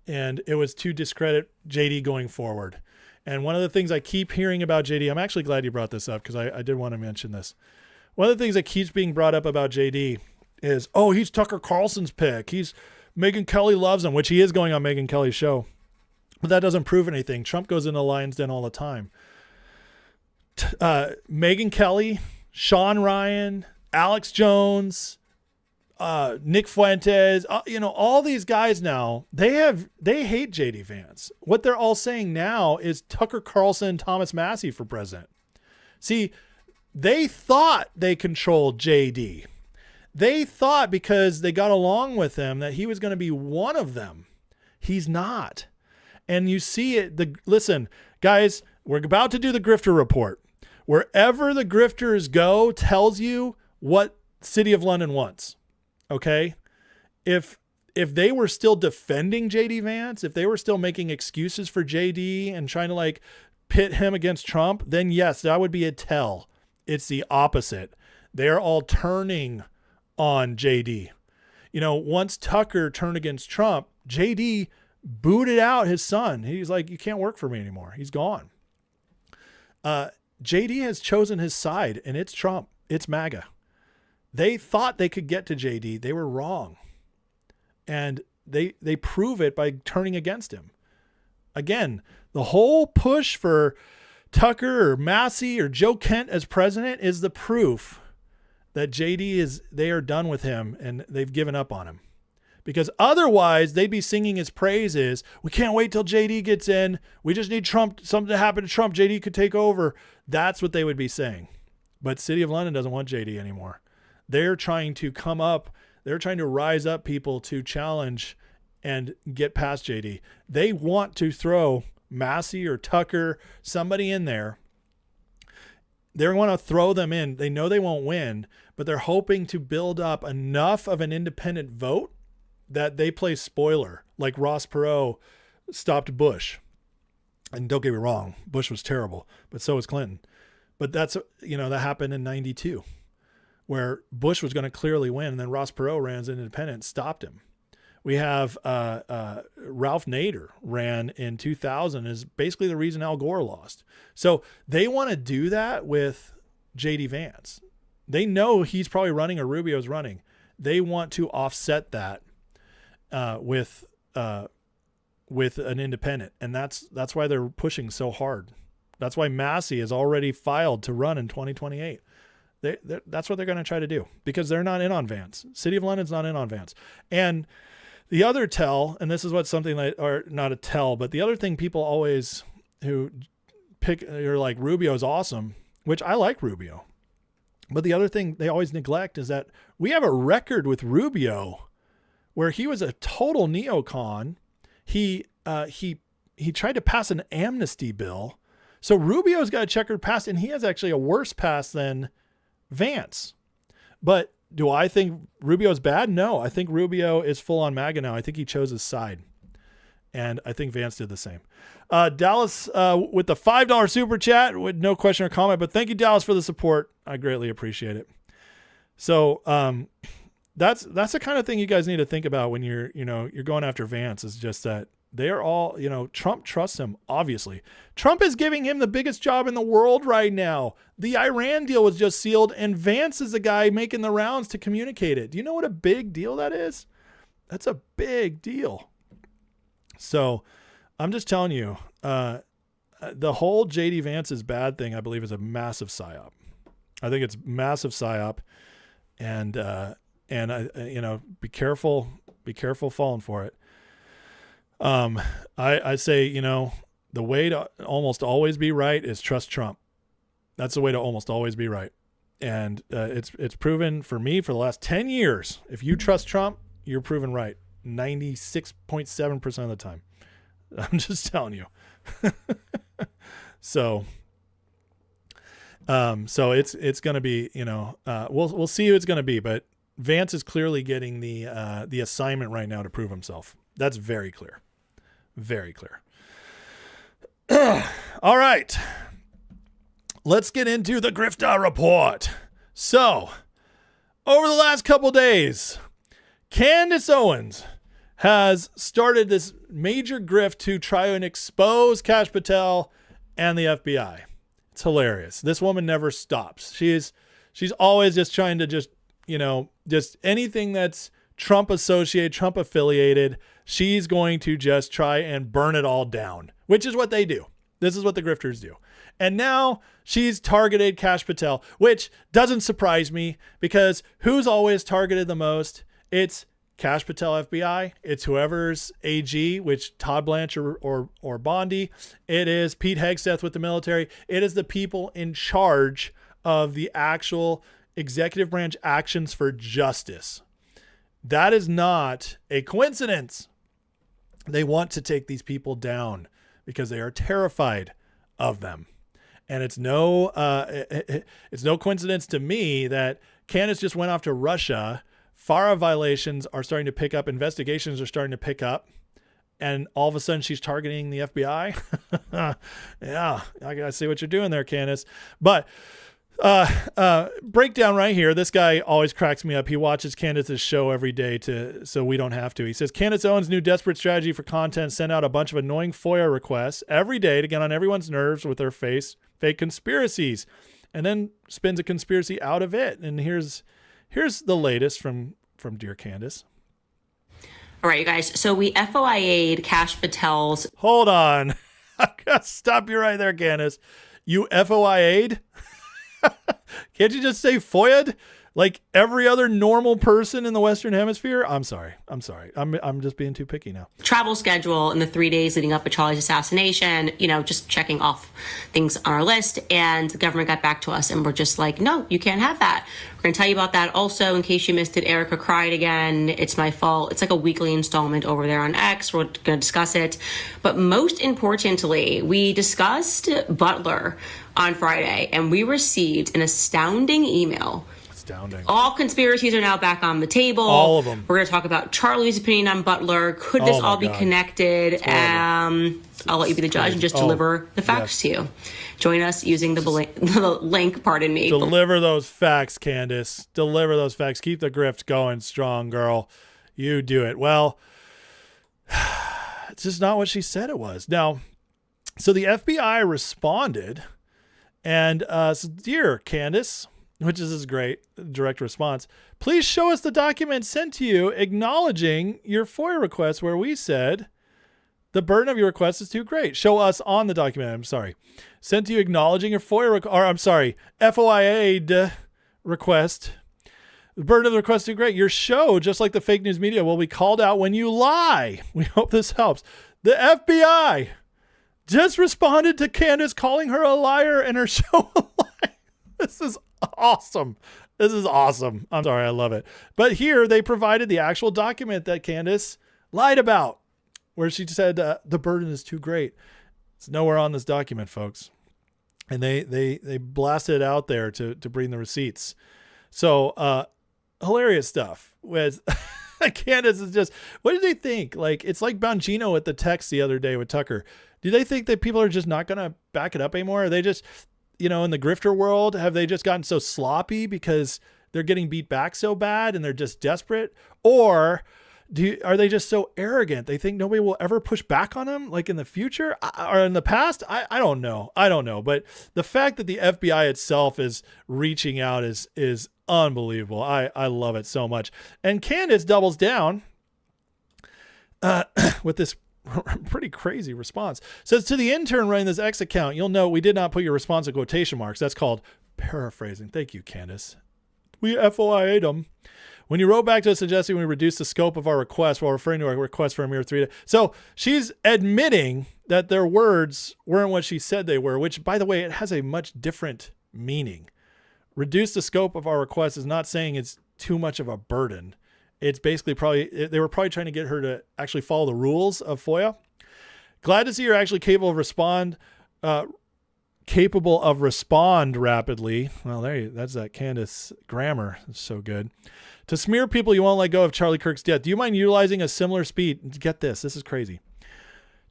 And it was to discredit JD going forward. And one of the things I keep hearing about JD, I'm actually glad you brought this up because I did want to mention this. One of the things that keeps being brought up about JD is, oh, he's Tucker Carlson's pick. He's Megyn Kelly loves him, which he is going on Megyn Kelly's show. But that doesn't prove anything. Trump goes into Lion's Den all the time. Megyn Kelly, Sean Ryan, Alex Jones, Nick Fuentes, all these guys now, they hate JD Vance. What they're all saying now is Tucker Carlson, Thomas Massie for president. See, they thought they controlled JD. They thought because they got along with him that he was going to be one of them. He's not. And you see it. Listen, guys, we're about to do the grifter report. Wherever the grifters go tells you what City of London wants. Okay? If they were still defending JD Vance, if they were still making excuses for JD and trying to pit him against Trump, then yes, that would be a tell. It's the opposite. They're all turning on JD. Once Tucker turned against Trump, JD booted out his son. He's like, you can't work for me anymore. He's gone. JD has chosen his side, and it's Trump. It's MAGA. They thought they could get to JD. They were wrong. And they prove it by turning against him. Again, the whole push for Tucker or Massie or Joe Kent as president is the proof that JD they are done with him and they've given up on him. because otherwise they'd be singing his praises. We can't wait till JD gets in. We just need Trump, something to happen to Trump. JD could take over. That's what they would be saying. But City of London doesn't want JD anymore. They're trying to come up. They're trying to rise up people to challenge and get past JD. They want to throw Massey or Tucker, somebody in there. They want to throw them in. They know they won't win, but they're hoping to build up enough of an independent vote that they play spoiler, like Ross Perot stopped Bush. And don't get me wrong, Bush was terrible, but so was Clinton. But that's, that happened in 92, where Bush was going to clearly win, and then Ross Perot ran as an independent, stopped him. We have Ralph Nader ran in 2000 is basically the reason Al Gore lost. So they want to do that with J.D. Vance. They know he's probably running or Rubio's running. They want to offset that with an independent, and that's why they're pushing so hard. That's why Massey is already filed to run in 2028. That's what they're going to try to do, because they're not in on Vance. City of London's not in on Vance. And the other tell, and this is what something like, or not a tell, but the other thing people always who pick, are like, Rubio's awesome, which I like Rubio. But the other thing they always neglect is that we have a record with Rubio where he was a total neocon. He tried to pass an amnesty bill. So Rubio's got a checkered past, and he has actually a worse past than Vance. But do I think Rubio's bad? No, I think Rubio is full on MAGA now. I think he chose his side. And I think Vance did the same. Dallas with the $5 super chat with no question or comment, but thank you, Dallas, for the support. I greatly appreciate it. So that's the kind of thing you guys need to think about when you're going after Vance, is just that they are all, Trump trusts him, obviously. Trump is giving him the biggest job in the world right now. The Iran deal was just sealed, and Vance is the guy making the rounds to communicate it. Do you know what a big deal that is? That's a big deal. So I'm just telling you, the whole J.D. Vance is bad thing, I believe, is a massive psyop. I think it's massive psyop, and I, be careful falling for it. I say, the way to almost always be right is trust Trump. That's the way to almost always be right. And it's proven for me for the last 10 years. If you trust Trump, you're proven right 96.7% of the time. I'm just telling you. So it's going to be, we'll see who it's going to be, but Vance is clearly getting the assignment right now to prove himself. That's very clear. Very clear. All right. Let's get into the Grifter Report. So, over the last couple days, Candace Owens has started this major grift to try and expose Kash Patel and the FBI. It's hilarious. This woman never stops. She's always just trying to just anything that's Trump associated, Trump affiliated, she's going to just try and burn it all down, which is what they do. This is what the grifters do. And now she's targeted Kash Patel, which doesn't surprise me, because who's always targeted the most? It's Kash Patel FBI. It's whoever's AG, which Todd Blanchard or Bondi. It is Pete Hegseth with the military. It is the people in charge of the actual executive branch actions for justice. That is not a coincidence. They want to take these people down because they are terrified of them. And it's no coincidence to me that Candace just went off to Russia. FARA violations are starting to pick up. Investigations are starting to pick up. And all of a sudden she's targeting the FBI. Yeah, I gotta see what you're doing there, Candace. But breakdown right here. This guy always cracks me up. He watches Candace's show every day so we don't have to. He says, Candace Owens' new desperate strategy for content sent out a bunch of annoying FOIA requests every day to get on everyone's nerves with their fake conspiracies, and then spins a conspiracy out of it. And here's the latest from dear Candace. All right, you guys. So we FOIA'd Kash Patel's. Hold on. I gotta stop you right there, Candace. You FOIA'd? Can't you just say FOIA'd? like every other normal person in the Western Hemisphere. I'm sorry. I'm just being too picky now. Travel schedule in the 3 days leading up to Charlie's assassination, just checking off things on our list. And the government got back to us and we're just like, no, you can't have that. We're going to tell you about that. Also, in case you missed it, Erica cried again. It's my fault. It's like a weekly installment over there on X. We're going to discuss it. But most importantly, we discussed Butler on Friday and we received an astounding email. All conspiracies are now back on the table. All of them. We're going to talk about Charlie's opinion on Butler. Could this all be connected? I'll let you be the judge and just deliver the facts to you. Join us using the link, pardon me. Deliver those facts, Candace. Deliver those facts. Keep the grift going strong, girl. You do it. Well, it's just not what she said it was. Now, so the FBI responded and said, "Dear Candace," which is this great direct response, "please show us the document sent to you acknowledging your FOIA request where we said the burden of your request is too great." Show us on the document. I'm sorry. Sent to you acknowledging your FOIA'd request. The burden of the request is too great. Your show, just like the fake news media, will be called out when you lie. We hope this helps. The FBI just responded to Candace calling her a liar and her show a lie. This is awesome. This is awesome. I'm sorry. I love it. But here they provided the actual document that Candace lied about, where she said the burden is too great. It's nowhere on this document, folks. And they blasted it out there to bring the receipts. So hilarious stuff with Candace is just, what did they think? Like, it's like Bongino at the text the other day with Tucker. Do they think that people are just not going to back it up anymore? Are they just, in the grifter world, have they just gotten so sloppy because they're getting beat back so bad and they're just desperate? Or are they just so arrogant they think nobody will ever push back on them, like in the future or in the past? I don't know. But the fact that the FBI itself is reaching out is unbelievable. I love it so much. And Candace doubles down with this pretty crazy response. Says, to the intern running this X account, you'll note we did not put your response in quotation marks. That's called paraphrasing. Thank you, Candace. We FOIA'd them. When you wrote back to us suggesting we reduce the scope of our request while referring to our request for a mere 3 days. So she's admitting that their words weren't what she said they were, which, by the way, it has a much different meaning. Reduce the scope of our request is not saying it's too much of a burden. It's basically they were probably trying to get her to actually follow the rules of FOIA. Glad to see you're actually capable of respond rapidly. Well, that's that Candace grammar. It's so good. To smear people you won't let go of Charlie Kirk's death. Do you mind utilizing a similar speed? Get this. This is crazy.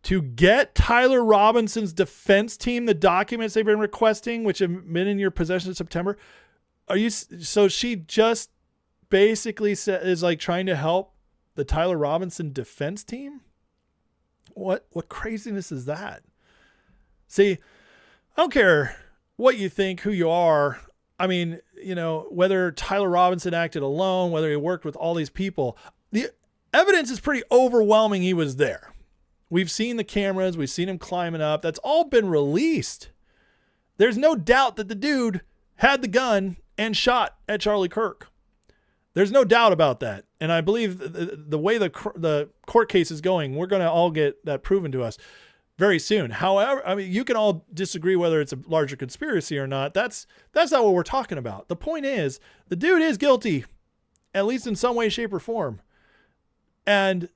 To get Tyler Robinson's defense team the documents they've been requesting, which have been in your possession in September. So she just basically is like trying to help the Tyler Robinson defense team? What craziness is that? See, I don't care what you think, who you are. I mean, whether Tyler Robinson acted alone, whether he worked with all these people, the evidence is pretty overwhelming he was there. We've seen the cameras. We've seen him climbing up. That's all been released. There's no doubt that the dude had the gun and shot at Charlie Kirk. There's no doubt about that. And I believe the way the court case is going, we're going to all get that proven to us very soon. However, I mean, you can all disagree whether it's a larger conspiracy or not. That's not what we're talking about. The point is, the dude is guilty, at least in some way, shape, or form. And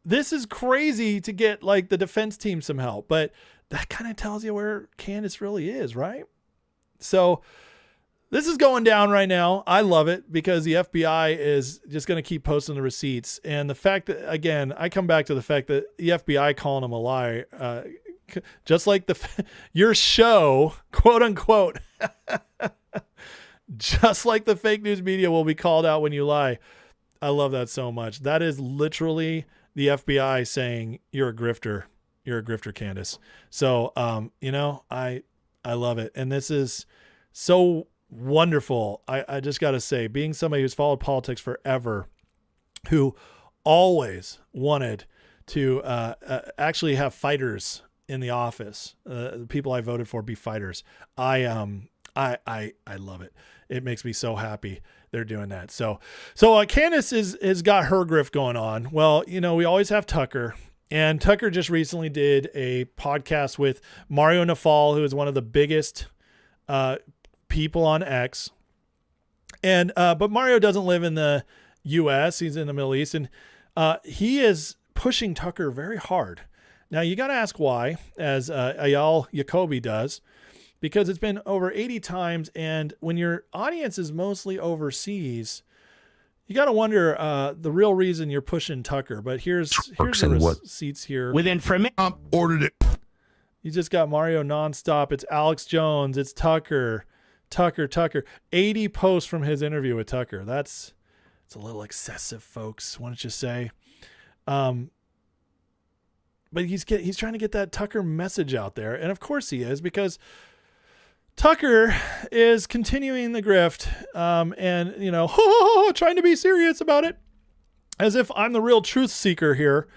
this is crazy to get like the defense team some help, but that kind of tells you where Candace really is, right? So this is going down right now. I love it because the FBI is just going to keep posting the receipts. And the fact that, again, I come back to the fact that the FBI calling them a lie, just like your show, quote unquote, just like the fake news media will be called out when you lie. I love that so much. That is literally the FBI saying you're a grifter. You're a grifter, Candace. So, I love it. And this is so wonderful. I just got to say, being somebody who's followed politics forever, who always wanted to actually have fighters in the office, the people I voted for be fighters. I I love it. It makes me so happy they're doing that. So Candace has got her grift going on. Well, we always have Tucker, and Tucker just recently did a podcast with Mario Nafal, who is one of the biggest people on X. And but Mario doesn't live in the U.S. He's in the Middle East, and he is pushing Tucker very hard. Now you got to ask why, as Ayal Jacoby does, because it's been over 80 times, and when your audience is mostly overseas, you got to wonder the real reason you're pushing Tucker. But here's the receipts here. With information, ordered it. You just got Mario nonstop. It's Alex Jones. It's Tucker. 80 posts from his interview with Tucker. It's a little excessive, folks. Why don't you say? But he's trying to get that Tucker message out there, and of course he is, because Tucker is continuing the grift, and trying to be serious about it, as if I'm the real truth seeker here.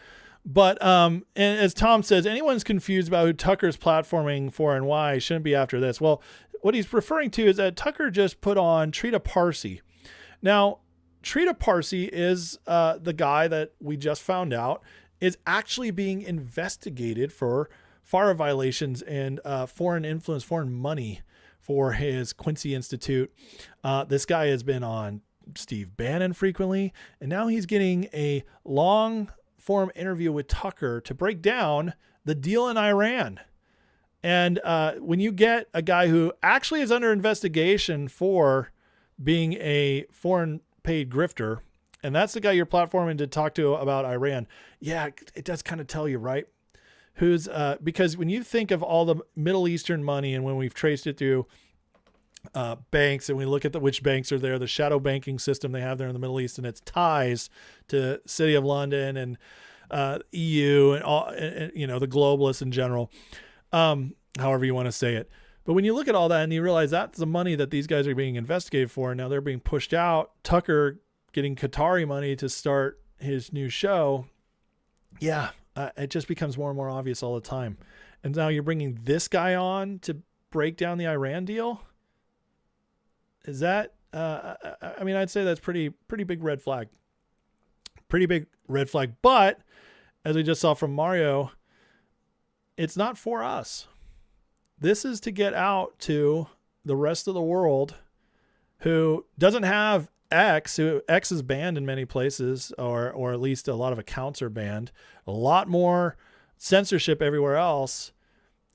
But and as Tom says, anyone's confused about who Tucker's platforming for and why shouldn't be after this. Well, what he's referring to is that Tucker just put on Trita Parsi. Now, Trita Parsi is the guy that we just found out is actually being investigated for FARA violations and foreign influence, foreign money for his Quincy Institute. This guy has been on Steve Bannon frequently, and now he's getting a long form interview with Tucker to break down the deal in Iran. And when you get a guy who actually is under investigation for being a foreign paid grifter, and that's the guy you're platforming to talk to about Iran, yeah, it does kind of tell you, right? Who's because when you think of all the Middle Eastern money, and when we've traced it through banks, and we look at which banks are there, the shadow banking system they have there in the Middle East, and its ties to City of London and EU and all, and, the globalists in general, however you want to say it. But when you look at all that and you realize that's the money that these guys are being investigated for, and now they're being pushed out, Tucker getting Qatari money to start his new show, yeah, it just becomes more and more obvious all the time. And now you're bringing this guy on to break down the Iran deal. Is that, I'd say that's pretty big red flag. Pretty big red flag. But as we just saw from Mario, it's not for us. This is to get out to the rest of the world who doesn't have X, who X is banned in many places, or at least a lot of accounts are banned, a lot more censorship everywhere else.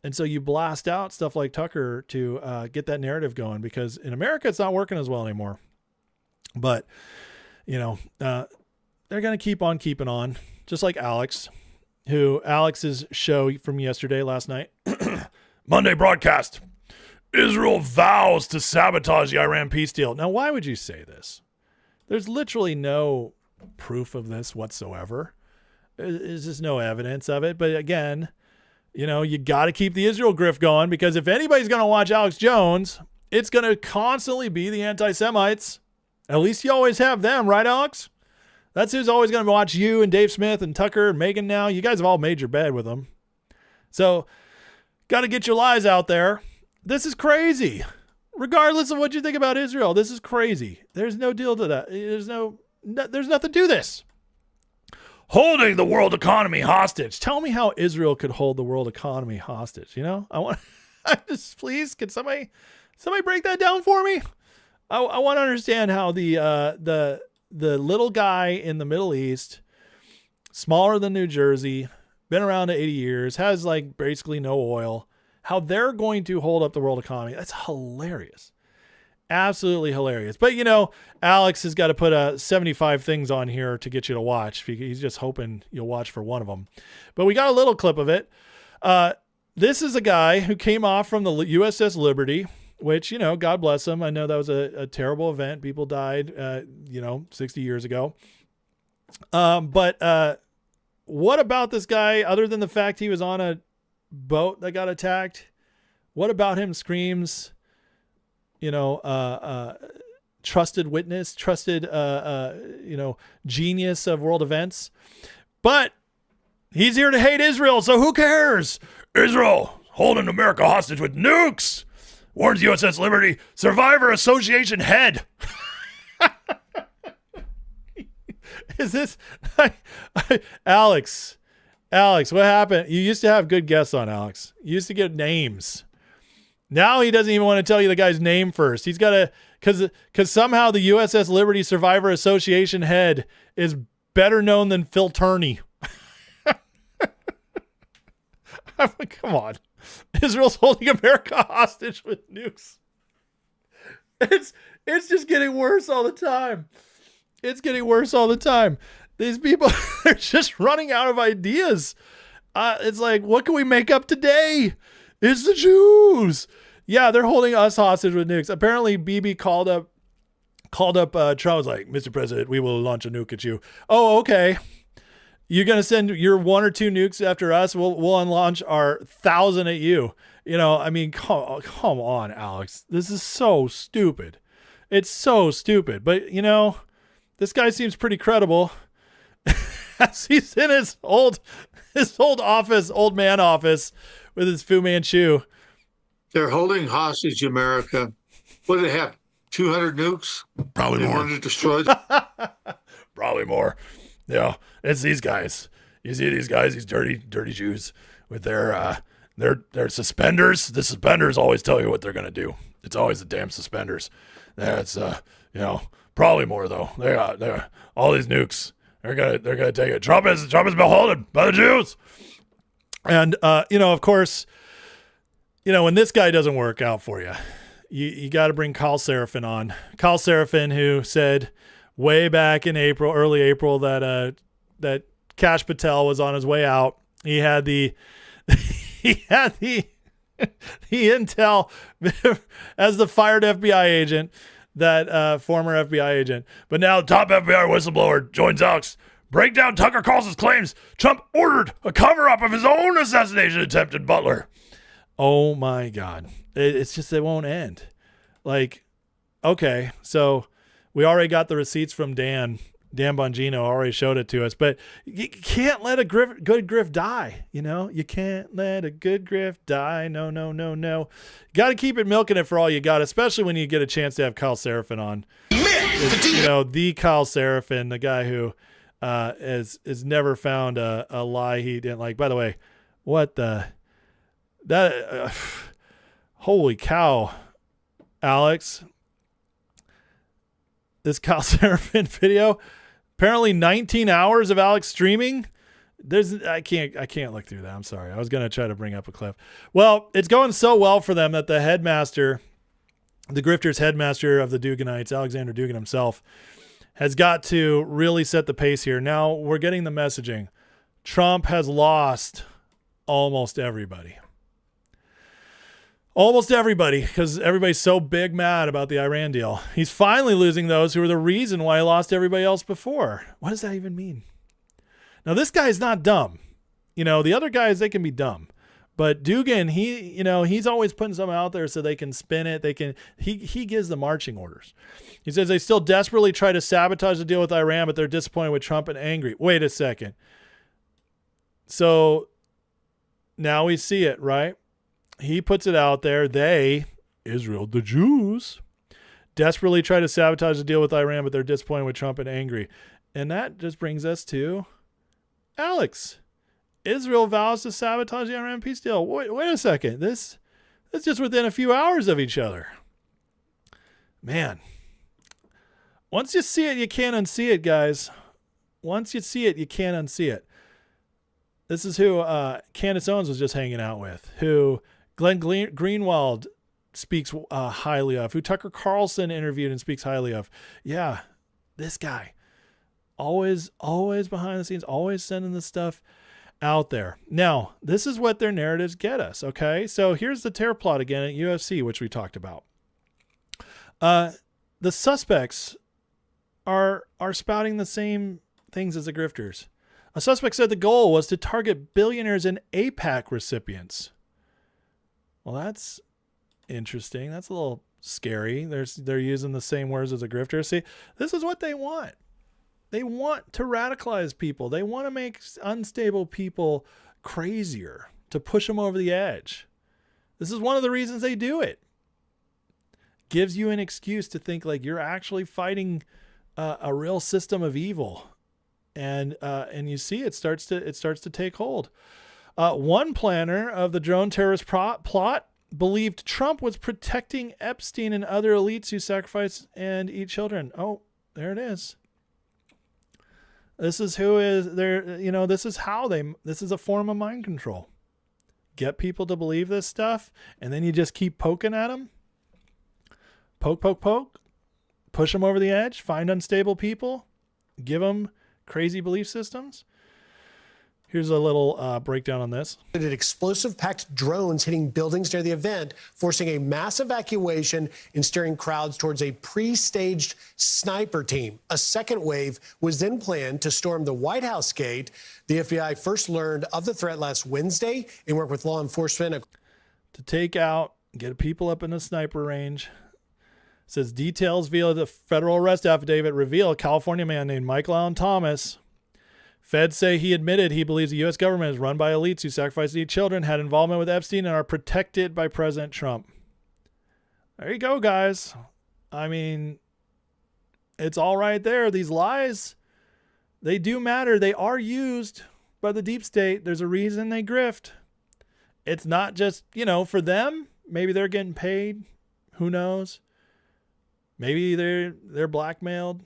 And so you blast out stuff like Tucker to get that narrative going, because in America, it's not working as well anymore. But, they're going to keep on keeping on, just like Alex's show from last night, Monday broadcast, Israel vows to sabotage the Iran peace deal. Now, why would you say this? There's literally no proof of this whatsoever. There's just no evidence of it. But again, you got to keep the Israel grift going, because if anybody's going to watch Alex Jones, it's going to constantly be the anti-Semites. At least you always have them, right, Alex? That's who's always going to watch you and Dave Smith and Tucker and Megan now. You guys have all made your bed with them. So got to get your lies out there. This is crazy. Regardless of what you think about Israel, this is crazy. There's no deal to that. There's nothing to this. Holding the world economy hostage. Tell me how Israel could hold the world economy hostage. Please, can somebody break that down for me? I want to understand how the little guy in the Middle East, smaller than New Jersey, been around 80 years, has basically no oil, how they're going to hold up the world economy. That's hilarious. Absolutely hilarious. But, Alex has got to put 75 things on here to get you to watch. He's just hoping you'll watch for one of them. But we got a little clip of it. This is a guy who came off from the USS Liberty, which, God bless him. I know that was a terrible event. People died, 60 years ago. But what about this guy, other than the fact he was on a boat that got attacked? What about him screams, trusted witness, trusted, genius of world events? But he's here to hate Israel, so who cares? Israel holding America hostage with nukes. warns USS Liberty Survivor Association head. Is this Alex? Alex, what happened? You used to have good guests on, Alex. You used to get names. Now he doesn't even want to tell you the guy's name first. He's got to, because somehow the USS Liberty Survivor Association head is better known than Phil Turney. I'm like, come on. Israel's holding America hostage with nukes. It's just getting worse all the time. It's getting worse all the time. These people are just running out of ideas. It's like, what can we make up today? It's the Jews. Yeah, they're holding us hostage with nukes. Apparently, Bibi called up Trump, was like, Mr. President, we will launch a nuke at you. Oh, okay. You're going to send your 1 or 2 nukes after us? We'll launch our 1,000 at you. You know, I mean, come on, Alex. This is so stupid. It's so stupid. But, you know, this guy seems pretty credible. As he's in his old office, old man office with his Fu Manchu. They're holding hostage America. What do they have? 200 nukes? Probably more. They want to destroy them? Probably more. Yeah, it's these guys. You see these guys, these dirty Jews with their suspenders. The suspenders always tell you what they're gonna do. It's always the damn suspenders. That's probably more though. They're all these nukes. They're gonna take it. Trump is beholden by the Jews. And of course, when this guy doesn't work out for you, you got to bring Kyle Seraphin on. Kyle Seraphin, who said way back in early April, that Kash Patel was on his way out. He had the intel as the fired FBI agent, that former FBI agent. But now top FBI whistleblower joins Alex. Break down Tucker Carlson's claims Trump ordered a cover-up of his own assassination attempt at Butler. Oh my God. It's just, it won't end. Like, okay, so we already got the receipts from Dan Bongino already showed it to us, but you can't let a good grift die. You can't let a good grift die. No. You got to keep it milking it for all you got, especially when you get a chance to have Kyle Seraphin on. The Kyle Seraphin, the guy who has never found a lie he didn't like. By the way, holy cow, Alex. This Kyle Seraphin video, apparently 19 hours of Alex streaming. I can't look through that. I'm sorry. I was going to try to bring up a clip. Well, it's going so well for them that the headmaster, the grifters headmaster of the Duganites, Alexander Dugan himself, has got to really set the pace here. Now we're getting the messaging. Trump has lost almost everybody. Almost everybody, because everybody's so big mad about the Iran deal. He's finally losing those who were the reason why he lost everybody else before. What does that even mean? Now, this guy's not dumb. The other guys, they can be dumb. But Dugan, he's always putting something out there so they can spin it. He gives the marching orders. He says they still desperately try to sabotage the deal with Iran, but they're disappointed with Trump and angry. Wait a second. So now we see it, right? He puts it out there. They, Israel, the Jews, desperately try to sabotage the deal with Iran, but they're disappointed with Trump and angry. And that just brings us to Alex. Israel vows to sabotage the Iran peace deal. Wait a second. This is just within a few hours of each other. Man. Once you see it, you can't unsee it, guys. Once you see it, you can't unsee it. This is who Candace Owens was just hanging out with, who Glenn Greenwald speaks highly of, who Tucker Carlson interviewed and speaks highly of. Yeah, this guy. Always behind the scenes, always sending this stuff out there. Now, this is what their narratives get us, okay? So here's the terror plot again at UFC, which we talked about. The suspects are spouting the same things as the grifters. A suspect said the goal was to target billionaires and AIPAC recipients. Well, that's interesting. That's a little scary. They're using the same words as a grifter. See, this is what they want. They want to radicalize people. They want to make unstable people crazier, to push them over the edge. This is one of the reasons they do it. gives you an excuse to think like you're actually fighting a real system of evil. And you see it starts to take hold. One planner of the drone terrorist plot believed Trump was protecting Epstein and other elites who sacrifice and eat children. Oh, there it is. This is who is there. You know, this is a form of mind control. Get people to believe this stuff, and then you just keep poking at them. Poke, poke, poke. Push them over the edge. Find unstable people. Give them crazy belief systems. Here's a little breakdown on this. Explosive-packed drones hitting buildings near the event, forcing a mass evacuation and steering crowds towards a pre-staged sniper team. A second wave was then planned to storm the White House gate. The FBI first learned of the threat last Wednesday and worked with law enforcement to take out, get people up in a sniper range. It says details via the federal arrest affidavit reveal a California man named Michael Allen Thomas. Feds say he admitted he believes the U.S. government is run by elites who sacrifice to eat children, had involvement with Epstein, and are protected by President Trump. There you go, guys. I mean, it's all right there. These lies, they do matter. They are used by the deep state. There's a reason they grift. It's not just, for them. Maybe they're getting paid. Who knows? Maybe they're blackmailed.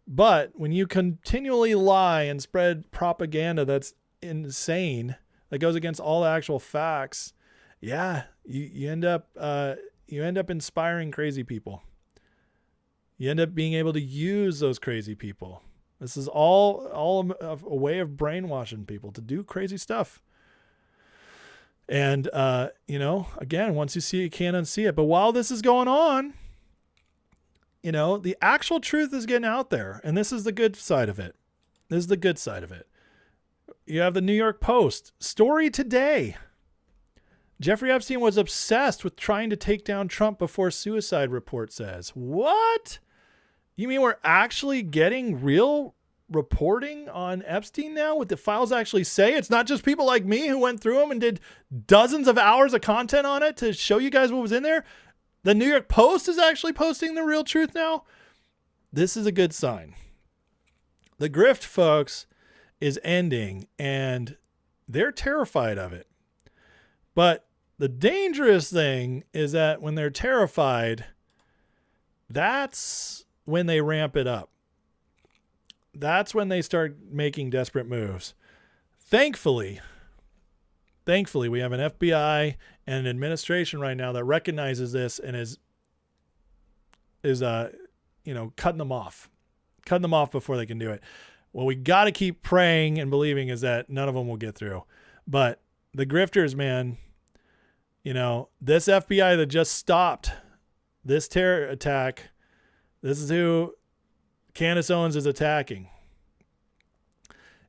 But when you continually lie and spread propaganda that's insane, that goes against all the actual facts, you end up inspiring crazy people. You end up being able to use those crazy people. This is all a way of brainwashing people to do crazy stuff. And again, once you see it, you can't unsee it. But while this is going on, the actual truth is getting out there, and this is the good side of it. This is the good side of it. You have the New York Post story today. Jeffrey Epstein was obsessed with trying to take down Trump before suicide, report says. What? You mean we're actually getting real reporting on Epstein now? What the files actually say? It's not just people like me who went through them and did dozens of hours of content on it to show you guys what was in there. The New York Post is actually posting the real truth now. This is a good sign. The grift, folks, is ending, and they're terrified of it. But the dangerous thing is that when they're terrified, that's when they ramp it up. That's when they start making desperate moves. Thankfully, we have an FBI and an administration right now that recognizes this and is cutting them off before they can do it. What we got to keep praying and believing is that none of them will get through. But the grifters, man, this FBI that just stopped this terror attack, this is who Candace Owens is attacking.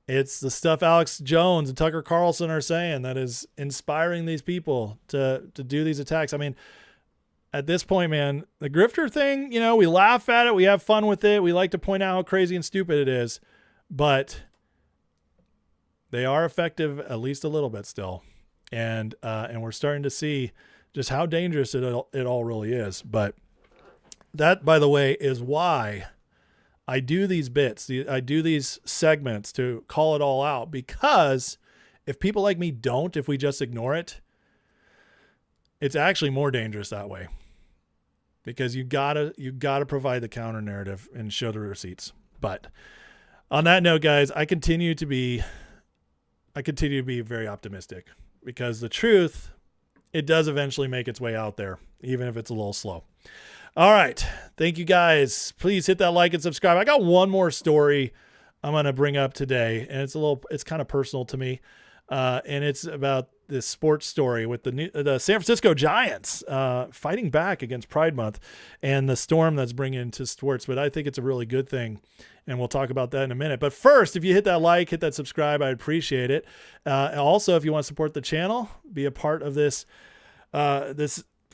It's the stuff Alex Jones and Tucker Carlson are saying that is inspiring these people to do these attacks. I mean, at this point, man, the grifter thing, we laugh at it. We have fun with it. We like to point out how crazy and stupid it is, but they are effective at least a little bit still. And we're starting to see just how dangerous it all really is. But that, by the way, is why I do these bits. I do these segments to call it all out, because if people like me don't, if we just ignore it, it's actually more dangerous that way, because you gotta provide the counter narrative and show the receipts. But on that note, guys, I continue to be very optimistic, because the truth, it does eventually make its way out there, even if it's a little slow. All right. Thank you, guys. Please hit that like and subscribe. I got one more story I'm going to bring up today, and it's kind of personal to me. And it's about this sports story with the San Francisco Giants fighting back against Pride Month and the storm that's bringing to sports. But I think it's a really good thing, and we'll talk about that in a minute. But first, if you hit that like, hit that subscribe, I'd appreciate it. Also, if you want to support the channel, be a part of this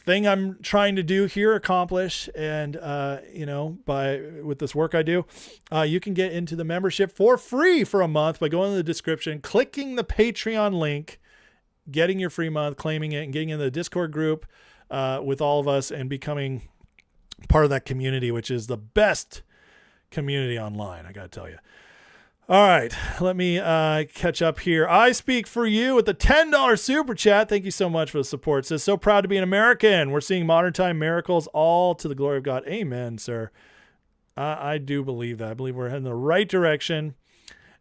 thing I'm trying to do here, accomplish, and with this work I do, you can get into the membership for free for a month by going to the description, clicking the Patreon link, getting your free month, claiming it, and getting in the Discord group. with all of us and becoming part of that community, which is the best community online, I got to tell you. All right, let me catch up here. I Speak For You with the $10 super chat. Thank you so much for the support. It says, so proud to be an American. We're seeing modern time miracles, all to the glory of God. Amen, sir. I do believe that. I believe we're heading the right direction,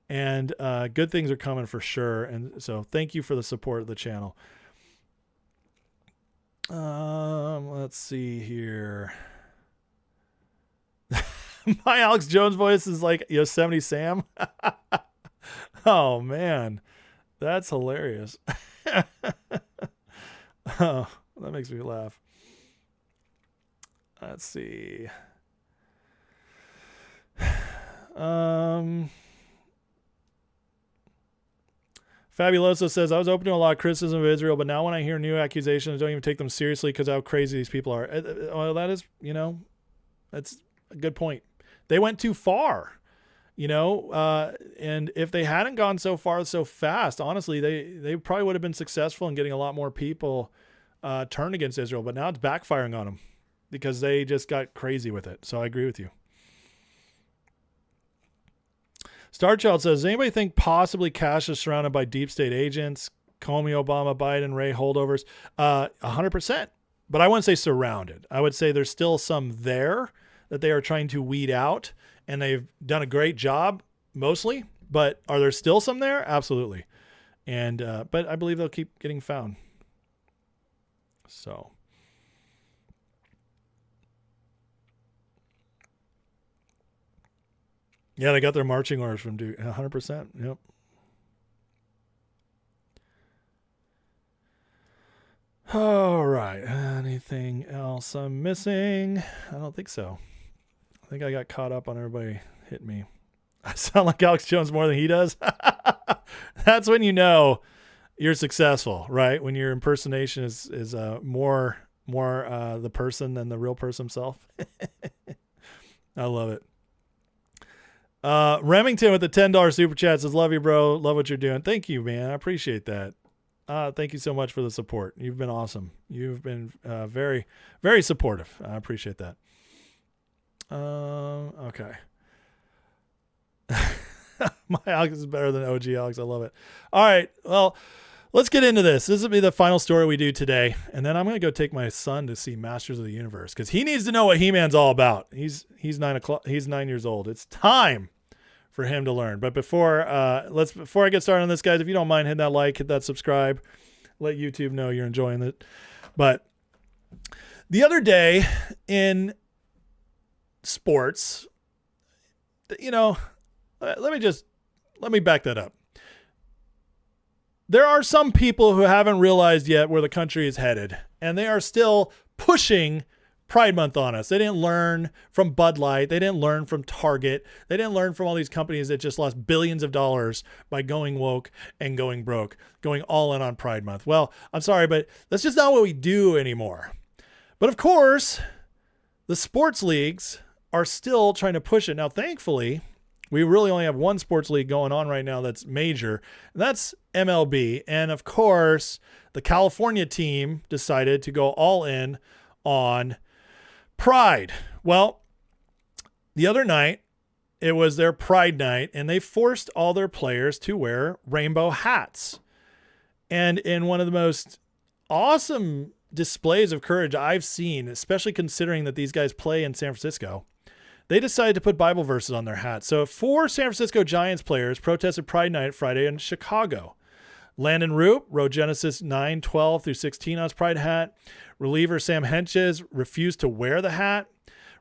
and good things are coming for sure. And so thank you for the support of the channel. Let's see here. My Alex Jones voice is like Yosemite Sam. Oh man, that's hilarious. Oh, that makes me laugh. Let's see. Fabuloso says, I was open to a lot of criticism of Israel, but now when I hear new accusations, I don't even take them seriously because of how crazy these people are. Well, that is, that's a good point. They went too far, and if they hadn't gone so far so fast, honestly, they probably would have been successful in getting a lot more people turned against Israel. But now it's backfiring on them because they just got crazy with it. So I agree with you. Starchild says, does anybody think possibly Kash is surrounded by deep state agents, Comey, Obama, Biden, Ray holdovers? 100%. But I wouldn't say surrounded. I would say there's still some there that they are trying to weed out, and they've done a great job mostly, but are there still some there? Absolutely. And, but I believe they'll keep getting found. So. Yeah, they got their marching orders from Duke. 100%. Yep. All right. Anything else I'm missing? I don't think so. I think I got caught up on everybody hitting me. I sound like Alex Jones more than he does. That's when you know you're successful, right? When your impersonation is more the person than the real person himself. I love it. Remington with the $10 super chat says, love you, bro. Love what you're doing. Thank you, man. I appreciate that. Thank you so much for the support. You've been awesome. You've been very, very supportive. I appreciate that. Okay. My Alex is better than OG Alex. I love it. All right. Well, let's get into this. This will be the final story we do today. And then I'm going to go take my son to see Masters of the Universe because he needs to know what He-Man's all about. He's 9 years old. It's time for him to learn. But before I get started on this, guys, if you don't mind, hit that like, hit that subscribe, let YouTube know you're enjoying it. But the other day in sports, let me back that up. There are some people who haven't realized yet where the country is headed, and they are still pushing Pride Month on us. They didn't learn from Bud Light. They didn't learn from Target. They didn't learn from all these companies that just lost billions of dollars by going woke and going broke, going all in on Pride Month. Well, I'm sorry, but that's just not what we do anymore. But of course, the sports leagues are still trying to push it. Now, thankfully, we really only have one sports league going on right now that's major. And that's MLB. And of course, the California team decided to go all in on Pride. Well, the other night, it was their Pride night, and they forced all their players to wear rainbow hats. And in one of the most awesome displays of courage I've seen, especially considering that these guys play in San Francisco, they decided to put Bible verses on their hats. So 4 San Francisco Giants players protested Pride Night Friday in Chicago. Landon Roop wrote Genesis 9:12 through 16 on his Pride hat. Reliever Sam Henches refused to wear the hat.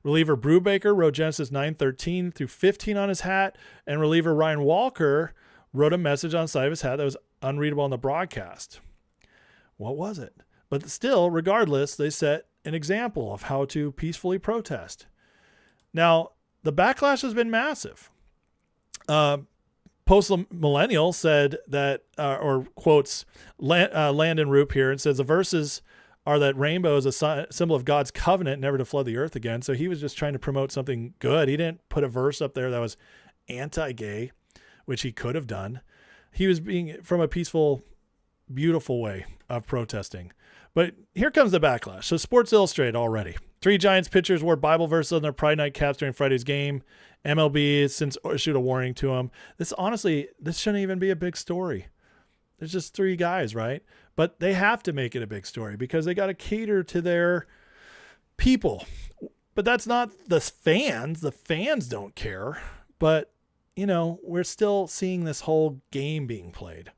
Reliever Brubaker wrote Genesis 9:13 through 15 on his hat. And reliever Ryan Walker wrote a message on the side of his hat that was unreadable on the broadcast. What was it? But still, regardless, they set an example of how to peacefully protest. Now, the backlash has been massive. Post Millennial said that, or quotes Landon Roop here, and says the verses are that rainbow is a symbol of God's covenant never to flood the earth again. So he was just trying to promote something good. He didn't put a verse up there that was anti-gay, which he could have done. He was being from a peaceful, beautiful way of protesting. But here comes the backlash. So Sports Illustrated already. 3 Giants pitchers wore Bible verses on their Pride Night caps during Friday's game. MLB has since issued a warning to them. This shouldn't even be a big story. There's just 3 guys, right? But they have to make it a big story because they got to cater to their people. But that's not the fans. The fans don't care. But, we're still seeing this whole game being played.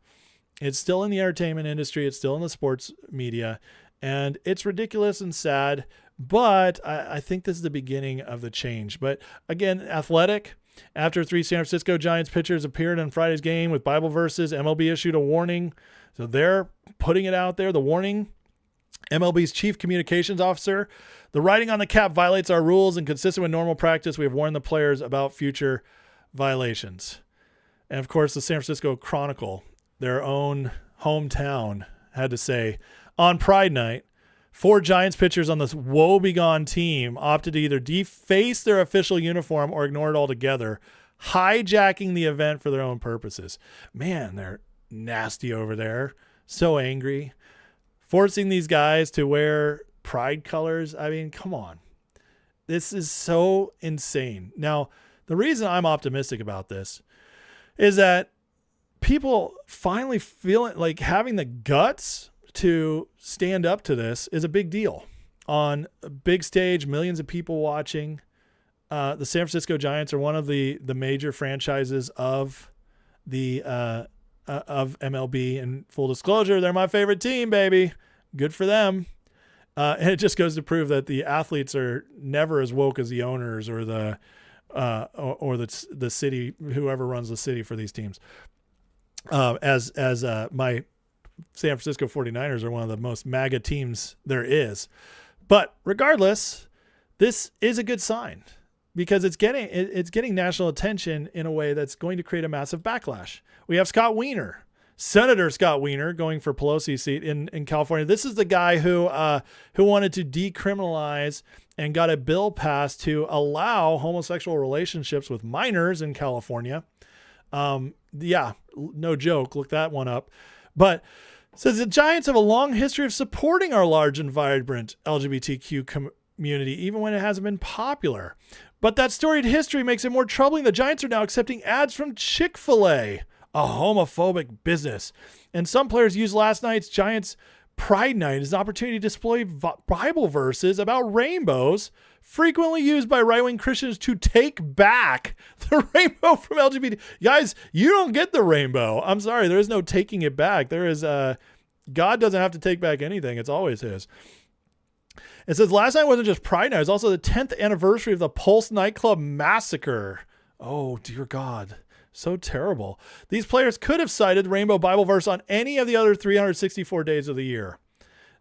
It's still in the entertainment industry. It's still in the sports media. And it's ridiculous and sad. But I think this is the beginning of the change. But again, Athletic, after 3 San Francisco Giants pitchers appeared in Friday's game with Bible verses, MLB issued a warning. So they're putting it out there, the warning. MLB's chief communications officer, the writing on the cap violates our rules and consistent with normal practice. We have warned the players about future violations. And of course, the San Francisco Chronicle, their own hometown, had to say, on Pride Night, 4 Giants pitchers on this woebegone team opted to either deface their official uniform or ignore it altogether, hijacking the event for their own purposes. Man, they're nasty over there. So angry. Forcing these guys to wear pride colors. I mean, come on. This is so insane. Now, the reason I'm optimistic about this is that people finally feeling like having the guts to stand up to this is a big deal. On a big stage, millions of people watching. The San Francisco Giants are one of the major franchises of the of MLB. And full disclosure, they're my favorite team, baby. Good for them. And it just goes to prove that the athletes are never as woke as the owners or the city, whoever runs the city for these teams. As my San Francisco 49ers are one of the most MAGA teams there is. But regardless, this is a good sign because it's getting national attention in a way that's going to create a massive backlash. We have Senator Scott Wiener, going for Pelosi's seat in California. This is the guy who wanted to decriminalize and got a bill passed to allow homosexual relationships with minors in California. Yeah, no joke. Look that one up. But says the Giants have a long history of supporting our large and vibrant LGBTQ community, even when it hasn't been popular. But that storied history makes it more troubling. The Giants are now accepting ads from Chick-fil-A, a homophobic business. And some players used last night's Giants Pride Night as an opportunity to display Bible verses about rainbows, frequently used by right-wing Christians to take back the rainbow from LGBT. Guys, you don't get the rainbow. I'm sorry, there is no taking it back. There is God doesn't have to take back anything. It's always his. It says last night wasn't just Pride Night, it was also the 10th anniversary of the Pulse nightclub massacre. Oh, dear God. So terrible. These players could have cited the Rainbow Bible verse on any of the other 364 days of the year.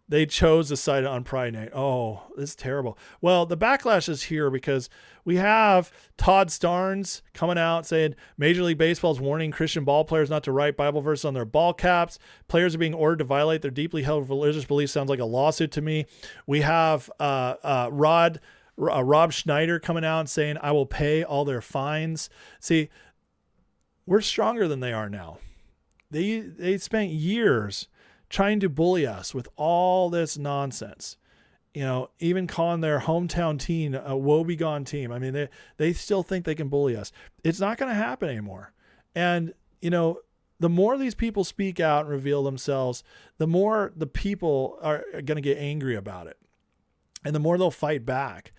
They chose to cite it on Pride Night. Oh, this is terrible. Well, the backlash is here because we have Todd Starnes coming out saying Major League Baseball is warning Christian ball players not to write Bible verses on their ball caps. Players are being ordered to violate their deeply held religious beliefs. Sounds like a lawsuit to me. We have Rob Schneider coming out and saying, I will pay all their fines. See, we're stronger than they are now. They spent years trying to bully us with all this nonsense. Even calling their hometown team a woebegone team. I mean, they still think they can bully us. It's not going to happen anymore. And, the more these people speak out and reveal themselves, the more the people are going to get angry about it. And the more they'll fight back.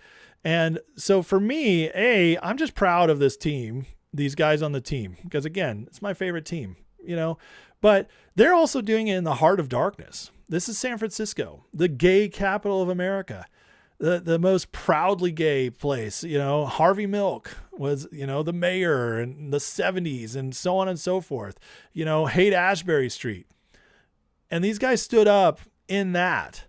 And so for me, I'm just proud of this team. These guys on the team, because again, it's my favorite team, but they're also doing it in the heart of darkness. This is San Francisco, the gay capital of America, the most proudly gay place. Harvey Milk was, the mayor in the 70s and so on and so forth, Haight-Ashbury Street. And these guys stood up in that.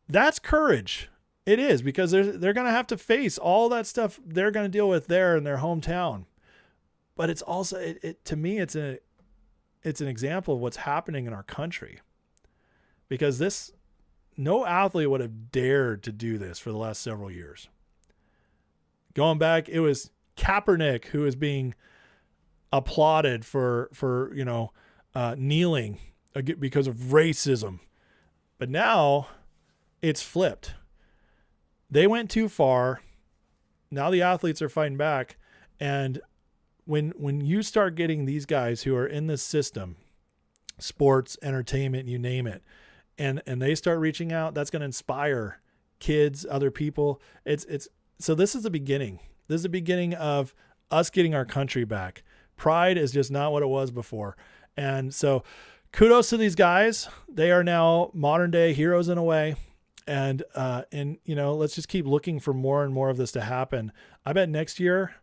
That's courage. It is, because they're going to have to face all that stuff they're going to deal with there in their hometown. But it's also, to me, it's an example of what's happening in our country. Because no athlete would have dared to do this for the last several years. Going back, it was Kaepernick who was being applauded for kneeling because of racism. But now it's flipped. They went too far. Now the athletes are fighting back. And when you start getting these guys who are in this system, sports, entertainment, you name it, and they start reaching out, that's going to inspire kids, other people. So this is the beginning. This is the beginning of us getting our country back. Pride is just not what it was before. And so kudos to these guys. They are now modern day heroes in a way. And let's just keep looking for more and more of this to happen. I bet next year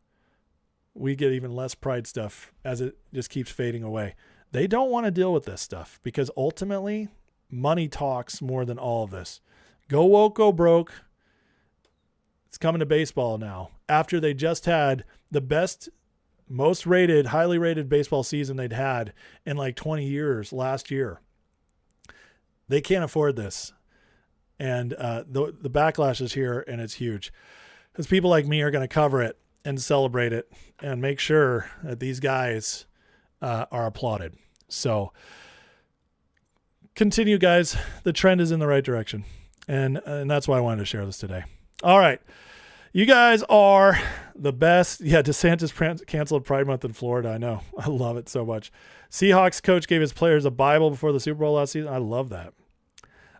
we get even less pride stuff as it just keeps fading away. They don't want to deal with this stuff because ultimately money talks more than all of this. Go woke, go broke. It's coming to baseball now after they just had the best, most rated, highly rated baseball season they'd had in like 20 years last year. They can't afford this. And the backlash is here, and it's huge because people like me are going to cover it and celebrate it and make sure that these guys are applauded. So continue, guys. The trend is in the right direction. And that's why I wanted to share this today. All right. You guys are the best. Yeah, DeSantis canceled Pride Month in Florida. I know. I love it so much. Seahawks coach gave his players a Bible before the Super Bowl last season. I love that.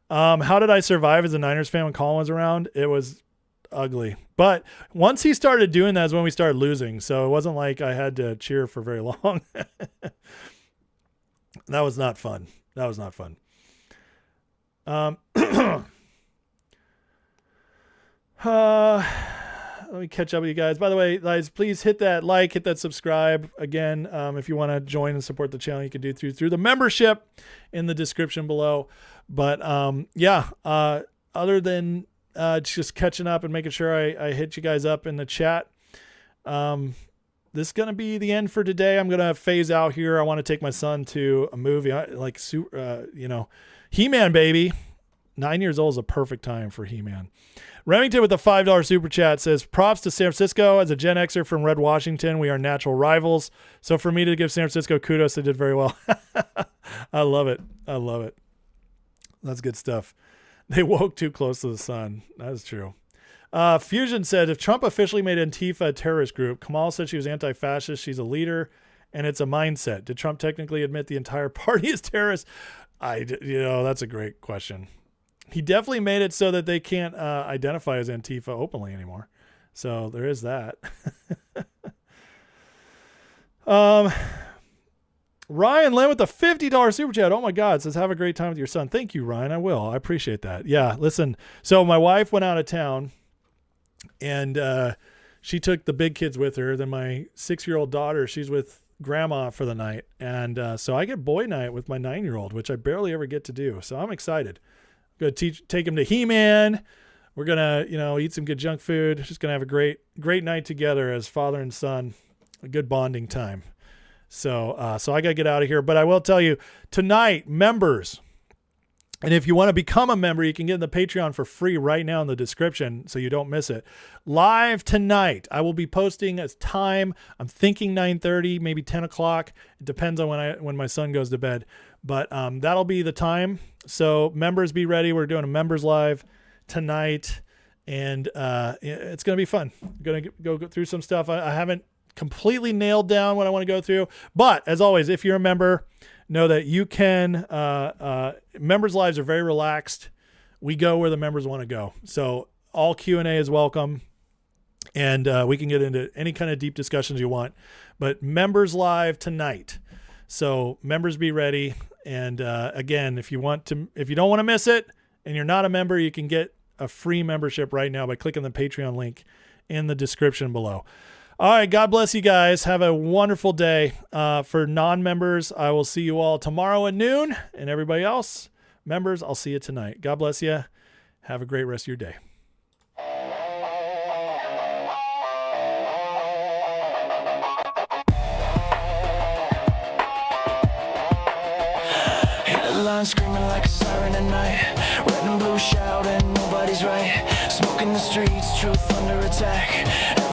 How did I survive as a Niners fan when Colin was around? It was ugly. But once he started doing that is when we started losing. So it wasn't like I had to cheer for very long. That was not fun. Let me catch up with you guys. By the way, guys, please hit that like, hit that subscribe. Again, if you want to join and support the channel, you can do through the membership in the description below. But other than just catching up and making sure I hit you guys up in the chat, this is going to be the end for today. I'm going to phase out here. I want to take my son to a movie He-Man, baby. 9 years old is a perfect time for He-Man. Remington with a $5 super chat says, props to San Francisco. As a Gen Xer from Red Washington, we are natural rivals. So for me to give San Francisco kudos, they did very well. I love it. That's good stuff. They woke too close to the sun. That is true. Fusion said, if Trump officially made Antifa a terrorist group, Kamala said she was anti-fascist. She's a leader, and it's a mindset. Did Trump technically admit the entire party is terrorist? That's a great question. He definitely made it so that they can't identify as Antifa openly anymore. So there is that. Ryan Lynn with the $50 super chat. Oh my God, says have a great time with your son. Thank you, Ryan. I will. I appreciate that. Yeah, listen. So my wife went out of town and she took the big kids with her. Then my 6-year-old daughter, she's with grandma for the night. And so I get boy night with my 9-year-old, which I barely ever get to do. So I'm excited. I'm going to take him to He-Man. We're going to, eat some good junk food. Just going to have a great night together as father and son. A good bonding time. So I got to get out of here. But I will tell you, tonight, members, and if you want to become a member, you can get in the Patreon for free right now in the description so you don't miss it. Live tonight, I will be posting a time. I'm thinking 9:30, maybe 10 o'clock. It depends on when my son goes to bed. But that'll be the time. So members, be ready. We're doing a members live tonight. And it's going to be fun. I'm going to go through some stuff. I haven't completely nailed down what I want to go through. But as always, if you're a member, know that you can, members' lives are very relaxed. We go where the members want to go. So all Q&A is welcome. And we can get into any kind of deep discussions you want. But members live tonight. So members be ready. And again, if you don't want to miss it and you're not a member, you can get a free membership right now by clicking the Patreon link in the description below. All right. God bless you guys. Have a wonderful day. For non-members, I will see you all tomorrow at noon, and everybody else, members, I'll see you tonight. God bless you. Have a great rest of your day. Headlines screaming like a siren at night. Red and blue shouting, nobody's right. Smoke in the streets, truth under attack.